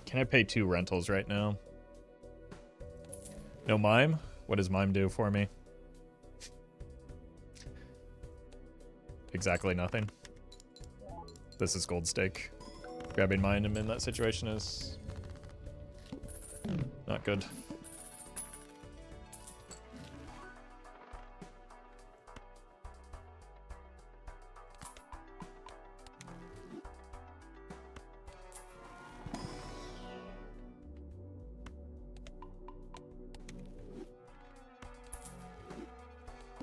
Can I pay 2 rentals right now? No mime? What does mime do for me? Exactly nothing. This is gold stake. Grabbing mine in that situation is not good.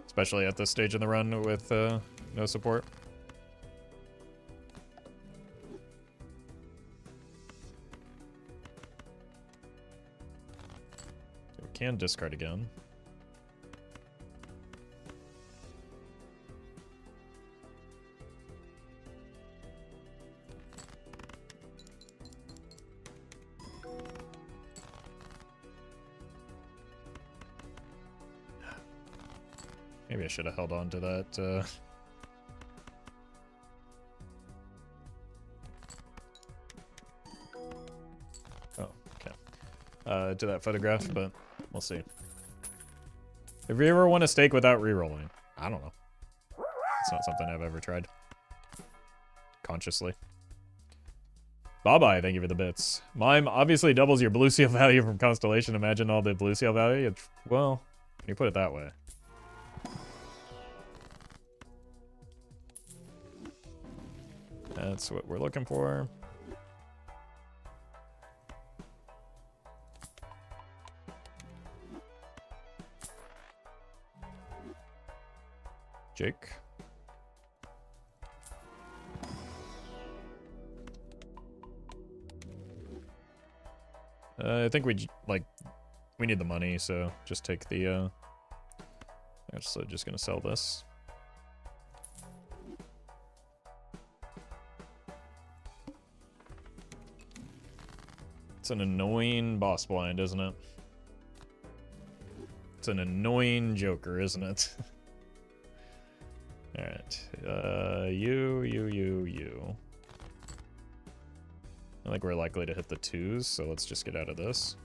Especially at this stage in the run with no support. We can discard again. Maybe I should have held on to that. Oh, okay. To that photograph, but we'll see. Have you ever won a stake without re-rolling? I don't know. It's not something I've ever tried. Consciously. Bye-bye, thank you for the bits. Mime obviously doubles your blue seal value from Constellation. Imagine all the blue seal value. Well, you put it that way. That's what we're looking for. Jake. I think we need the money, so just take the I'm also just gonna sell this. It's an annoying boss blind, isn't it? It's an annoying joker, isn't it? Alright. You. I think we're likely to hit the 2s, so let's just get out of this.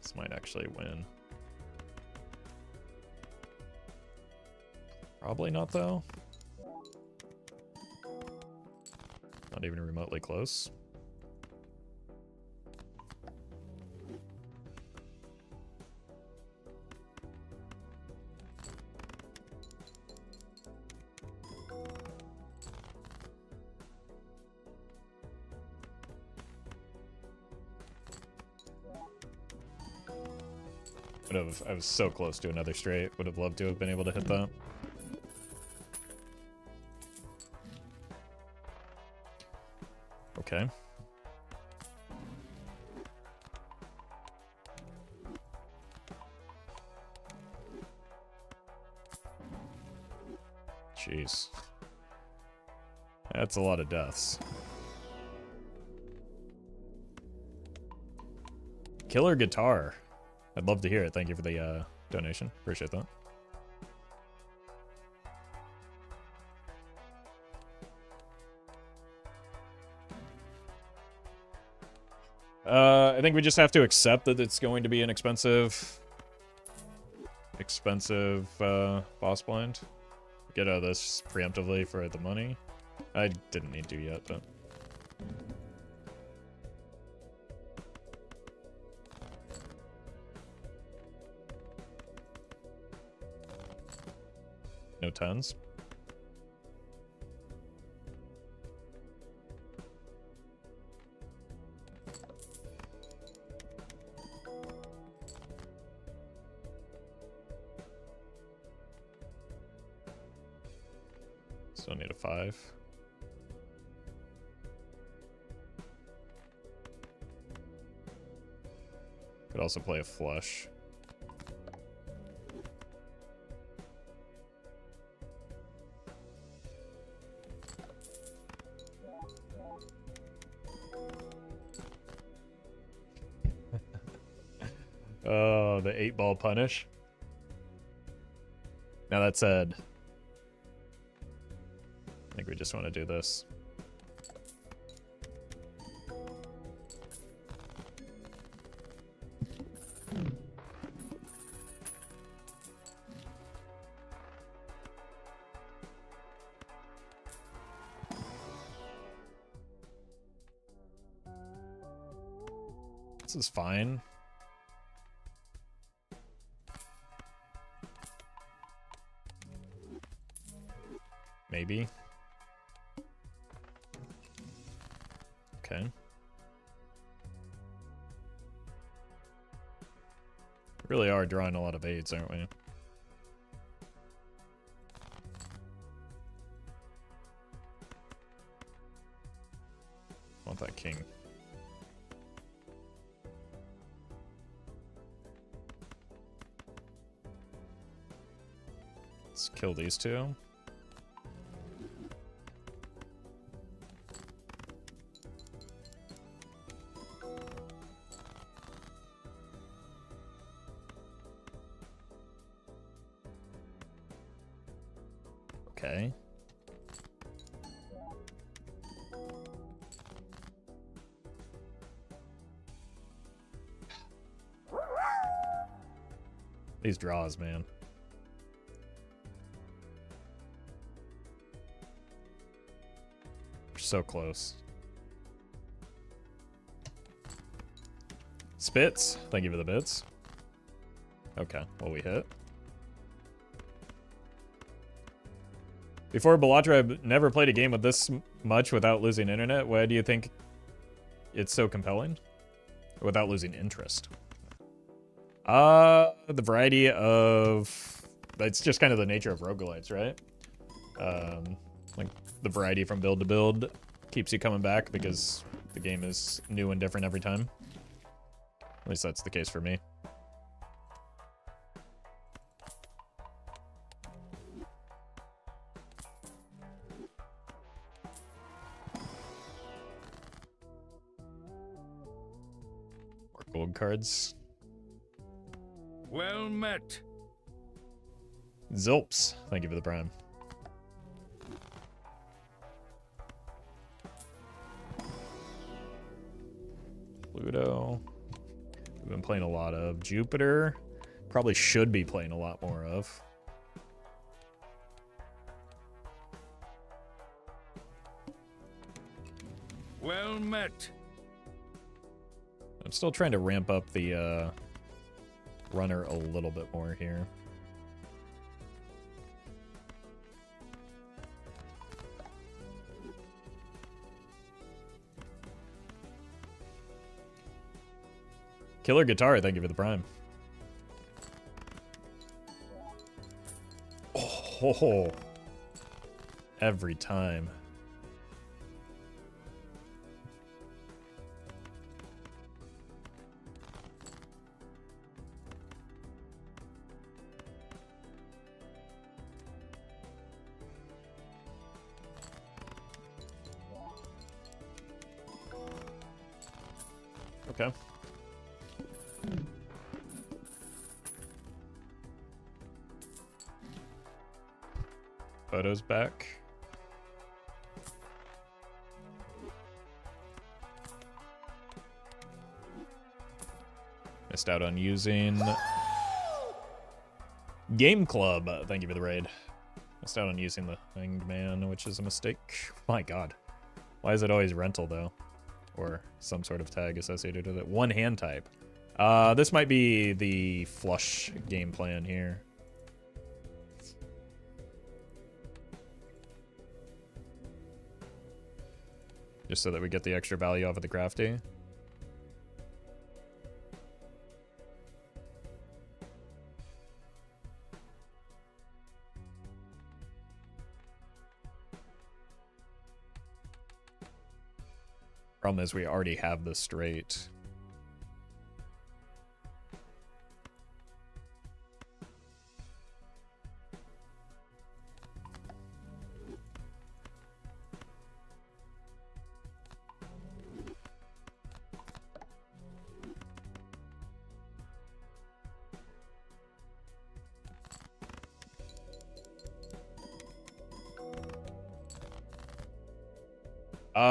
This might actually win. Probably not, though. Not even remotely close. I was so close to another straight. Would have loved to have been able to hit that. Okay. Jeez. That's a lot of deaths. Killer guitar. I'd love to hear it. Thank you for the donation. Appreciate that. I think we just have to accept that it's going to be an expensive boss blind. Get out of this preemptively for the money. I didn't need to yet, but... No 10s. Still need a 5. Could also play a flush. Oh, the 8-ball punish. Now that said, I think we just want to do this. This is fine. Maybe. Okay. Really are drawing a lot of aids, aren't we? Want that king. Let's kill these two. Okay. These draws, man. We're so close. Spits. Thank you for the bits. Okay, well, we hit. Before Belatra, I've never played a game with this much without losing internet. Why do you think it's so compelling? Without losing interest? The variety of... It's just kind of the nature of roguelites, right? Like, the variety from build to build keeps you coming back because the game is new and different every time. At least that's the case for me. More gold cards. Well met. Zilps. Thank you for the prime. Pluto. We've been playing a lot of Jupiter. Probably should be playing a lot more of. Well met. I'm still trying to ramp up the runner a little bit more here. Killer Guitar, thank you for the prime. Oh, every time. Okay. Photos back. Missed out on using Game Club. Thank you for the raid. Missed out on using the Hanged Man, which is a mistake. My god. Why is it always rental, though? Or some sort of tag associated with it. One hand type. This might be the flush game plan here. Just so that we get the extra value off of the crafty. Problem is we already have the straight.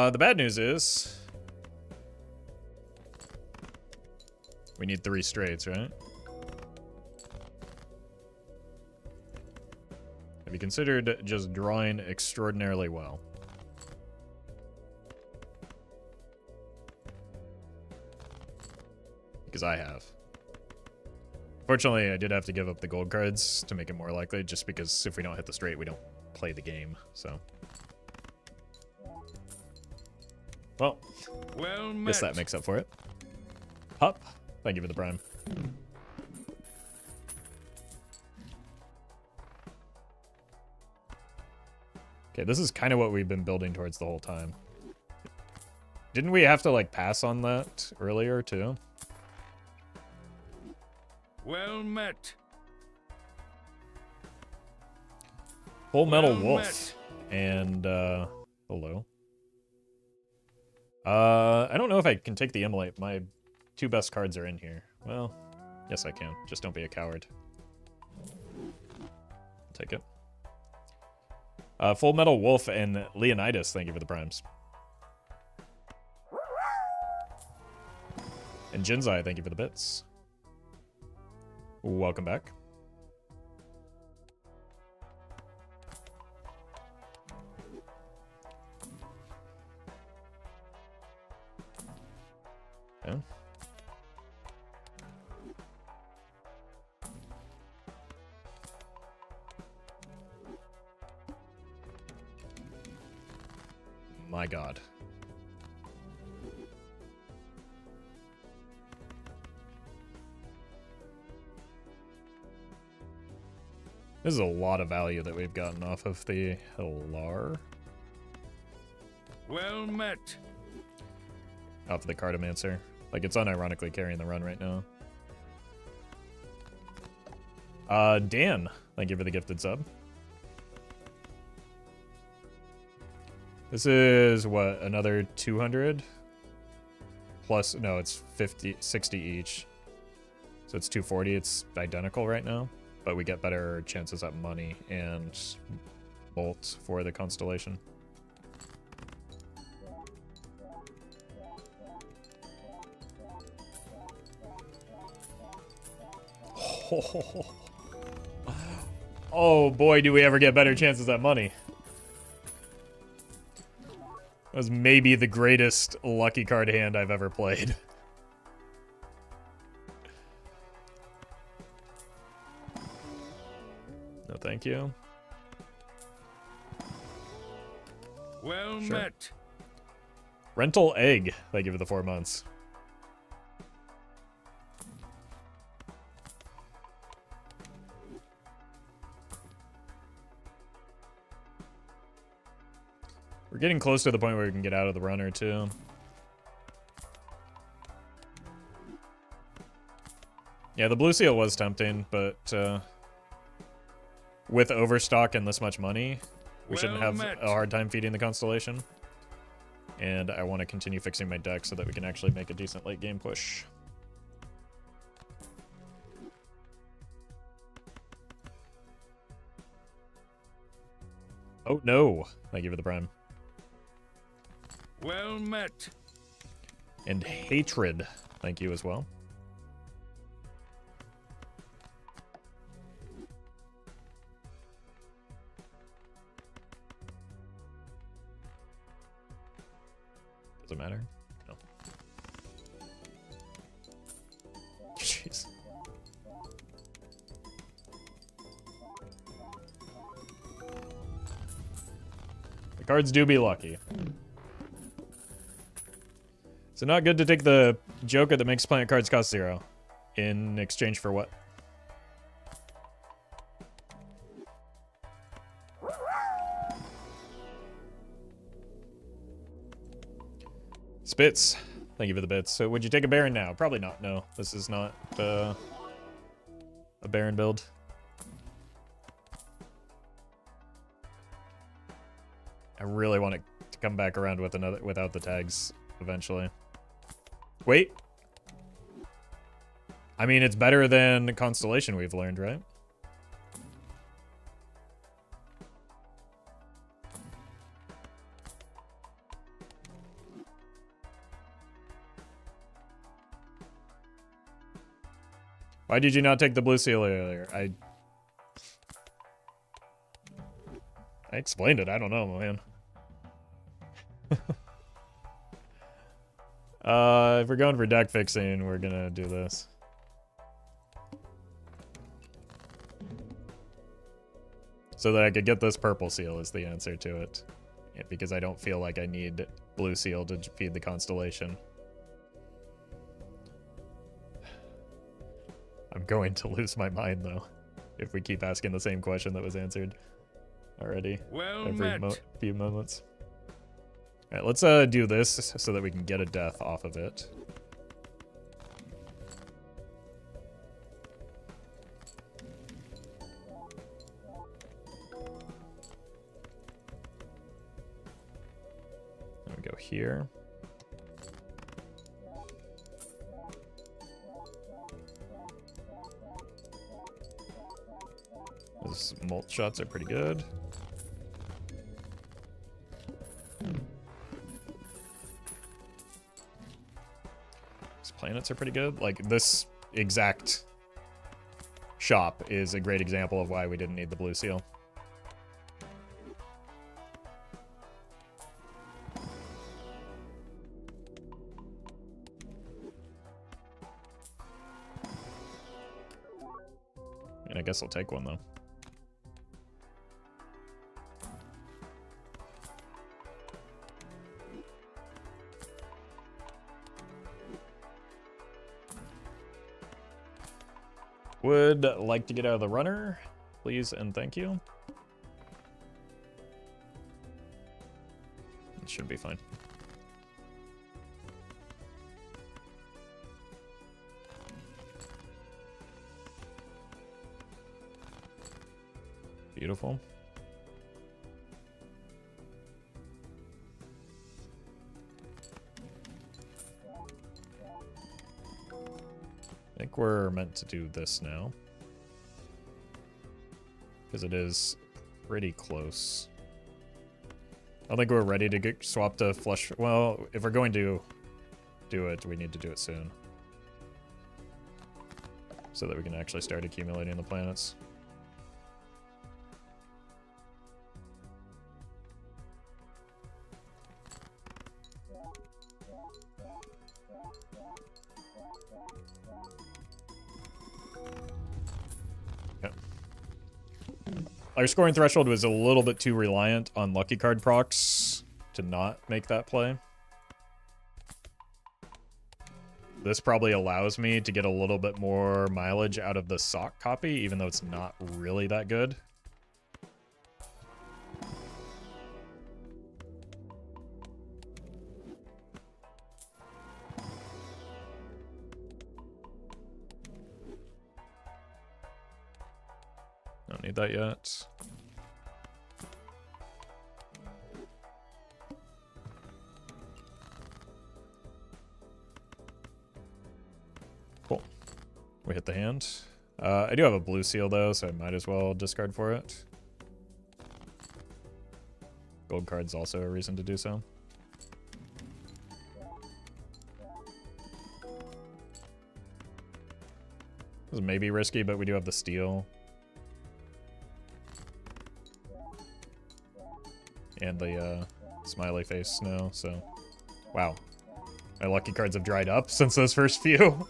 The bad news is we need 3 straights, right? Have you considered just drawing extraordinarily well? Because I have. Fortunately, I did have to give up the gold cards to make it more likely, just because if we don't hit the straight, we don't play the game, so... Well, guess that makes up for it. Hup, thank you for the prime. Okay, this is kind of what we've been building towards the whole time. Didn't we have to, like, pass on that earlier, too? Well met. Full Metal Well Wolf. And, hello. I don't know if I can take the Immolate. My 2 best cards are in here. Well, yes I can. Just don't be a coward. Take it. Full Metal Wolf and Leonidas, thank you for the primes. And Jinzai, thank you for the bits. Welcome back. Okay. My God. This is a lot of value that we've gotten off of the Hilar. Well met. Off of the Cartomancer. Like, it's unironically carrying the run right now. Dan, thank you for the gifted sub. This is, what, another 200? Plus, no, it's 60 each. So it's 240. It's identical right now. But we get better chances at money and bolts for the Constellation. Oh boy, do we ever get better chances at money. That was maybe the greatest lucky card hand I've ever played. No, thank you. Well Sure. met. Rental Egg, thank you for the 4 months. We're getting close to the point where we can get out of the runner, too. Yeah, the blue seal was tempting, but with overstock and this much money, we shouldn't have a hard time feeding the Constellation. And I want to continue fixing my deck so that we can actually make a decent late game push. Oh, no. Thank you for the prime. Well met. And Hatred, thank you as well. Does it matter? No. Jeez. The cards do be lucky. So not good to take the Joker that makes planet cards cost 0. In exchange for what? Spitz, thank you for the bits. So would you take a Baron now? Probably not, no. This is not a Baron build. I really want it to come back around with another without the tags eventually. Wait. I mean, it's better than Constellation, we've learned, right? Why did you not take the blue seal earlier? I explained it. I don't know, man. If we're going for deck fixing, we're gonna do this. So that I could get this purple seal is the answer to it. Yeah, because I don't feel like I need blue seal to feed the Constellation. I'm going to lose my mind, though, if we keep asking the same question that was answered already every few moments. All right, let's do this so that we can get a death off of it. Then we go here. Those molt shots are pretty good. planets are pretty good. Like, this exact shop is a great example of why we didn't need the blue seal. And I guess I'll take one, though. Would like to get out of the runner, please and thank you. It should be fine. Beautiful. I think we're meant to do this now. Because it is pretty close. I don't think we're ready to get swapped to flush. Well, if we're going to do it, we need to do it soon. So that we can actually start accumulating the planets. Our scoring threshold was a little bit too reliant on lucky card procs to not make that play. This probably allows me to get a little bit more mileage out of the sock copy, even though it's not really that good. Don't need that yet. Cool. We hit the hand. I do have a blue seal though, so I might as well discard for it. Gold card's also a reason to do so. This is maybe risky, but we do have the steal. And the smiley face snow, so wow. My lucky cards have dried up since those first few.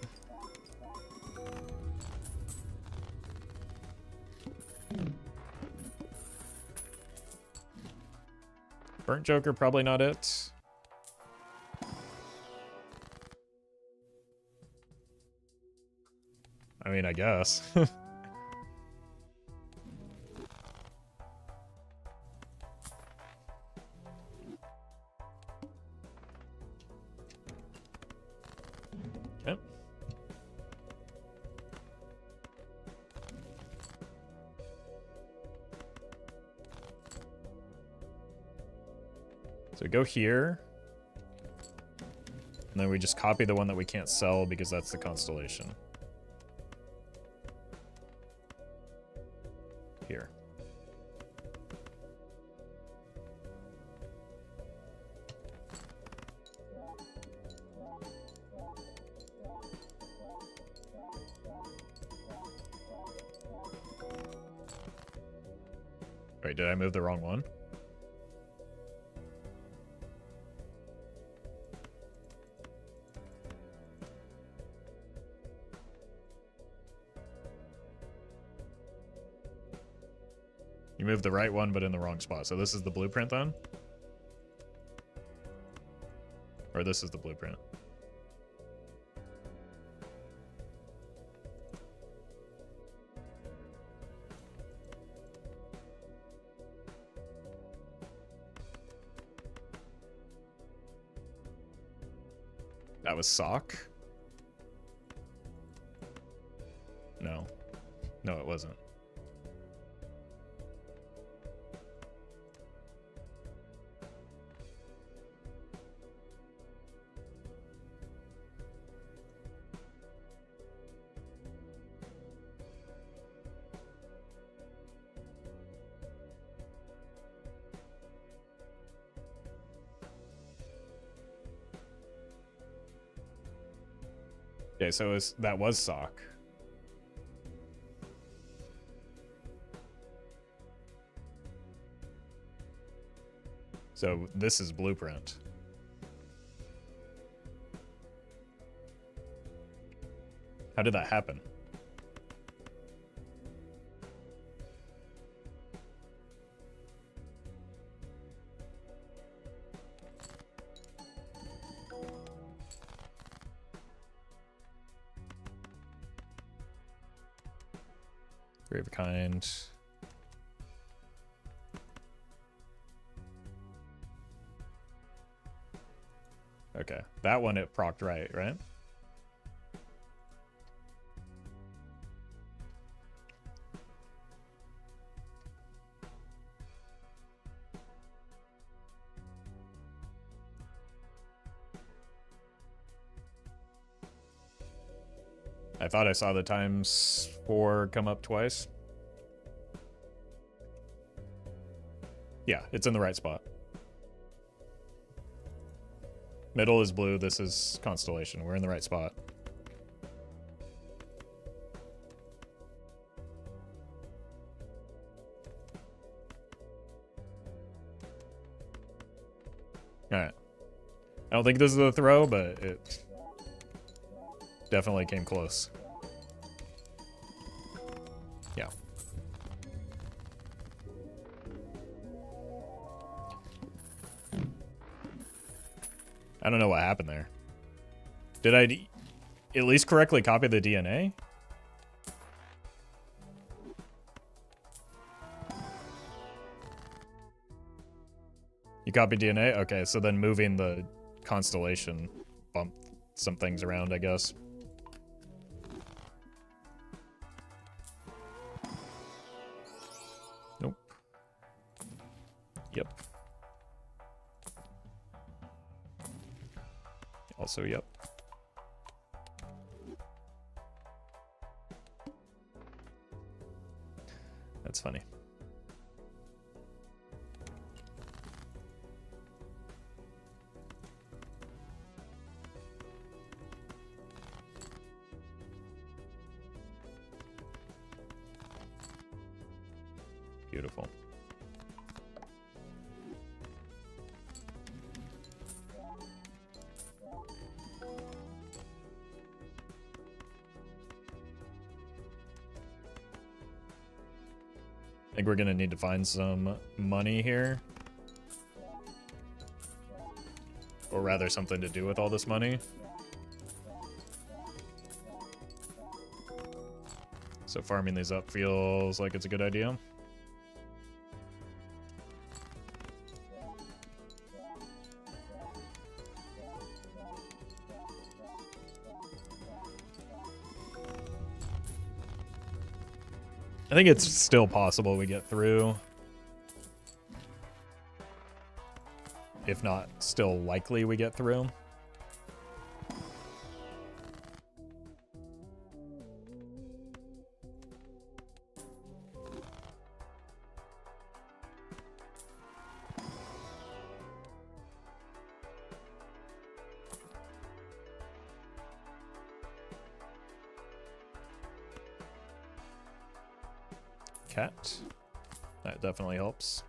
Burnt Joker, probably not it. I mean, I guess. Okay. So we go here. And then we just copy the one that we can't sell because that's the constellation. Here. Wait, did I move the wrong one? You moved the right one, but in the wrong spot. So this is the blueprint then? Or this is the blueprint? That was sock? No. No, it wasn't. Okay, so that was sock. So this is blueprint. How did that happen? Three of a kind. Okay, that one it procced right? I thought I saw the ×4 come up twice. Yeah, it's in the right spot. Middle is blue, this is constellation. We're in the right spot. Alright. I don't think this is the throw, but it definitely came close. Yeah. I don't know what happened there. Did I at least correctly copy the DNA? You copied DNA? Okay, so then moving the constellation bumped some things around, I guess. Nope. Yep. Also, yep. That's funny. Beautiful. I think we're gonna need to find some money here. Or rather, something to do with all this money. So farming these up feels like it's a good idea. I think it's still possible we get through. If not, still likely we get through. Cat. That definitely helps.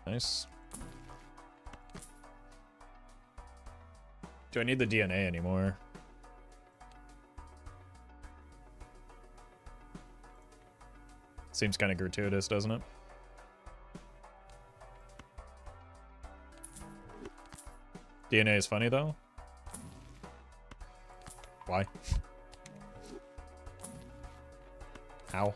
Nice. Do I need the DNA anymore? Seems kind of gratuitous, doesn't it? DNA is funny, though. Why? How?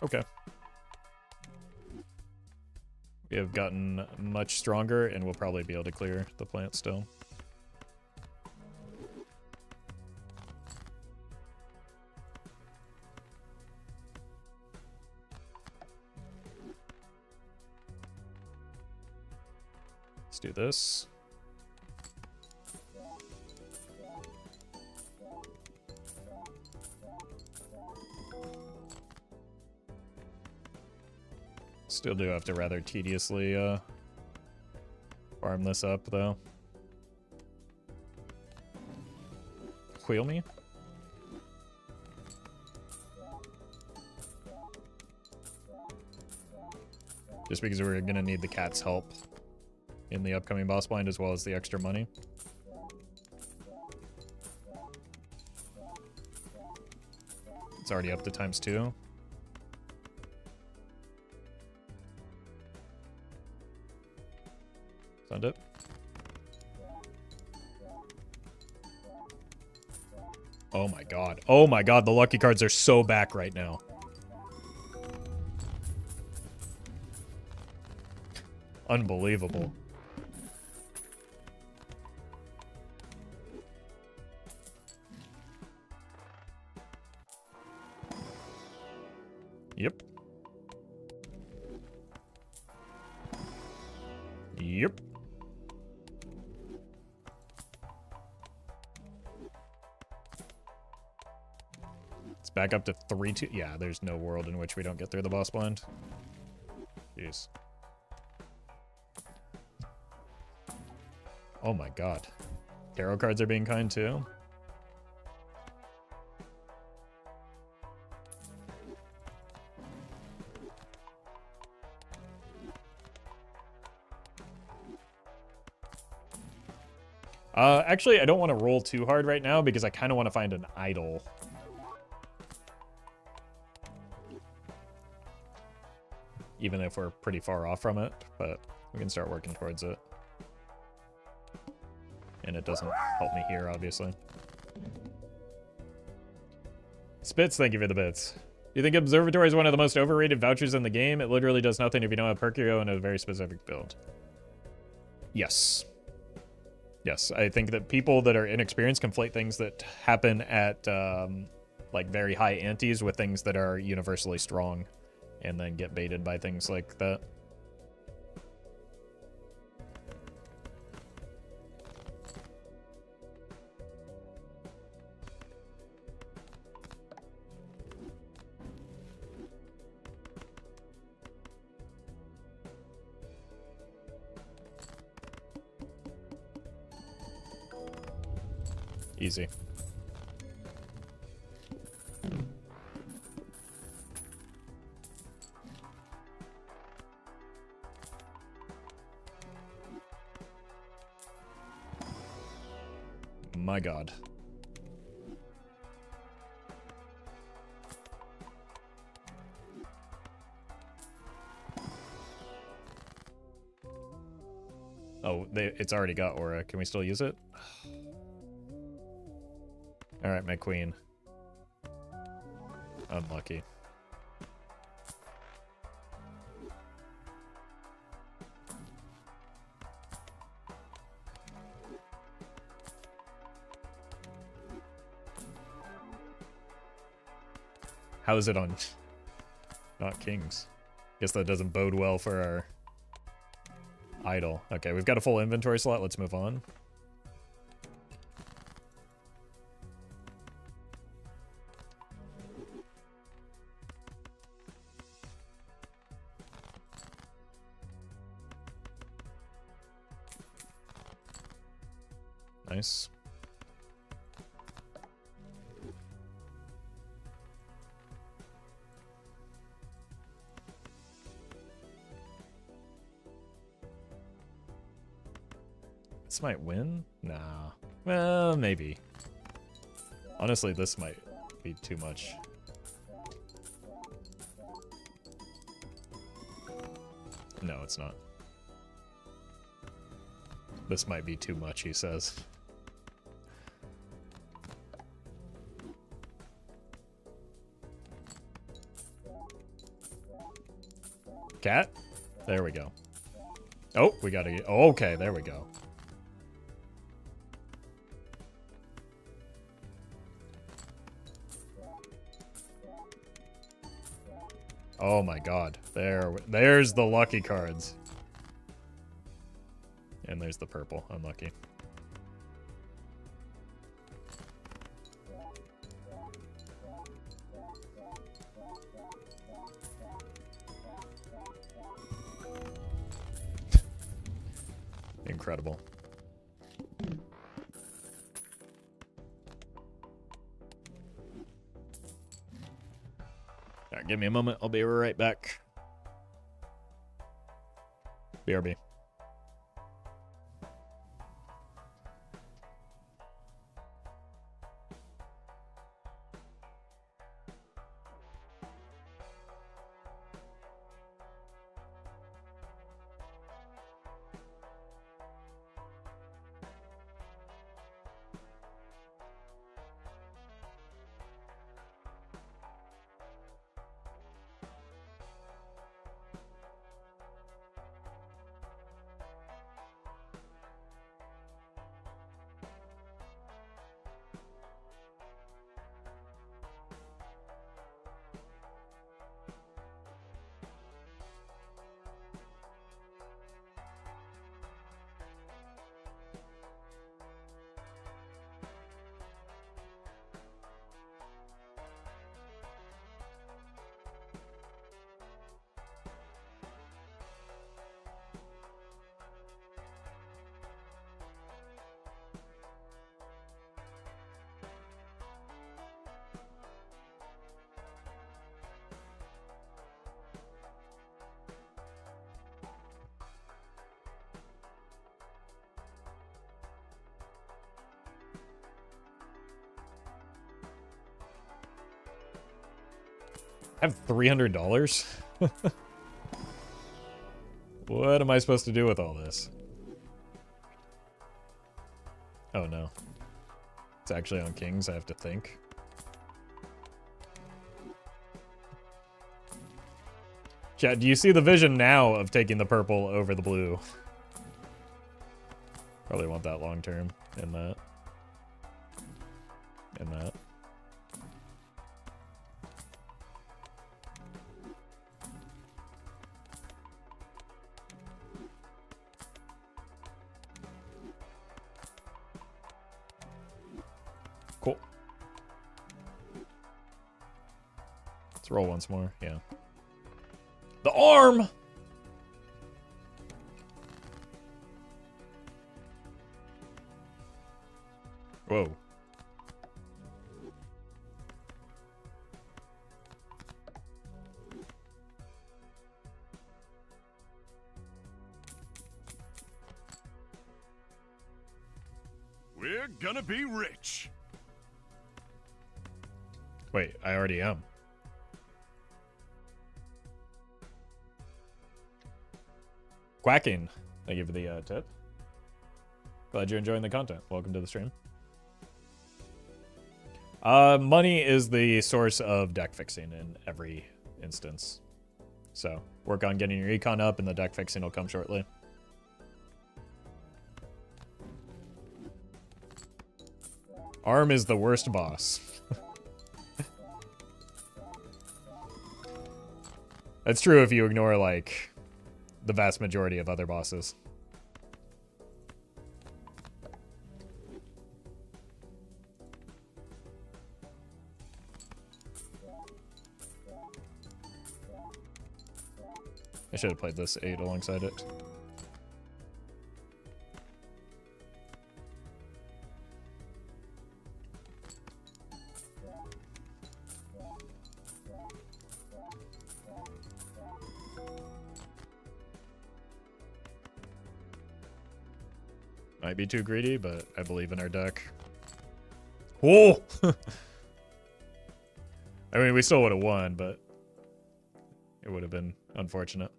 Okay. We have gotten much stronger, and we'll probably be able to clear the plant still. Let's do this. Still do have to rather tediously farm this up, though. Wheel me? Just because we're going to need the cat's help in the upcoming boss blind, as well as the extra money. It's already up to ×2. Send it. Oh my god. Oh my god, the lucky cards are so back right now. Unbelievable. Yep. Yep. It's back up to 3-2. Yeah, there's no world in which we don't get through the boss blind. Jeez. Oh my god. Tarot cards are being kind too. Actually, I don't want to roll too hard right now because I kind of want to find an idol. Even if we're pretty far off from it, but we can start working towards it. And it doesn't help me here, obviously. Spitz, thank you for the bits. Do you think Observatory is one of the most overrated vouchers in the game? It literally does nothing if you don't have Percurio and a very specific build. Yes. Yes, I think that people that are inexperienced conflate things that happen at like very high antes with things that are universally strong, and then get baited by things like that. Easy. My god. Oh, it's already got aura. Can we still use it? Alright, my queen. Unlucky. How is it on not kings? Guess that doesn't bode well for our idol. Okay, we've got a full inventory slot. Let's move on. Nice. This might win? Nah. Well, maybe. Honestly, this might be too much. No, it's not. This might be too much, he says. Cat? There we go. Oh, we gotta get... Oh, okay, there we go. Oh my god. There's the lucky cards. And there's the purple. Unlucky. Incredible. All right, give me a moment. I'll be right back. BRB. I have $300? What am I supposed to do with all this? Oh no. It's actually on kings, I have to think. Chat, do you see the vision now of taking the purple over the blue? Probably want that long term in that. In that. Cool. Let's roll once more. Yeah. The arm! Whoa. We're gonna be rich. Wait, I already am. Quacking. Thank you for the tip. Glad you're enjoying the content. Welcome to the stream. Money is the source of deck fixing in every instance. So work on getting your econ up and the deck fixing will come shortly. Arm is the worst boss. That's true if you ignore, like, the vast majority of other bosses. I should have played this 8 alongside it. Might be too greedy, but I believe in our deck. Whoa! I mean, we still would have won, but it would have been unfortunate.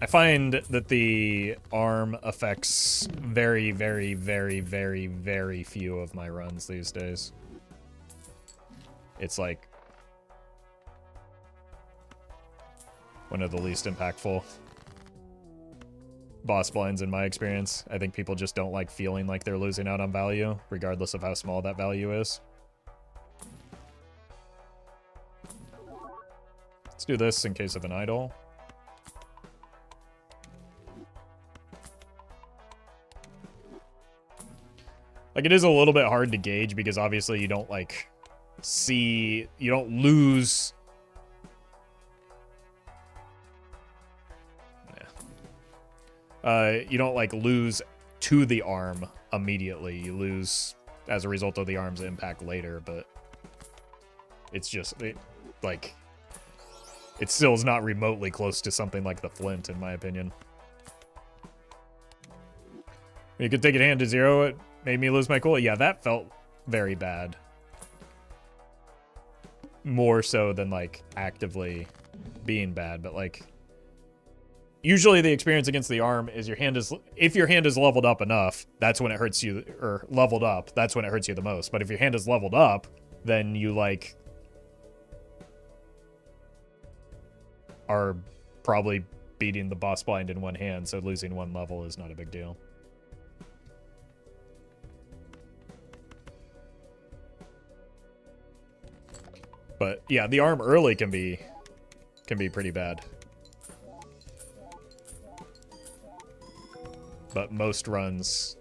I find that the arm affects very, very, very, very, very few of my runs these days. It's like one of the least impactful. boss blinds in my experience. I think people just don't like feeling like they're losing out on value, regardless of how small that value is. Let's do this in case of an idol. Like, it is a little bit hard to gauge because obviously you don't, like, you don't lose. You don't, like, lose to the arm immediately. You lose as a result of the arm's impact later, but it's just, like, it still is not remotely close to something like the Flint, in my opinion. You could take it hand to 0, it made me lose my cool. Yeah, that felt very bad. More so than, like, actively being bad, but, like, usually the experience against the arm is if your hand is leveled up enough, that's when it hurts you, or leveled up, that's when it hurts you the most. But if your hand is leveled up, then you, like, are probably beating the boss blind in one hand, so losing one level is not a big deal. But yeah, the arm early can be pretty bad. But most runs...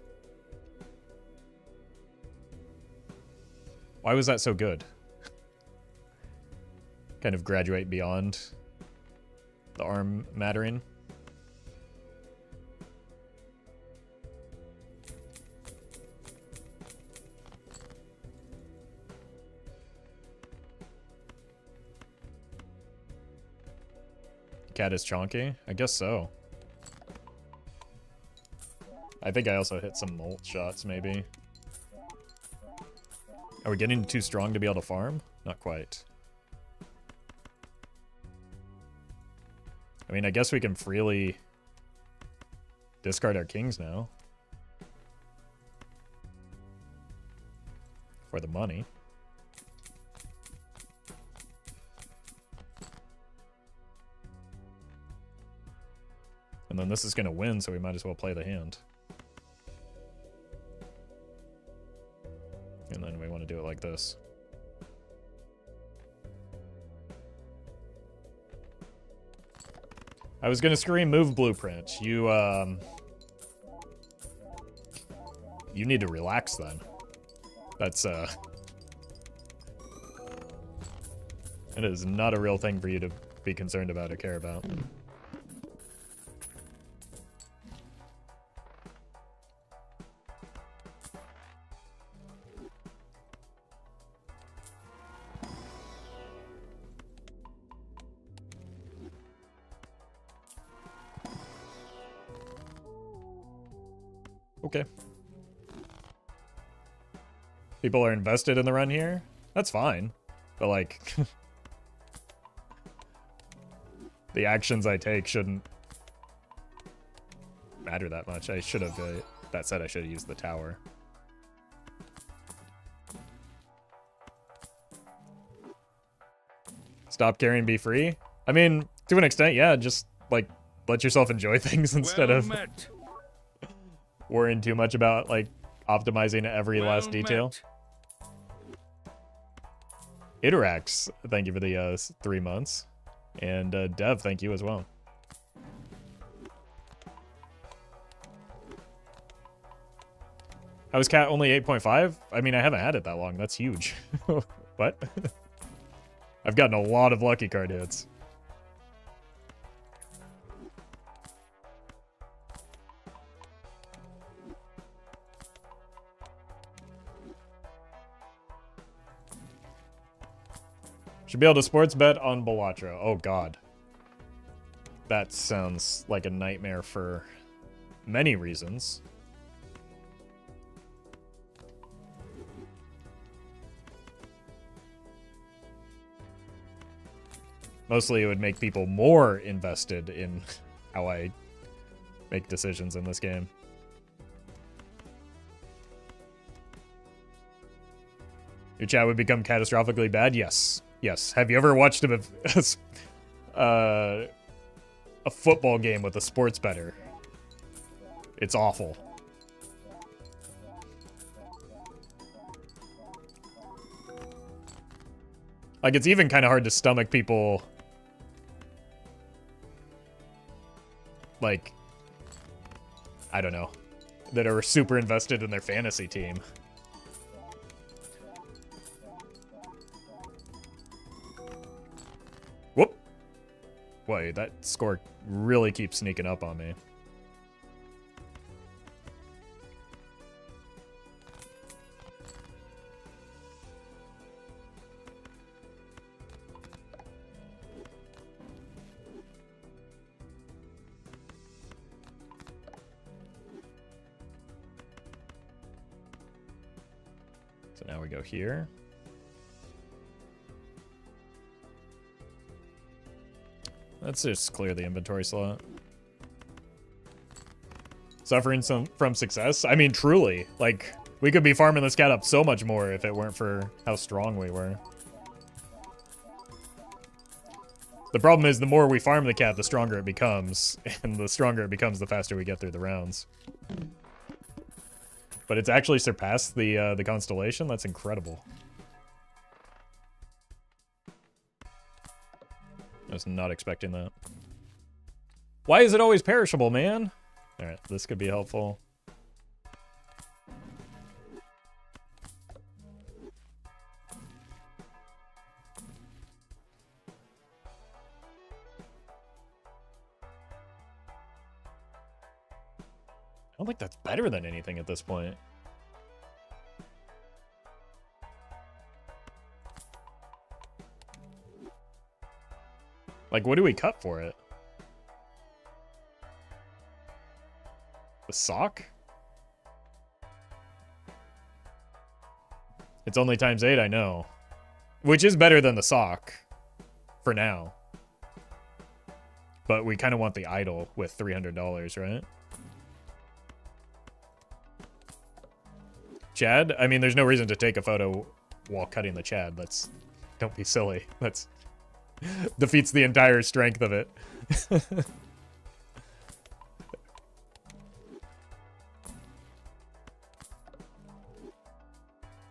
Why was that so good? Kind of graduate beyond the arm mattering. Cat is chonky? I guess so. I think I also hit some molt shots, maybe. Are we getting too strong to be able to farm? Not quite. I mean, I guess we can freely discard our kings now. For the money. And then this is going to win, so we might as well play the hand. And then we want to do it like this. I was going to scream move blueprint. You need to relax then. That's, it is not a real thing for you to be concerned about or care about. Okay. People are invested in the run here. That's fine. But, like, the actions I take shouldn't matter that much. I should have, that said, I should have used the tower. Stop caring, be free? I mean, to an extent, yeah, just, like, let yourself enjoy things instead of worrying too much about, like, optimizing every last detail. Iterax, thank you for the 3 months. And Dev, thank you as well. How is Cat only 8.5? I mean, I haven't had it that long. That's huge. What? I've gotten a lot of lucky card hits. Should be able to sports bet on Balatro. Oh, God. That sounds like a nightmare for many reasons. Mostly it would make people more invested in how I make decisions in this game. Your chat would become catastrophically bad? Yes. Yes. Have you ever watched a football game with a sports bettor? It's awful. Like, it's even kind of hard to stomach people, like, I don't know, that are super invested in their fantasy team. Whoop. Wait, that score really keeps sneaking up on me. So now we go here. Let's just clear the inventory slot. Suffering from success? I mean, truly. Like, we could be farming this cat up so much more if it weren't for how strong we were. The problem is, the more we farm the cat, the stronger it becomes. And the stronger it becomes, the faster we get through the rounds. But it's actually surpassed the constellation? That's incredible. I was not expecting that. Why is it always perishable, man? Alright, this could be helpful. I don't think that's better than anything at this point. Like, what do we cut for it? The sock? It's only ×8, I know. Which is better than the sock. For now. But we kind of want the idol with $300, right? Chad? I mean, there's no reason to take a photo while cutting the Chad. That's... Don't be silly. That's... defeats the entire strength of it.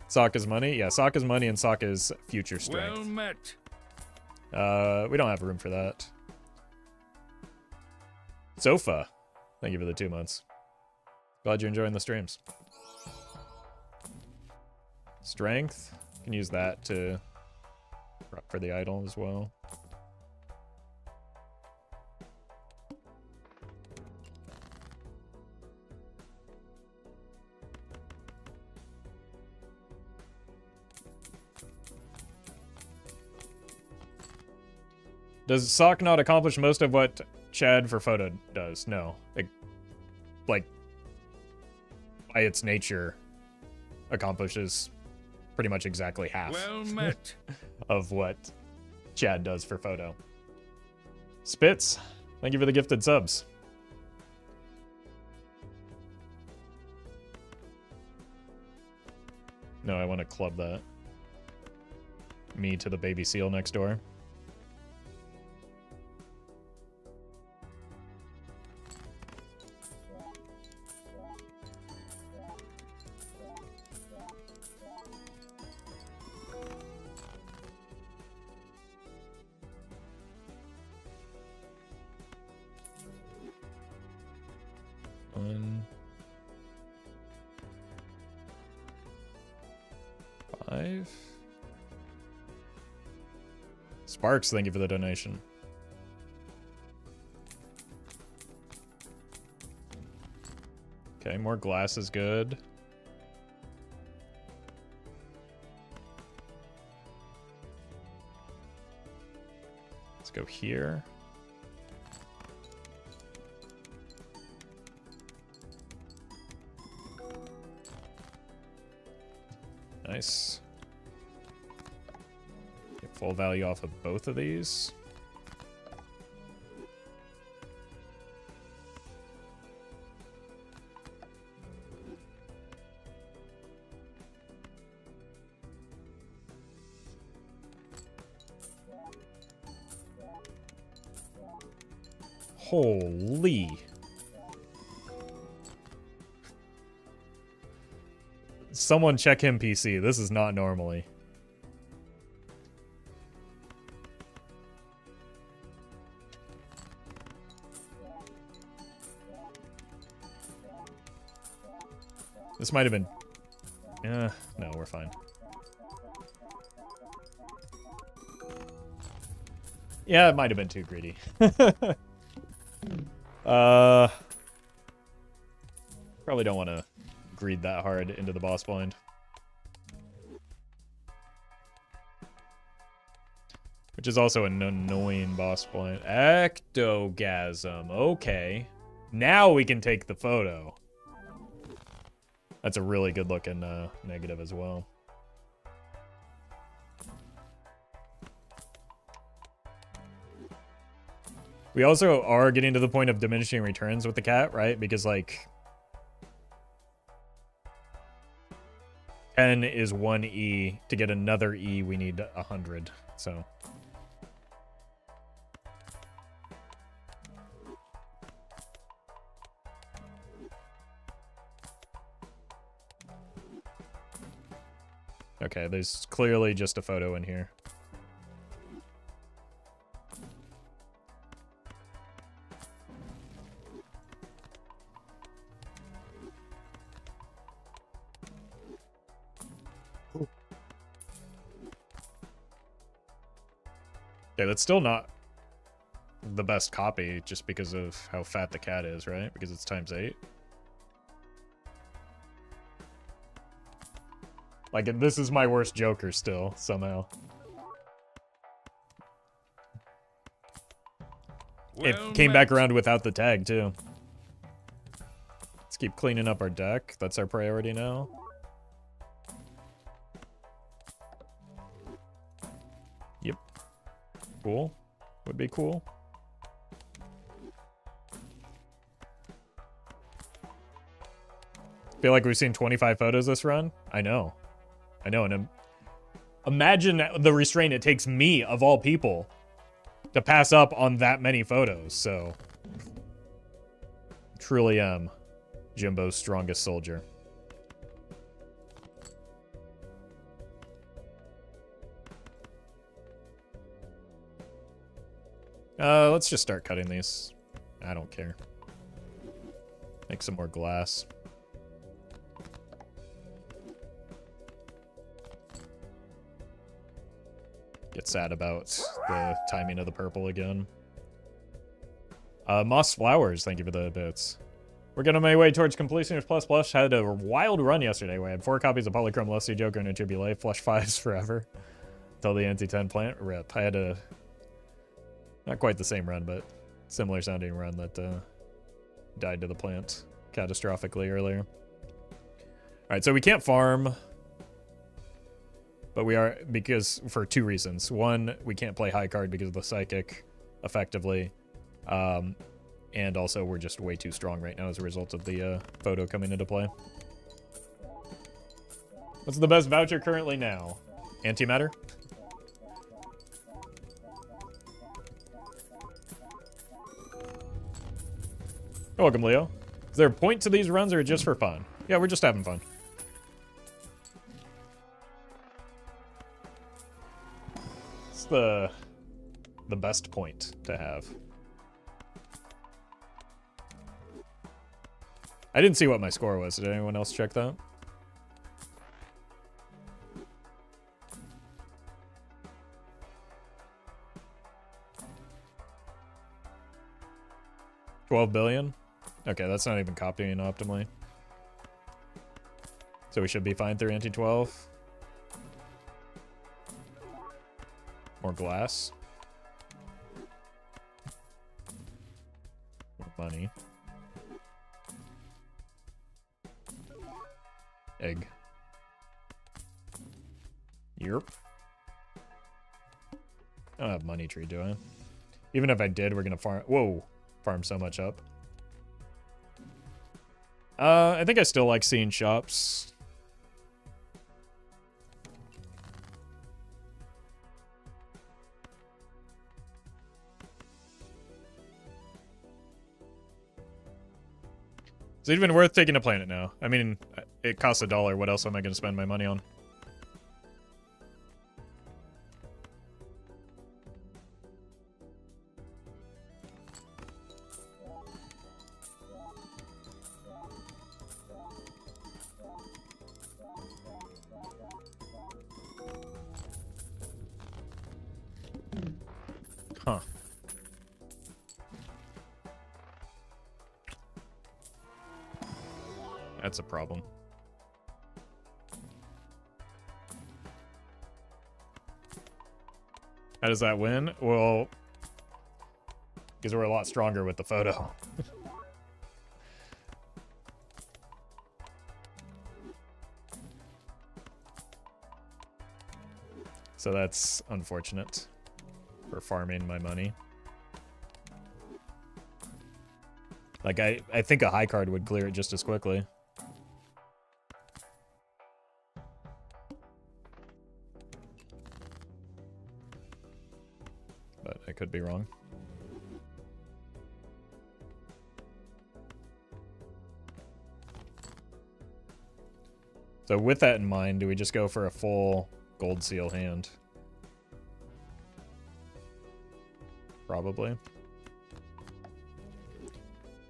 Sock is money? Yeah, sock is money and sock is future strength. Well met. We don't have room for that. Sofa. Thank you for the 2 months. Glad you're enjoying the streams. Strength. Can use that to prep for the idol as well. Does sock not accomplish most of what Chad for photo does? No. Like, by its nature, accomplishes pretty much exactly half Well met. of what Chad does for photo. Spitz, thank you for the gifted subs. No, I want to club that. Me to the baby seal next door. Sparks, thank you for the donation. Okay, more glass is good. Let's go here. Nice. Get full value off of both of these. Holy. Someone check him PC. This is not normally. This might have been... no, we're fine. Yeah, it might have been too greedy. Probably don't want to greed that hard into the boss blind. Which is also an annoying boss blind. Ectogasm. Okay. Now we can take the photo. That's a really good looking negative as well. We also are getting to the point of diminishing returns with the cat, right? Because, like, 10 is 1 E. To get another E, we need 100. So... Okay, there's clearly just a photo in here. Okay, that's still not the best copy just because of how fat the cat is, right? Because it's ×8. Like, this is my worst Joker still, somehow. It came back around without the tag, too. Let's keep cleaning up our deck. That's our priority now. Yep. Cool. Would be cool. Feel like we've seen 25 photos this run? I know. I know, and imagine the restraint it takes me, of all people, to pass up on that many photos, so... Truly am Jimbo's strongest soldier. Let's just start cutting these. I don't care. Make some more glass. Get sad about the timing of the purple again. Moss Flowers, thank you for the bits. We're getting my way towards completion plus plus. Had a wild run yesterday where I had 4 copies of Polychrome Lusty Joker and a Jubilee. Flush 5s forever. Until the anti-10 plant rip. I had a... Not quite the same run, but similar sounding run that died to the plant catastrophically earlier. Alright, so we can't farm... But we are, because, for 2 reasons. One, we can't play high card because of the psychic, effectively. And also, we're just way too strong right now as a result of the photo coming into play. What's the best voucher currently now? Antimatter? You're welcome, Leo. Is there a point to these runs or just for fun? Yeah, we're just having fun. The best point to have. I didn't see what my score was. Did anyone else check that? $12 billion? Okay, that's not even copying optimally. So we should be fine through anti-12. More glass. More money. Egg. Yerp. I don't have money tree, do I? Even if I did, we're gonna farm... Whoa! Farm so much up. I think I still like seeing shops. Is it even worth taking a planet now? I mean, it costs $1. What else am I going to spend my money on? Huh. That's a problem. How does that win? Well, because we're a lot stronger with the photo. So that's unfortunate for farming my money. Like, I think a high card would clear it just as quickly. But I could be wrong. So with that in mind, do we just go for a full gold seal hand? Probably.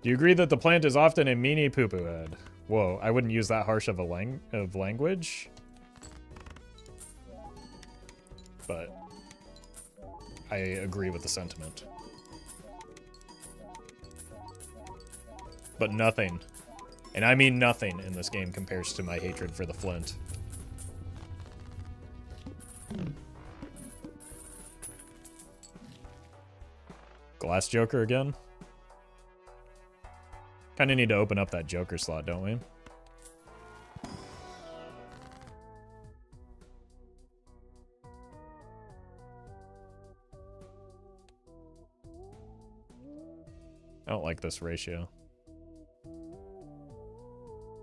Do you agree that the plant is often a meanie poo-poo head? Whoa, I wouldn't use that harsh of a language. But I agree with the sentiment. But nothing, and I mean nothing, in this game compares to my hatred for the flint. Glass Joker again? Kind of need to open up that Joker slot, don't we? I don't like this ratio.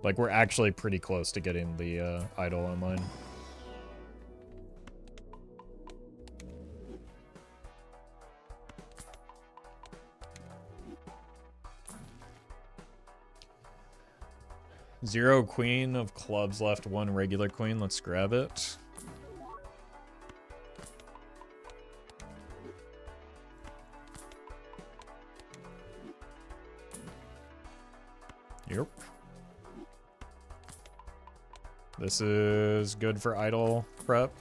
Like, we're actually pretty close to getting the idol online. Zero queen of clubs left, one regular queen. Let's grab it. Yep. This is good for idol prep.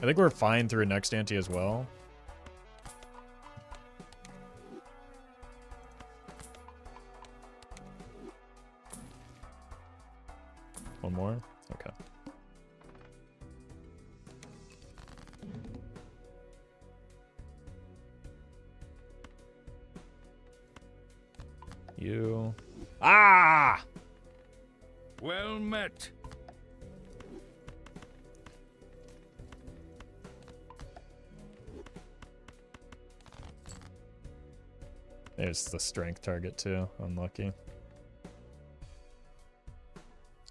I think we're fine through next ante as well. One more? Okay. You. Ah! Well met. There's the strength target too. Unlucky.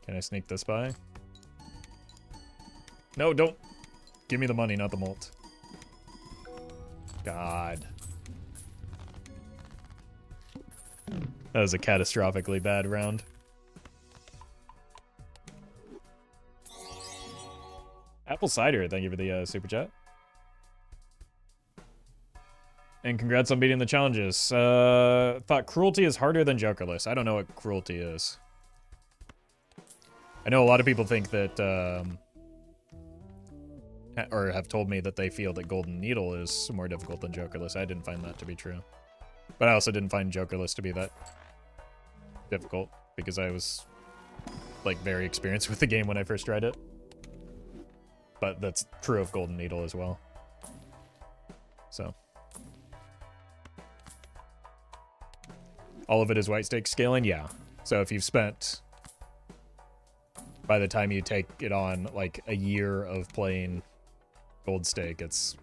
Can I sneak this by? No, don't. Give me the money, not the mult. God. That was a catastrophically bad round. Apple cider, thank you for the super chat. And congrats on beating the challenges. Thought cruelty is harder than Jokerless. I don't know what cruelty is. I know a lot of people think that, or have told me that they feel that Golden Needle is more difficult than Jokerless. I didn't find that to be true. But I also didn't find Jokerless to be that difficult because I was, like, very experienced with the game when I first tried it. But that's true of Golden Needle as well. So. All of it is white stake scaling? Yeah. So if you've spent, by the time you take it on, like, a year of playing gold stake, it's...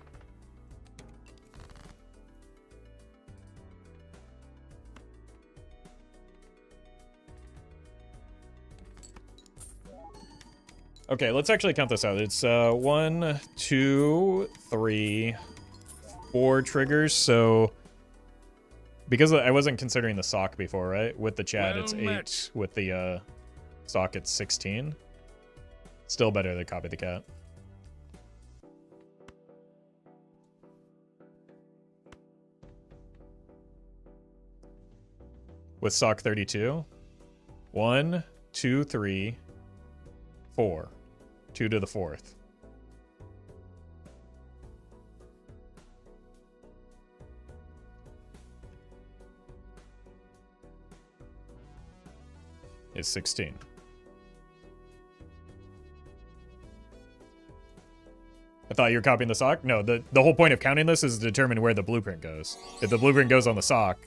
Okay, let's actually count this out. It's 1, 2, 3, 4 triggers, so Because I wasn't considering the sock before, right? With the Chad, Well it's 8. met. With the sock, it's 16. Still better than copy the cat. With sock 32. 1, 2, 3, 4. 2 to the 4th. Is 16. I thought you were copying the sock? No, the whole point of counting this is to determine where the blueprint goes. If the blueprint goes on the sock,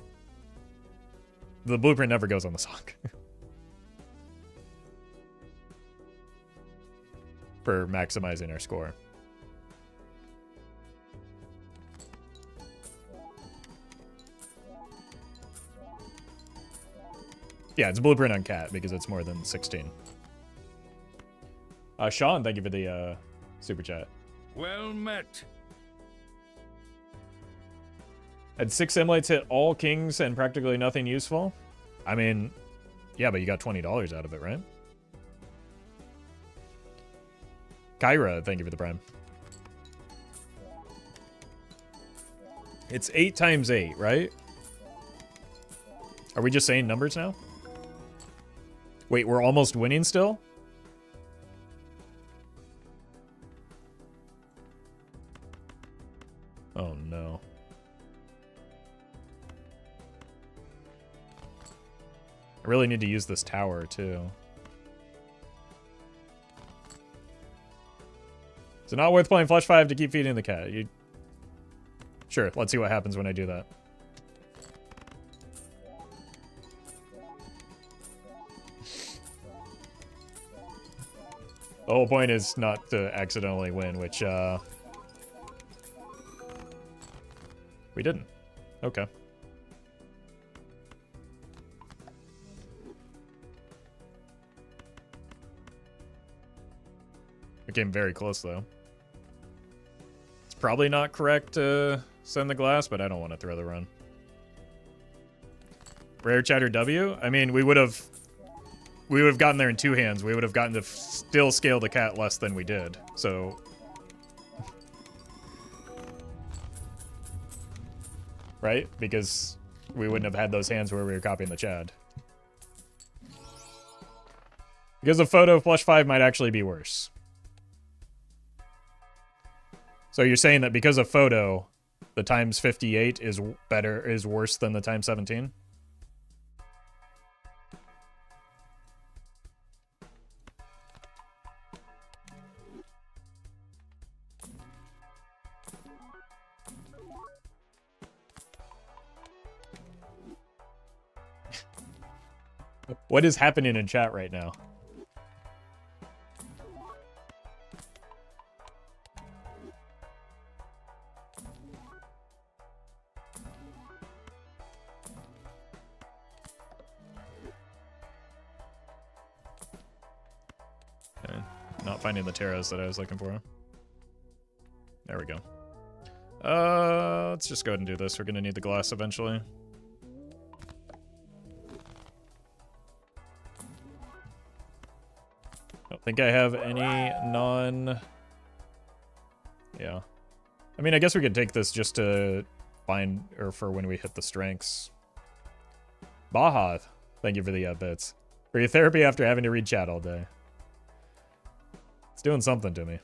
the blueprint never goes on the sock. For maximizing our score. Yeah, it's blueprint on cat because it's more than 16. Sean, thank you for the super chat. Well met. Had 6 emulates hit all kings and practically nothing useful. I mean, yeah, but you got $20 out of it, right? Kyra, thank you for the prime. It's 8 times 8, right? Are we just saying numbers now? Wait, we're almost winning still? Oh no. I really need to use this tower too. Is it not worth playing Flush 5 to keep feeding the cat? Sure, let's see what happens when I do that. The whole point is not to accidentally win, which, we didn't. Okay. We came very close, though. It's probably not correct to send the glass, but I don't want to throw the run. Rare Chatter W? I mean, we would have gotten there in 2 hands. We would have gotten to still scale the cat less than we did. So, right? Because we wouldn't have had those hands where we were copying the Chad. Because a photo Flush 5 might actually be worse. So you're saying that because of photo, the times 58 is worse than the times 17? What is happening in chat right now? Okay. Not finding the taros that I was looking for. There we go. Let's just go ahead and do this. We're gonna need the glass eventually. Don't think I have any non... Yeah. I mean, I guess we could take this just to find, or for when we hit the strengths. Baha, thank you for the bits. For your therapy after having to read chat all day. It's doing something to me.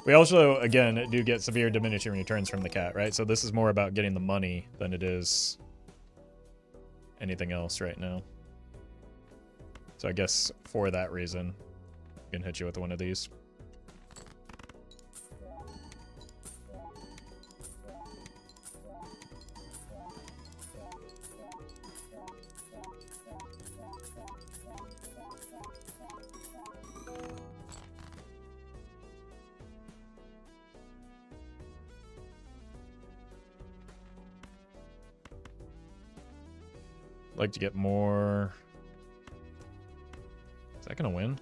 We also, again, do get severe diminishing returns from the cat, right? So this is more about getting the money than it is anything else right now. So I guess for that reason, I can hit you with one of these. Like to get more gonna win?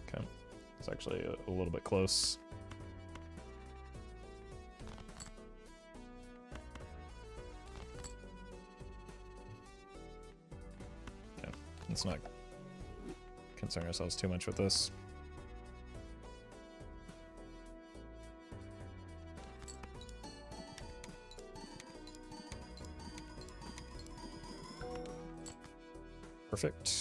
Okay, it's actually a little bit close. Okay, let's not concern ourselves too much with this. Perfect.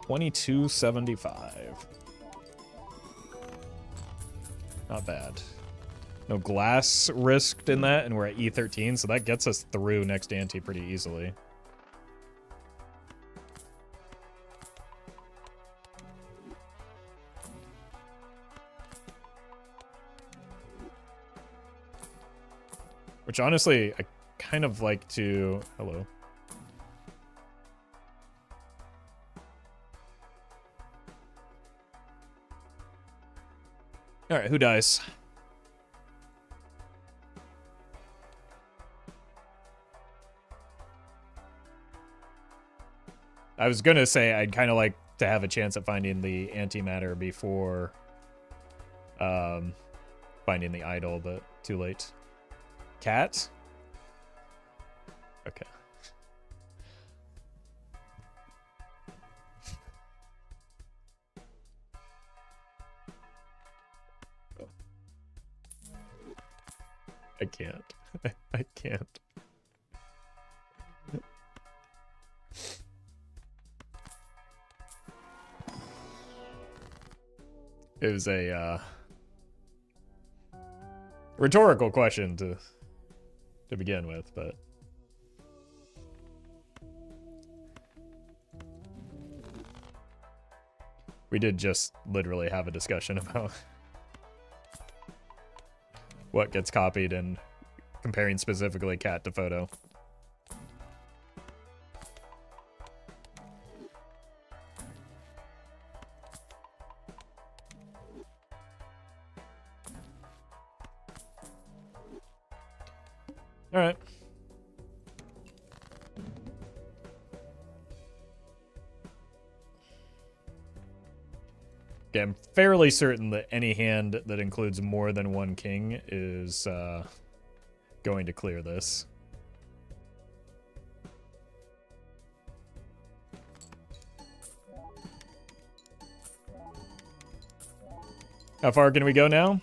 $22.75. Not bad. No glass risked in that, and we're at E13, so that gets us through next ante pretty easily. Which honestly, I kind of like to... Hello. Alright, who dies? I was gonna say I'd kind of like to have a chance at finding the antimatter before finding the idol, but too late. Cat? Okay. I can't. I can't. It was a rhetorical question to begin with, but we did just literally have a discussion about what gets copied and comparing specifically cat to photo. All right. Okay, I'm fairly certain that any hand that includes more than one king is going to clear this. How far can we go now?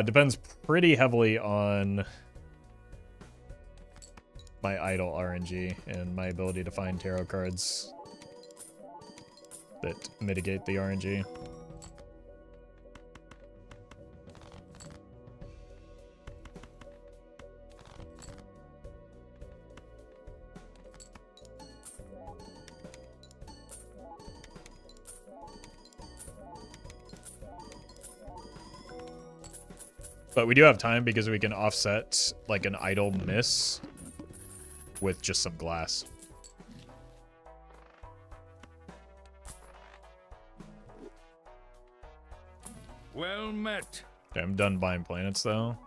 Depends pretty heavily on my idle RNG and my ability to find tarot cards that mitigate the RNG. But we do have time because we can offset like an idle miss with just some glass. Well met. Okay, I'm done buying planets though.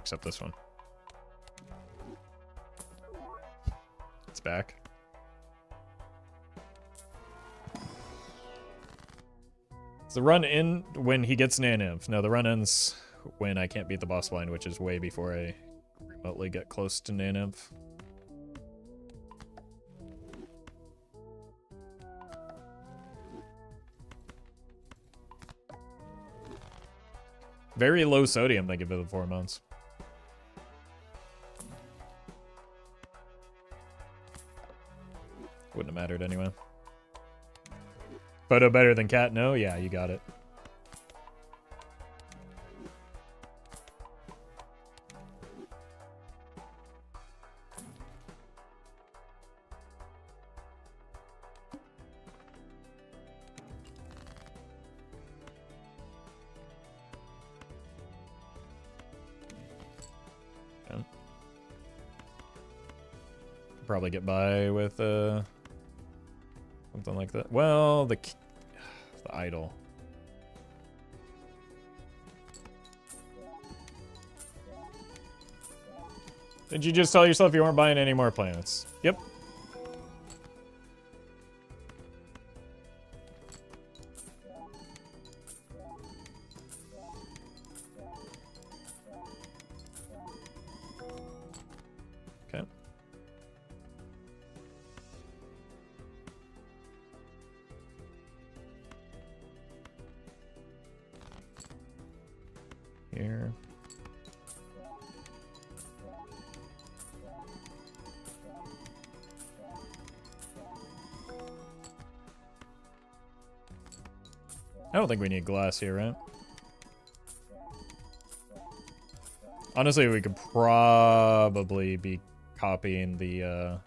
Except this one. It's back. Does the run end when he gets an nymph? No, the run ends when I can't beat the boss line, which is way before I remotely get close to nymph. Very low sodium, thank you for the 4 months. Wouldn't have mattered anyway. Photo better than cat? No? Yeah, you got it. Okay. Probably get by with something like that. Well, the idol. Did you just tell yourself you weren't buying any more planets? Yep. Okay. Here. I don't think we need glass here, right? Honestly, we could probably be copying the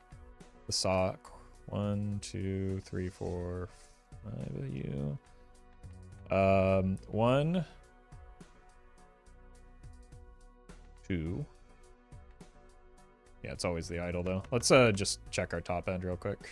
sock. 1, 2, 3, 4, 5 of you. 1, 2. Yeah, it's always the idol though. Let's just check our top end real quick.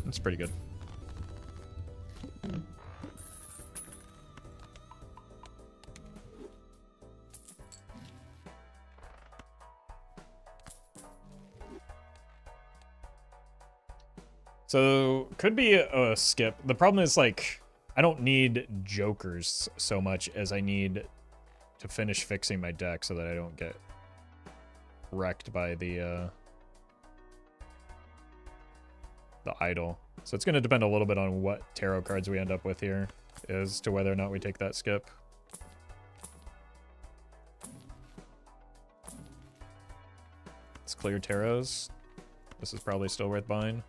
That's pretty good. So, could be a skip. The problem is, like, I don't need jokers so much as I need to finish fixing my deck so that I don't get wrecked by the idol. So it's going to depend a little bit on what tarot cards we end up with here as to whether or not we take that skip. Let's clear tarots. This is probably still worth buying.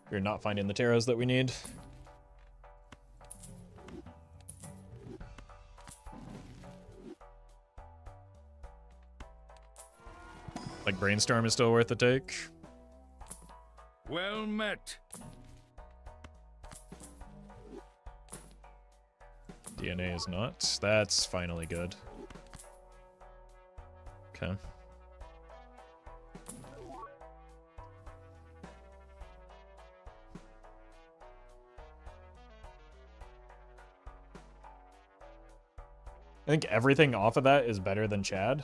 We're not finding the tarots that we need. Like Brainstorm is still worth the take. Well met. DNA is not. That's finally good. Okay. I think everything off of that is better than Chad.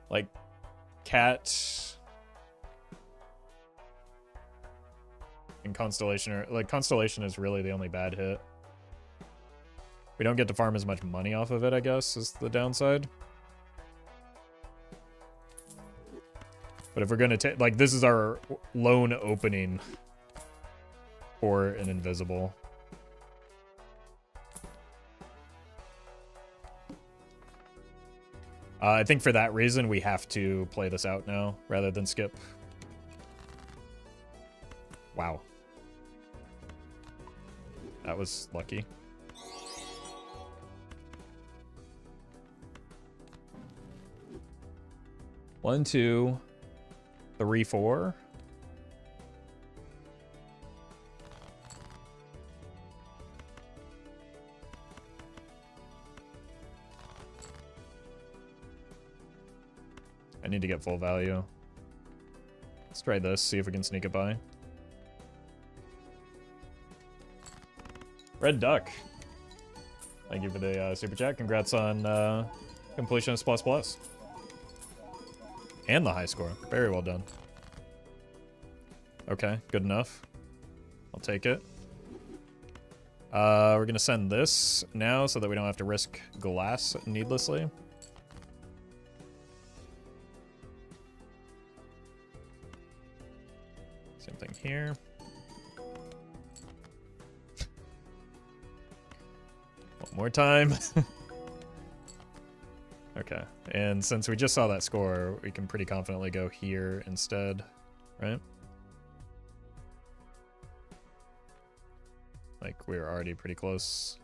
Like, Cat and Constellation are, like, Constellation is really the only bad hit. We don't get to farm as much money off of it, I guess, is the downside. But if we're gonna take, like, this is our lone opening for an invisible. I think for that reason, we have to play this out now, rather than skip. Wow. That was lucky. One, 2, 3, 4. I need to get full value. Let's try this, see if we can sneak it by. Red Duck. Thank you for the super chat. Congrats on completionist plus plus. And the high score. Very well done. Okay, good enough. I'll take it. We're gonna send this now so that we don't have to risk glass needlessly. Same thing here. One more time. Okay. Okay, and since we just saw that score, we can pretty confidently go here instead, right? Like, we're already pretty close.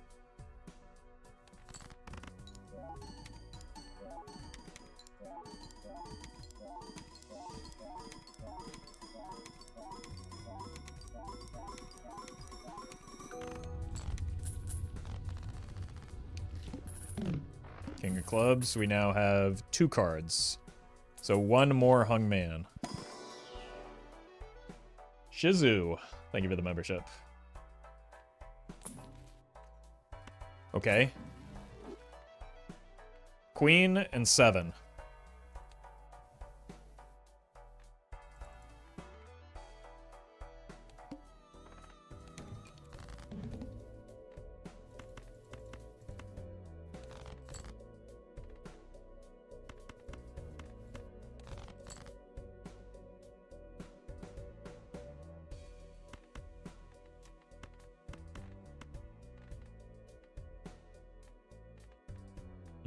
King of clubs, we now have 2 cards. So 1 more hung man. Shizu, thank you for the membership. Okay. Queen and 7.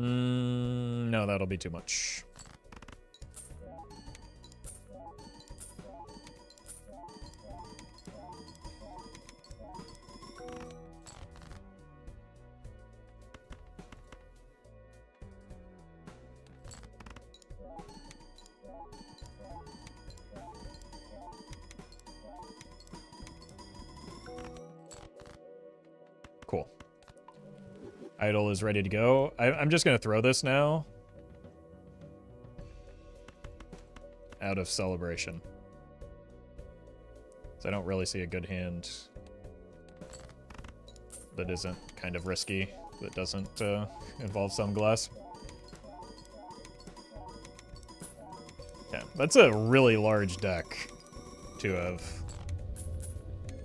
No, that'll be too much. Cool. Idol is ready to go. I'm just going to throw this now. Out of celebration. So I don't really see a good hand that isn't kind of risky, that doesn't involve some glass. Yeah, that's a really large deck to have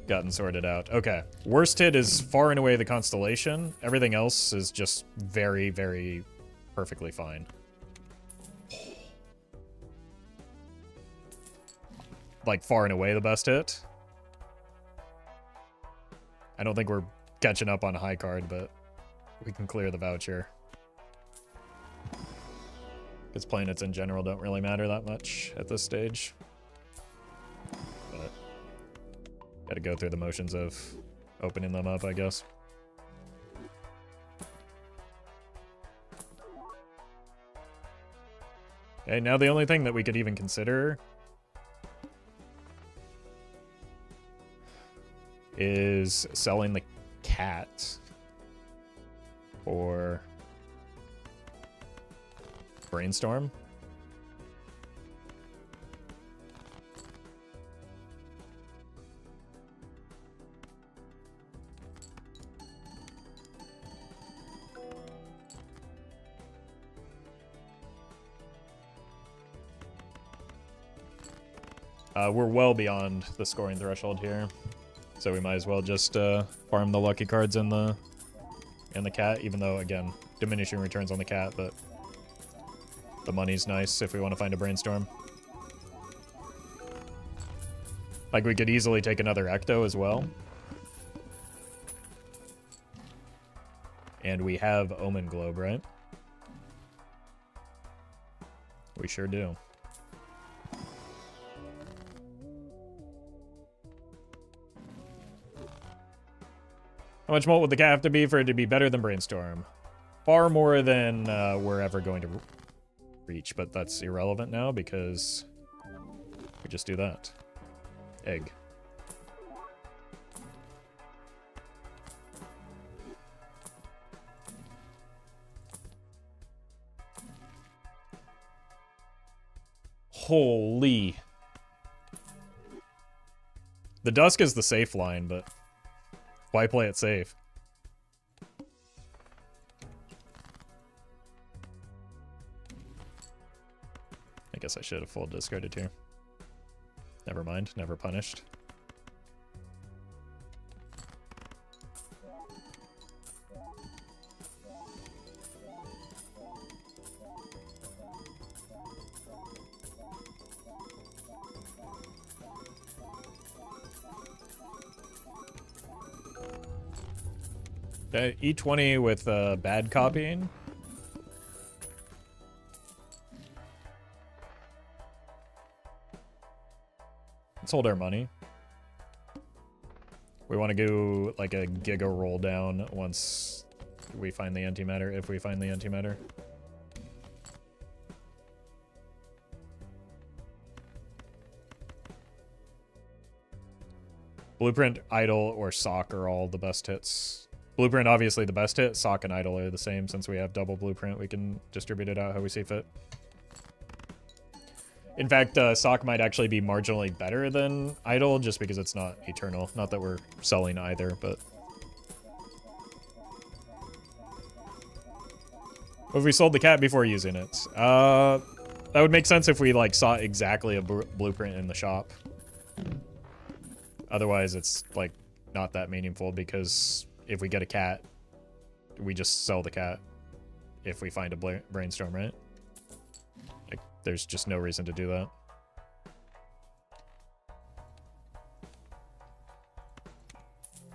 gotten sorted out. Okay, worst hit is far and away the Constellation. Everything else is just very, very perfectly fine. Like, far and away the best hit. I don't think we're catching up on a high card, but we can clear the voucher. Because planets in general don't really matter that much at this stage. But gotta go through the motions of opening them up, I guess. Okay, now the only thing that we could even consider is selling the cat for Brainstorm. We're well beyond the scoring threshold here, so we might as well just farm the lucky cards in the cat, even though, again, diminishing returns on the cat, but the money's nice if we want to find a Brainstorm. Like, we could easily take another Ecto as well. And we have Omen Globe, right? We sure do. How much molt would the cat have to be for it to be better than Brainstorm? Far more than we're ever going to reach, but that's irrelevant now because we just do that. Egg. Holy. The Dusk is the safe line, but why play it safe? I guess I should have full discarded here. Never mind, never punished. Okay, E20 with bad copying. Let's hold our money. We want to go like a giga roll down once we find the antimatter, if we find the antimatter. Blueprint, Idol, or Sock are all the best hits. Blueprint, obviously the best hit. Sock and Idol are the same. Since we have double Blueprint, we can distribute it out how we see fit. In fact, Sock might actually be marginally better than Idol, just because it's not eternal. Not that we're selling either, but... What if we sold the cat before using it? That would make sense if we, like, saw exactly a blueprint in the shop. Otherwise, it's, like, not that meaningful, because if we get a cat, we just sell the cat if we find a brainstorm, right? Like, there's just no reason to do that.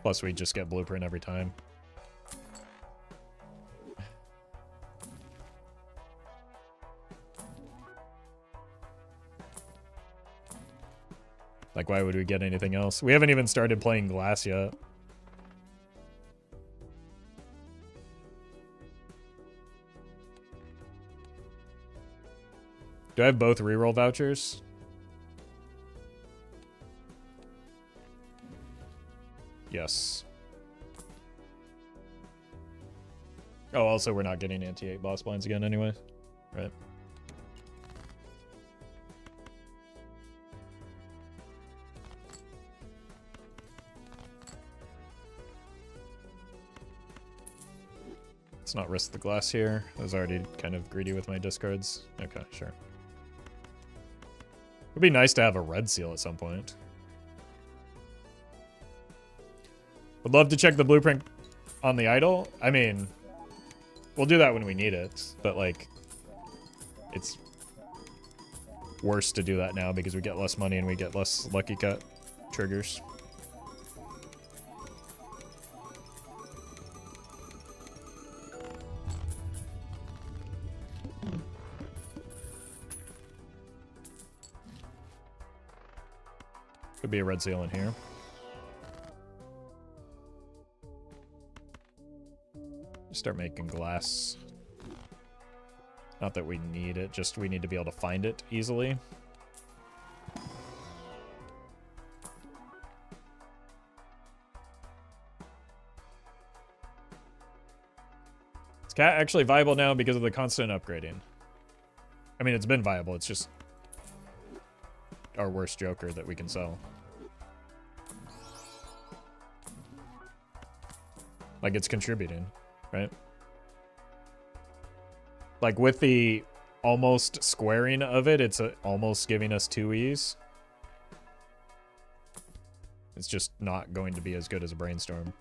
Plus, we just get blueprint every time. Like, why would we get anything else? We haven't even started playing glass yet. Do I have both reroll vouchers? Yes. Oh, also we're not getting anti-8 boss blinds again anyway. Right. Let's not risk the glass here. I was already kind of greedy with my discards. Okay, sure. It'd be nice to have a red seal at some point. Would love to check the blueprint on the idol. I mean, we'll do that when we need it, but like, it's worse to do that now because we get less money and we get less lucky cut triggers. Could be a red seal in here. Start making glass. Not that we need it, just we need to be able to find it easily. Is cat actually viable now because of the constant upgrading? I mean, it's been viable, it's just our worst joker that we can sell. Like, it's contributing, right? Like, with the almost squaring of it, it's almost giving us 2Es. It's just not going to be as good as a brainstorm.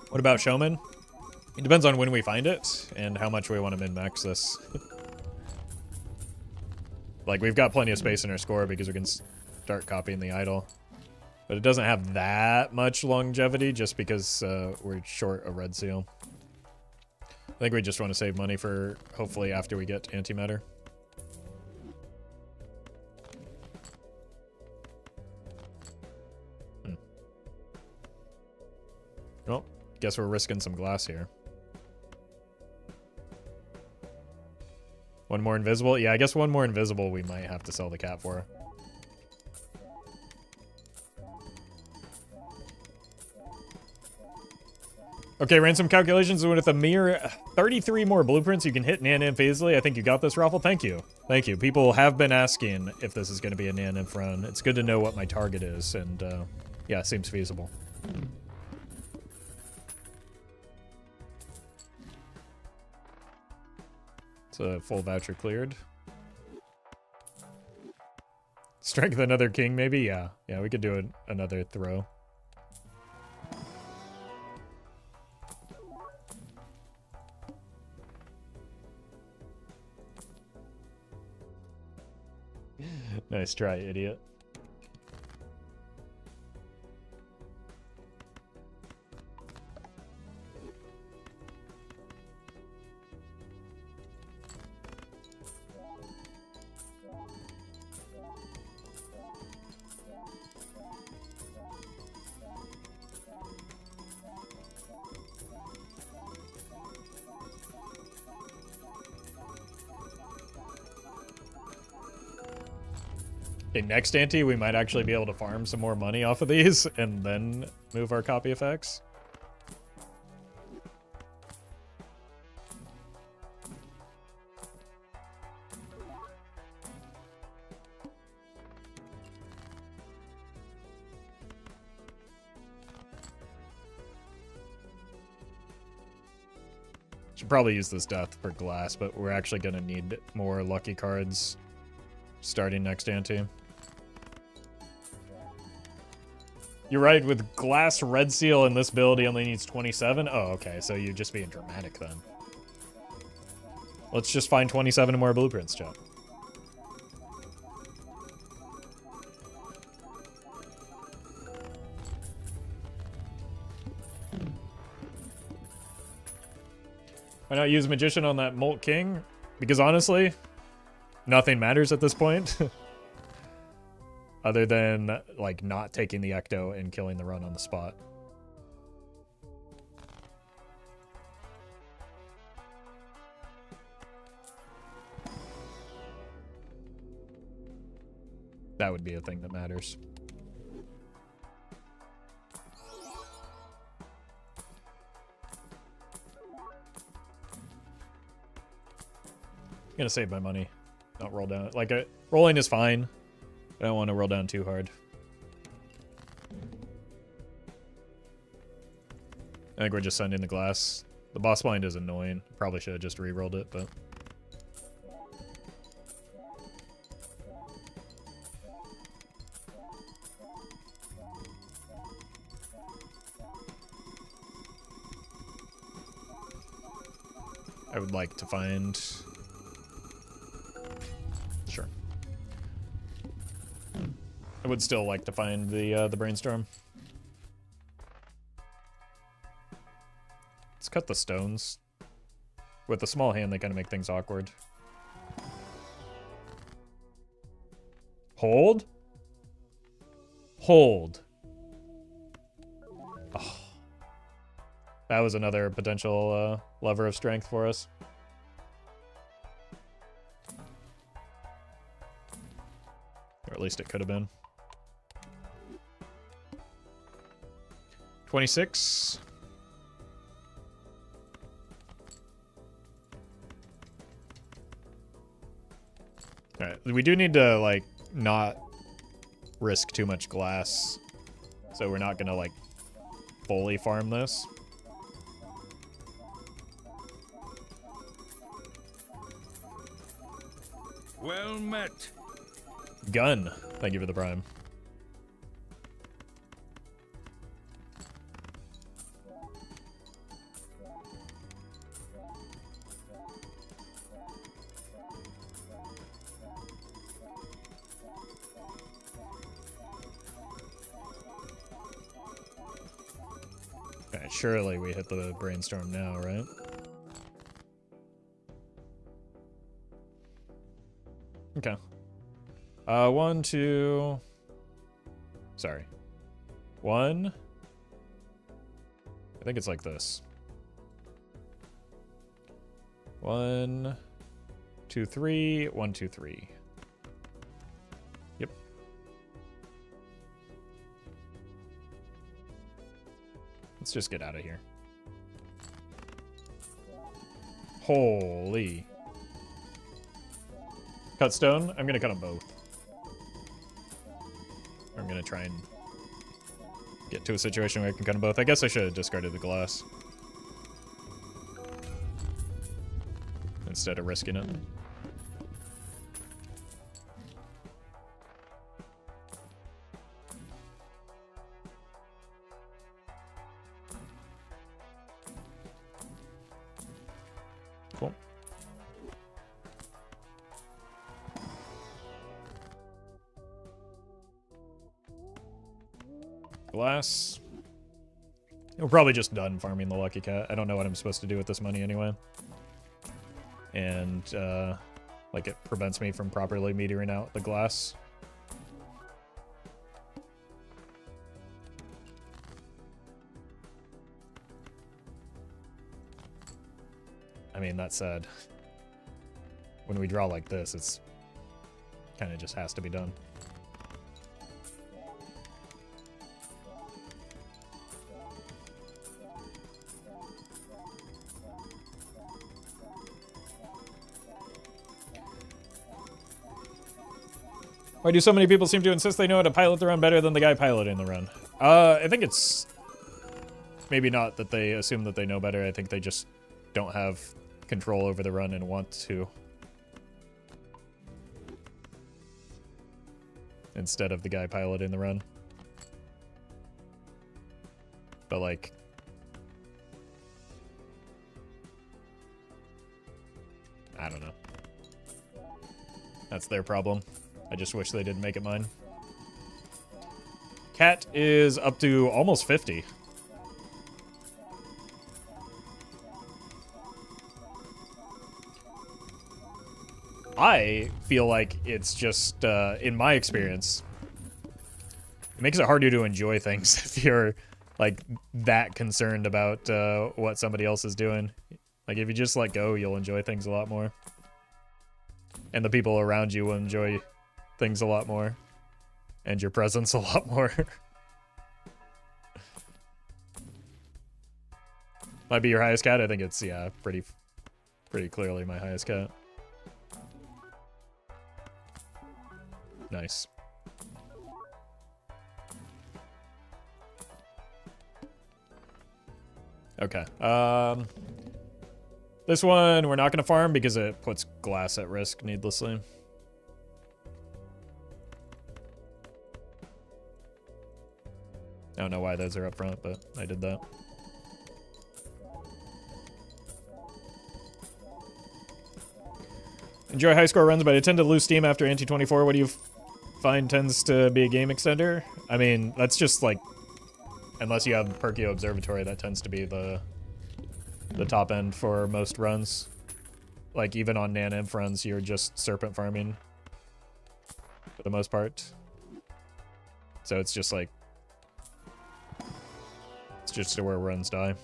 What about Showman? It depends on when we find it and how much we want to min-max this. Like, we've got plenty of space in our score because we can start copying the idol. But it doesn't have that much longevity just because we're short a red seal. I think we just want to save money for hopefully after we get antimatter. Well, guess we're risking some glass here. One more invisible? Yeah, I guess one more invisible we might have to sell the cat for. Okay, ransom calculations with a mere 33 more blueprints. You can hit Nan-Inf easily. I think you got this, Roffle. Thank you. Thank you. People have been asking if this is going to be a Nan-Inf run. It's good to know what my target is, and yeah, it seems feasible. It's a full voucher cleared. Strength another king, maybe? Yeah. Yeah, we could do another throw. Nice try, idiot. Okay, next ante, we might actually be able to farm some more money off of these and then move our copy effects. Should probably use this death for glass, but we're actually going to need more lucky cards starting next ante. You're right, with glass red seal in this build, he only needs 27. Oh, okay, so you're just being dramatic then. Let's just find 27 more blueprints, chat. Why not use Magician on that Molt King? Because honestly, nothing matters at this point. Other than, like, not taking the Ecto and killing the run on the spot. That would be a thing that matters. I'm gonna save my money, not roll down. Like, rolling is fine. I don't want to roll down too hard. I think we're just sending the glass. The boss blind is annoying. Probably should have just re-rolled it, but... I would like to find... Sure. I would still like to find the brainstorm. Let's cut the stones. With a small hand, they kind of make things awkward. Hold? Hold. Oh. That was another potential lever of strength for us. Or at least it could have been. 26. Alright, we do need to, like, not risk too much glass. So we're not gonna, like, fully farm this. Well met. Gun. Thank you for the prime. Okay, surely we hit the brainstorm now, right? Okay. 1, 2... Sorry. 1... I think it's like this. 1, 2, 3, 1, 2, 3. Yep. Let's just get out of here. Holy. Cut stone? I'm gonna cut them both. I'm gonna try and get to a situation where I can cut them both. I guess I should have discarded the glass instead of risking it. Cool. glass. We're probably just done farming the Lucky Cat. I don't know what I'm supposed to do with this money anyway. And, like, it prevents me from properly metering out the glass. I mean, that said, when we draw like this, it's kind of just has to be done. Why do so many people seem to insist they know how to pilot the run better than the guy piloting the run? I think it's maybe not that they assume that they know better. I think they just don't have control over the run and want to. Instead of the guy piloting the run. But like, I don't know. That's their problem. I just wish they didn't make it mine. Cat is up to almost 50. I feel like it's just, in my experience, it makes it harder to enjoy things if you're, like, that concerned about what somebody else is doing. Like, if you just let go, you'll enjoy things a lot more. And the people around you will enjoy things a lot more. And your presence a lot more. Might be your highest cat? I think it's, yeah, pretty clearly my highest cat. Nice. Okay. This one we're not going to farm because it puts glass at risk needlessly. I don't know why those are up front, but I did that. Enjoy high score runs, but I tend to lose steam after anti-24. What do you find tends to be a game extender? I mean, that's just like, unless you have Perkio Observatory, that tends to be the top end for most runs. Like, even on Nan-Inf runs, you're just Serpent farming for the most part. So it's just like, it's just where runs die.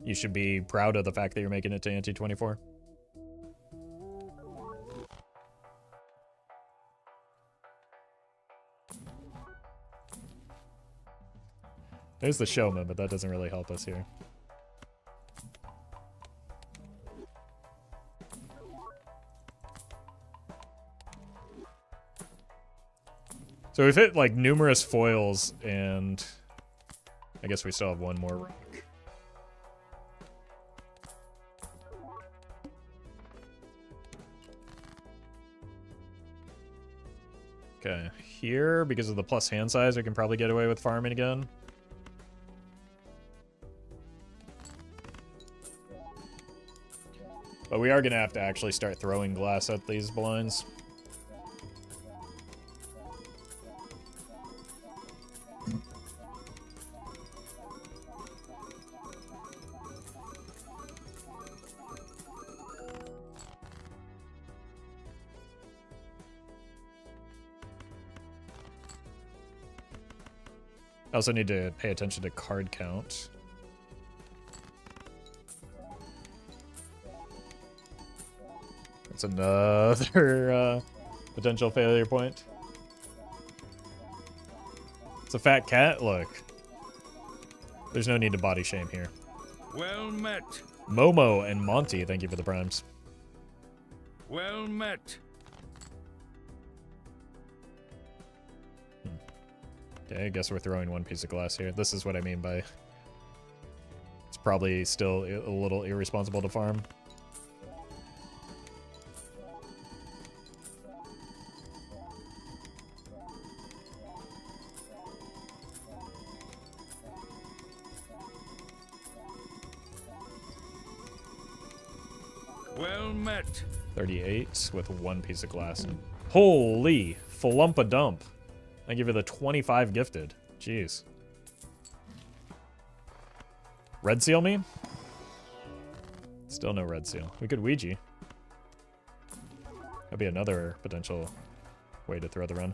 You should be proud of the fact that you're making it to anti-24. There's the showman, but that doesn't really help us here. So we've hit like numerous foils, and I guess we still have one more rock. Okay, here, because of the plus hand size, we can probably get away with farming again. But we are going to have to actually start throwing glass at these blinds. I also need to pay attention to card count. That's another potential failure point. It's a fat cat? Look. There's no need to body shame here. Well met. Momo and Monty, thank you for the primes. Well met. Okay, I guess we're throwing one piece of glass here. This is what I mean by it's probably still a little irresponsible to farm. Well met. 38 with one piece of glass. Holy flump-a-dump. Thank you for the 25 gifted. Jeez. Red seal me? Still no red seal. We could Ouija. That'd be another potential way to throw the run.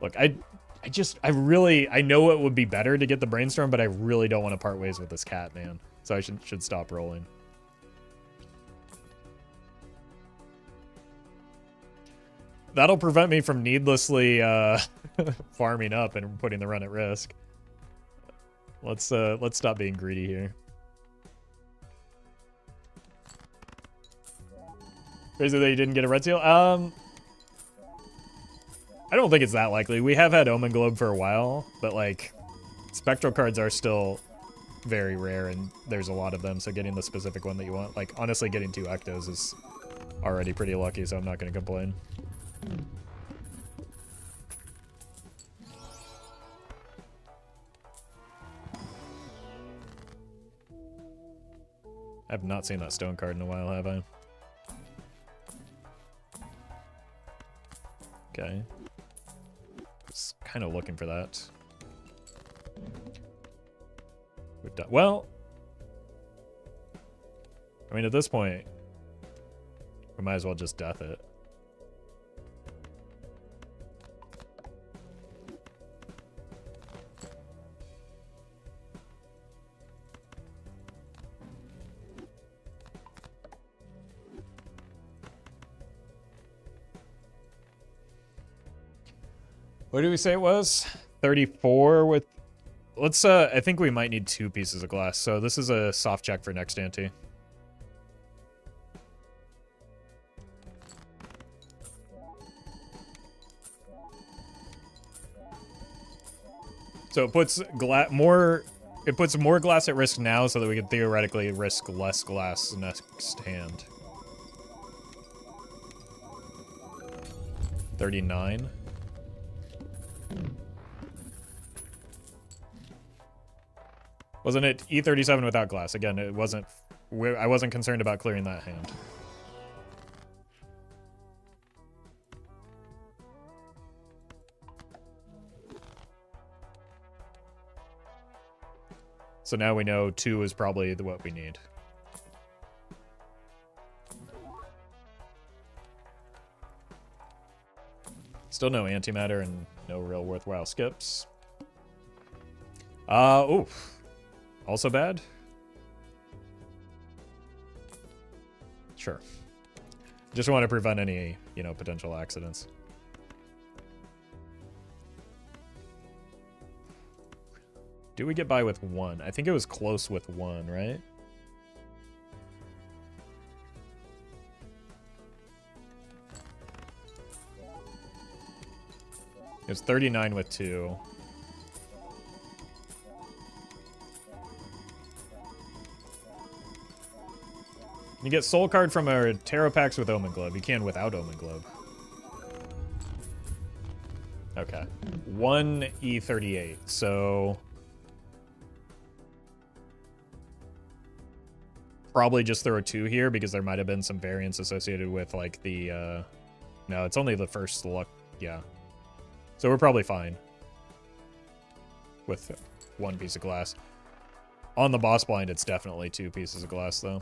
Look, I know it would be better to get the brainstorm, but I really don't want to part ways with this cat, man. So I should stop rolling. That'll prevent me from needlessly farming up and putting the run at risk. Let's stop being greedy here. Crazy that you didn't get a red seal. I don't think it's that likely. We have had Omen Globe for a while, but like spectral cards are still very rare and there's a lot of them, so getting the specific one that you want, like honestly getting 2 Ectos is already pretty lucky, so I'm not going to complain. I've not seen that stone card in a while, have I? Okay. Just kind of looking for that. We've done well. I mean, at this point, we might as well just death it. What did we say it was? 34 with... Let's, I think we might need 2 pieces of glass. So this is a soft check for next ante. So it puts more glass at risk now so that we can theoretically risk less glass next hand. 39. Wasn't it E37 without glass? Again, it wasn't. I wasn't concerned about clearing that hand. So now we know 2 is probably what we need. Still no antimatter and no real worthwhile skips. Oof. Also bad? Sure. Just want to prevent any, you know, potential accidents. Do we get by with 1? I think it was close with 1, right? It was 39 with 2. You get soul card from our tarot packs with Omen Globe. You can without Omen Globe. Okay. 1 E38. So probably just throw a 2 here because there might have been some variance associated with like the no, it's only the first luck. Yeah. So we're probably fine with 1 piece of glass. On the boss blind, it's definitely 2 pieces of glass though.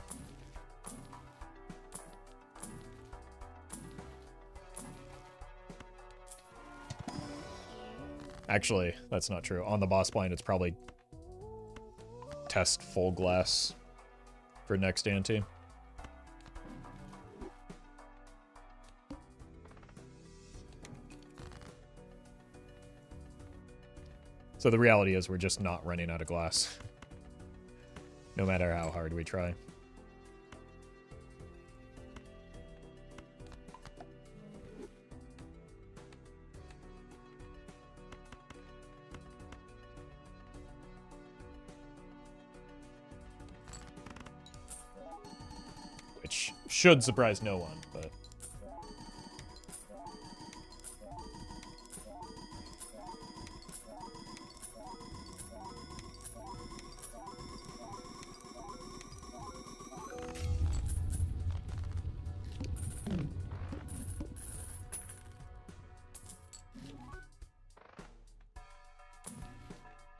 Actually, that's not true. On the boss blind, it's probably test full glass for next ante. So the reality is we're just not running out of glass. No matter how hard we try. Which should surprise no one, but...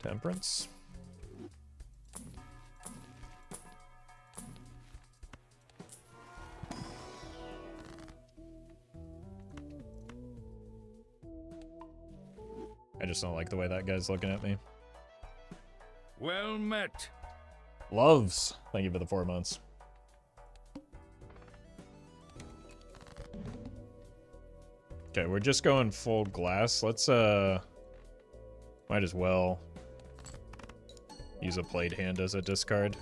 Temperance. I just don't like the way that guy's looking at me. Well met. Loves. Thank you for the 4 months. Okay, we're just going full glass. Let's, might as well use a played hand as a discard.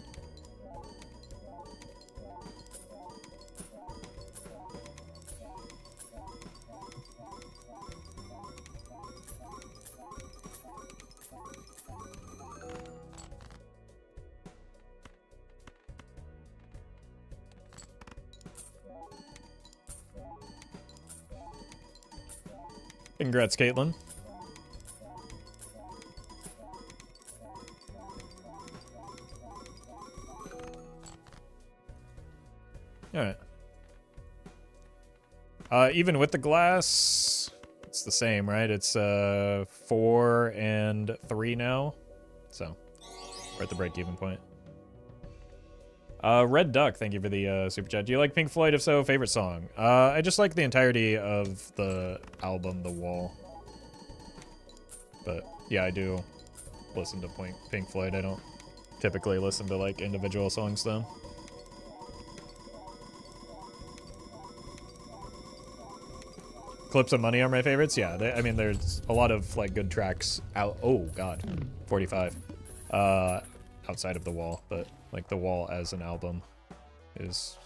Congrats, Caitlin. Alright. Even with the glass, it's the same, right? It's 4 and 3 now. So, we're at the break-even point. Red Duck, thank you for the super chat. Do you like Pink Floyd? If so, favorite song? I just like the entirety of the album, The Wall. But yeah, I do listen to Pink Floyd. I don't typically listen to like individual songs though. Clips of Money are my favorites. Yeah, I mean, there's a lot of like good tracks out. Oh God, 45. Outside of The Wall, but like The Wall as an album is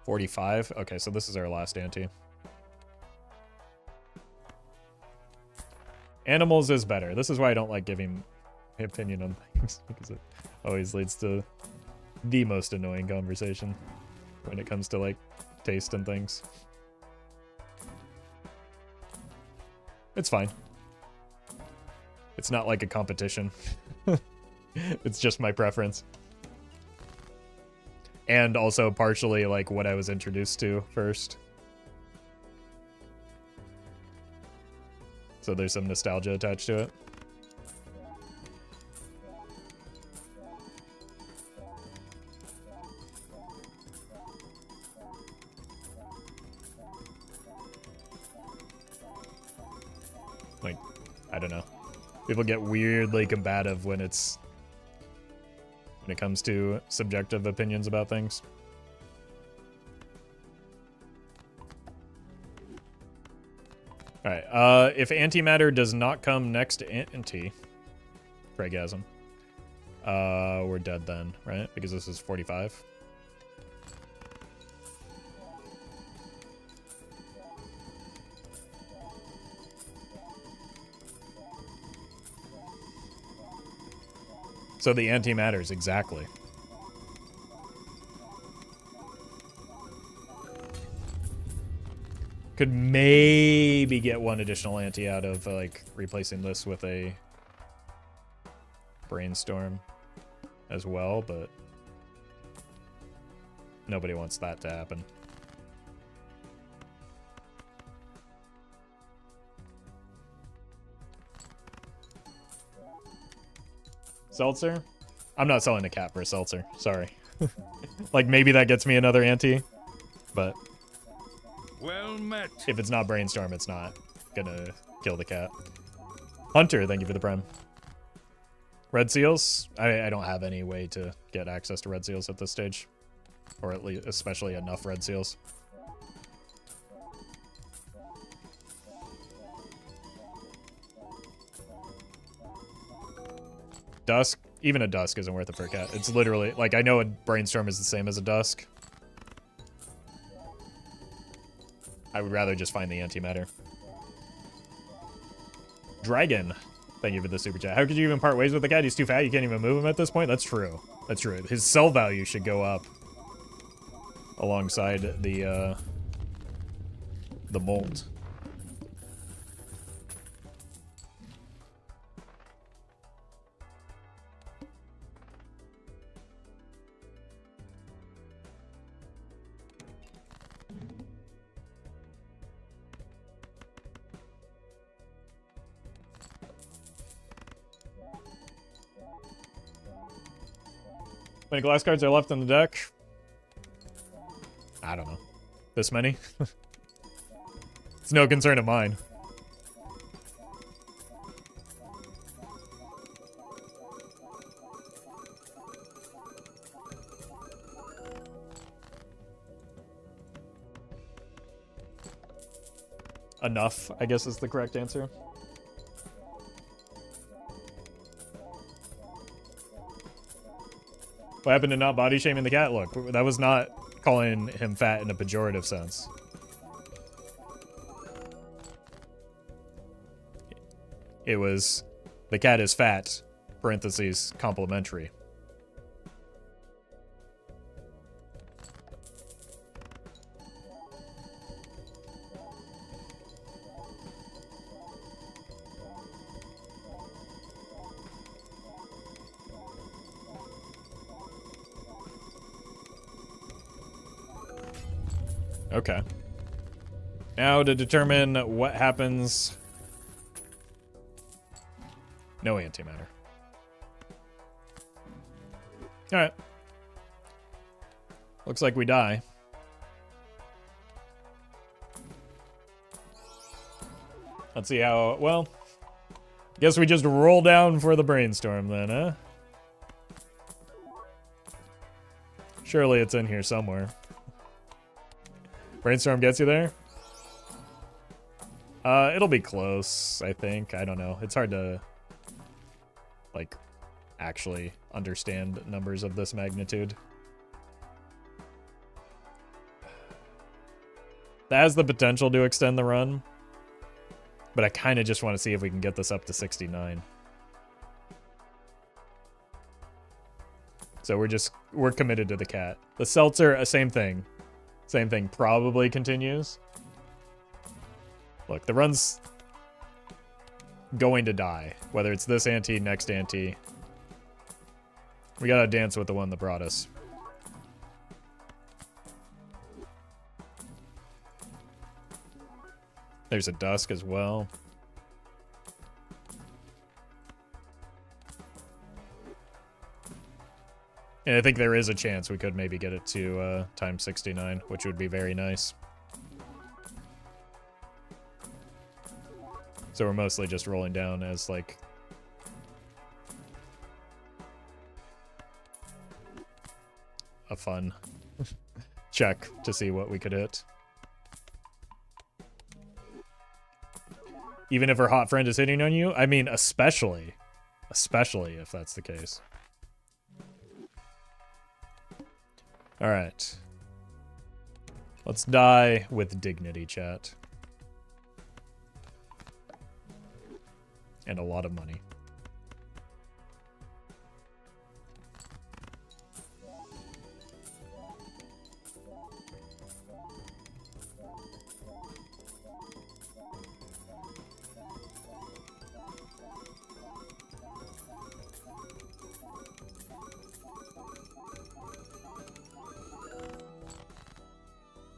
45. Okay, so this is our last ante. Animals is better. This is why I don't like giving my opinion on things, because it always leads to the most annoying conversation when it comes to like taste and things. It's fine. It's not like a competition. It's just my preference. And also partially like what I was introduced to first. So there's some nostalgia attached to it. Like, I don't know. People get weirdly combative when it comes to subjective opinions about things. Alright, if antimatter does not come next to anti, Craigasm, we're dead then, right? Because this is 45. So the antimatters, exactly. Could maybe get one additional anti out of like replacing this with a brainstorm as well, but nobody wants that to happen. Seltzer? I'm not selling a cat for a seltzer. Sorry. Like maybe that gets me another ante, but well met. If it's not brainstorm, it's not gonna kill the cat. Hunter, thank you for the prime. Red seals? I don't have any way to get access to red seals at this stage, or at least especially enough red seals. Dusk? Even a dusk isn't worth it for a cat. It's literally, like, I know a brainstorm is the same as a dusk. I would rather just find the antimatter. Dragon, thank you for the super chat. How could you even part ways with the cat? He's too fat, you can't even move him at this point? That's true. That's true. His cell value should go up alongside the molt. How many glass cards are left in the deck? I don't know. This many? It's no concern of mine. Enough, I guess is the correct answer. What happened to not body shaming the cat? Look, that was not calling him fat in a pejorative sense. It was, the cat is fat, parentheses, complimentary. Okay. Now to determine what happens. No antimatter. Alright. Looks like we die. Let's see how, well, guess we just roll down for the brainstorm then, huh? Surely it's in here somewhere. Brainstorm gets you there? It'll be close, I think. I don't know. It's hard to, like, actually understand numbers of this magnitude. That has the potential to extend the run, but I kind of just want to see if we can get this up to 69. So we're committed to the cat. The seltzer, same thing. Same thing probably continues. Look, the run's going to die. Whether it's this ante, next ante. We gotta dance with the one that brought us. There's a dusk as well. And I think there is a chance we could maybe get it to times 69, which would be very nice. So we're mostly just rolling down as, like, a fun check to see what we could hit. Even if our hot friend is hitting on you? I mean, especially if that's the case. Alright. Let's die with dignity, chat. And a lot of money.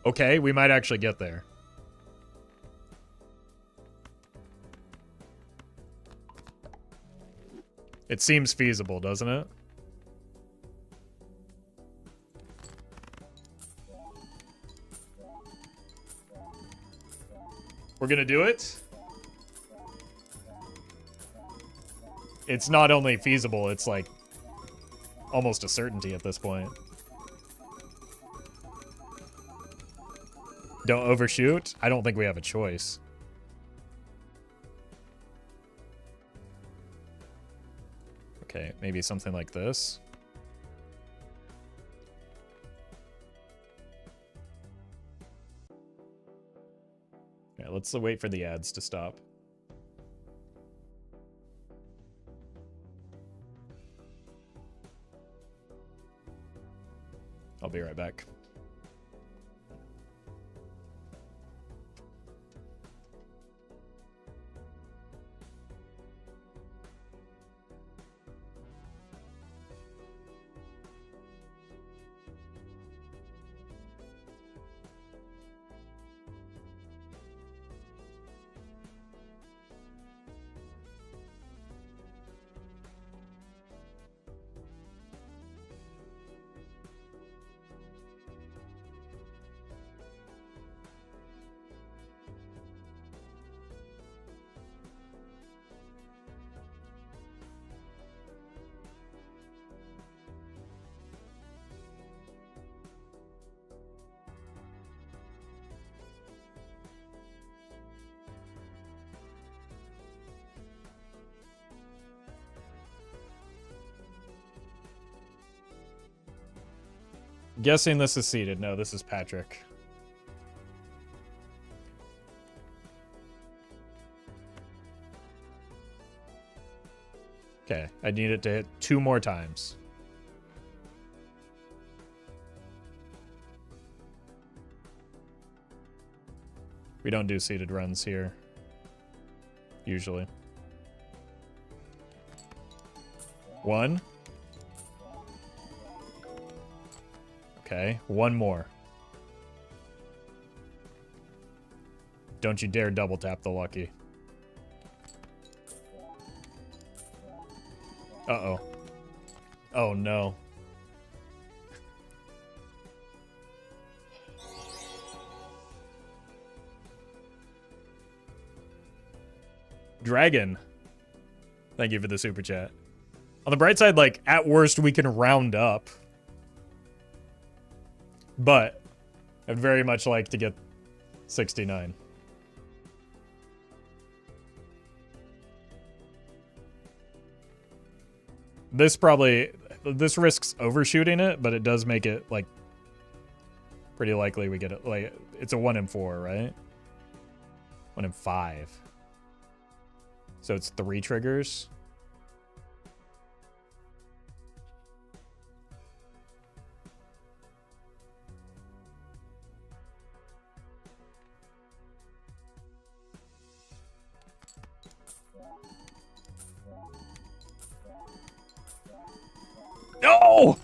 Okay, we might actually get there. It seems feasible, doesn't it? We're gonna do it? It's not only feasible, it's like almost a certainty at this point. Don't overshoot? I don't think we have a choice. Okay, maybe something like this. Yeah, let's wait for the ads to stop. I'll be right back. Guessing this is seeded. No, this is Patrick. Okay, I need it to hit 2 more times. We don't do seeded runs here. Usually. 1. Okay, 1 more. Don't you dare double tap the lucky. Uh-oh. Oh, no. Dragon. Thank you for the super chat. On the bright side, like, at worst, we can round up. But I'd very much like to get 69. This risks overshooting it, but it does make it, like, pretty likely we get it. Like, it's a 1 in 4, right? 1 in 5. So it's 3 triggers. No!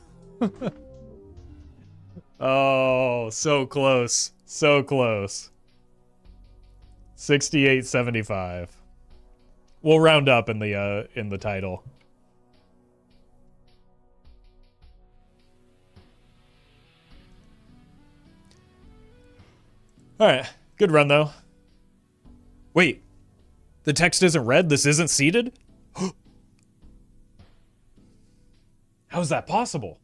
Oh, so close. So close. 68.75. We'll round up in the title. All right, good run though. Wait, the text isn't red. This isn't seeded. How is that possible?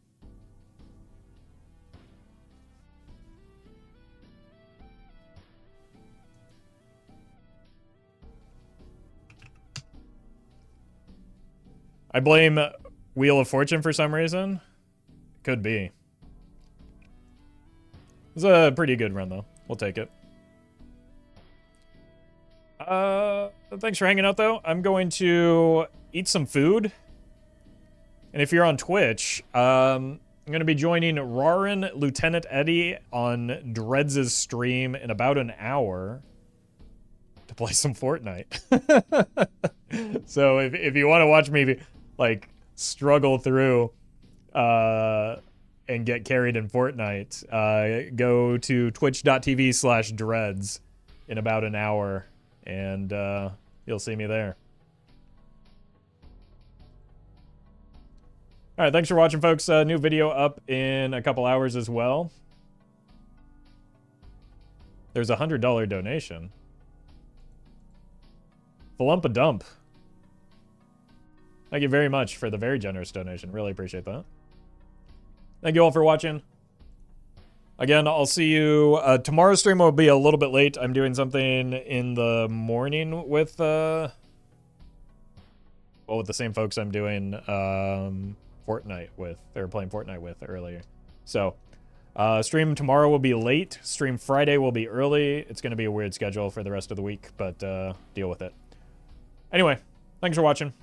I blame Wheel of Fortune for some reason. Could be. It's a pretty good run, though. We'll take it. Thanks for hanging out, though. I'm going to eat some food. And if you're on Twitch, I'm going to be joining Rarin Lieutenant Eddie on Dreads' stream in about an hour to play some Fortnite. So if you want to watch me, like, struggle through and get carried in Fortnite, go to twitch.tv/dreads in about an hour, and you'll see me there. All right, thanks for watching, folks. New video up in a couple hours as well. There's a $100 donation. Flump-a-dump. Thank you very much for the very generous donation. Really appreciate that. Thank you all for watching. Again, I'll see you. Tomorrow's stream will be a little bit late. I'm doing something in the morning with, well, with the same folks I'm doing Fortnite with. They were playing Fortnite with earlier. So, stream tomorrow will be late. Stream Friday will be early. It's going to be a weird schedule for the rest of the week, but deal with it. Anyway, thanks for watching.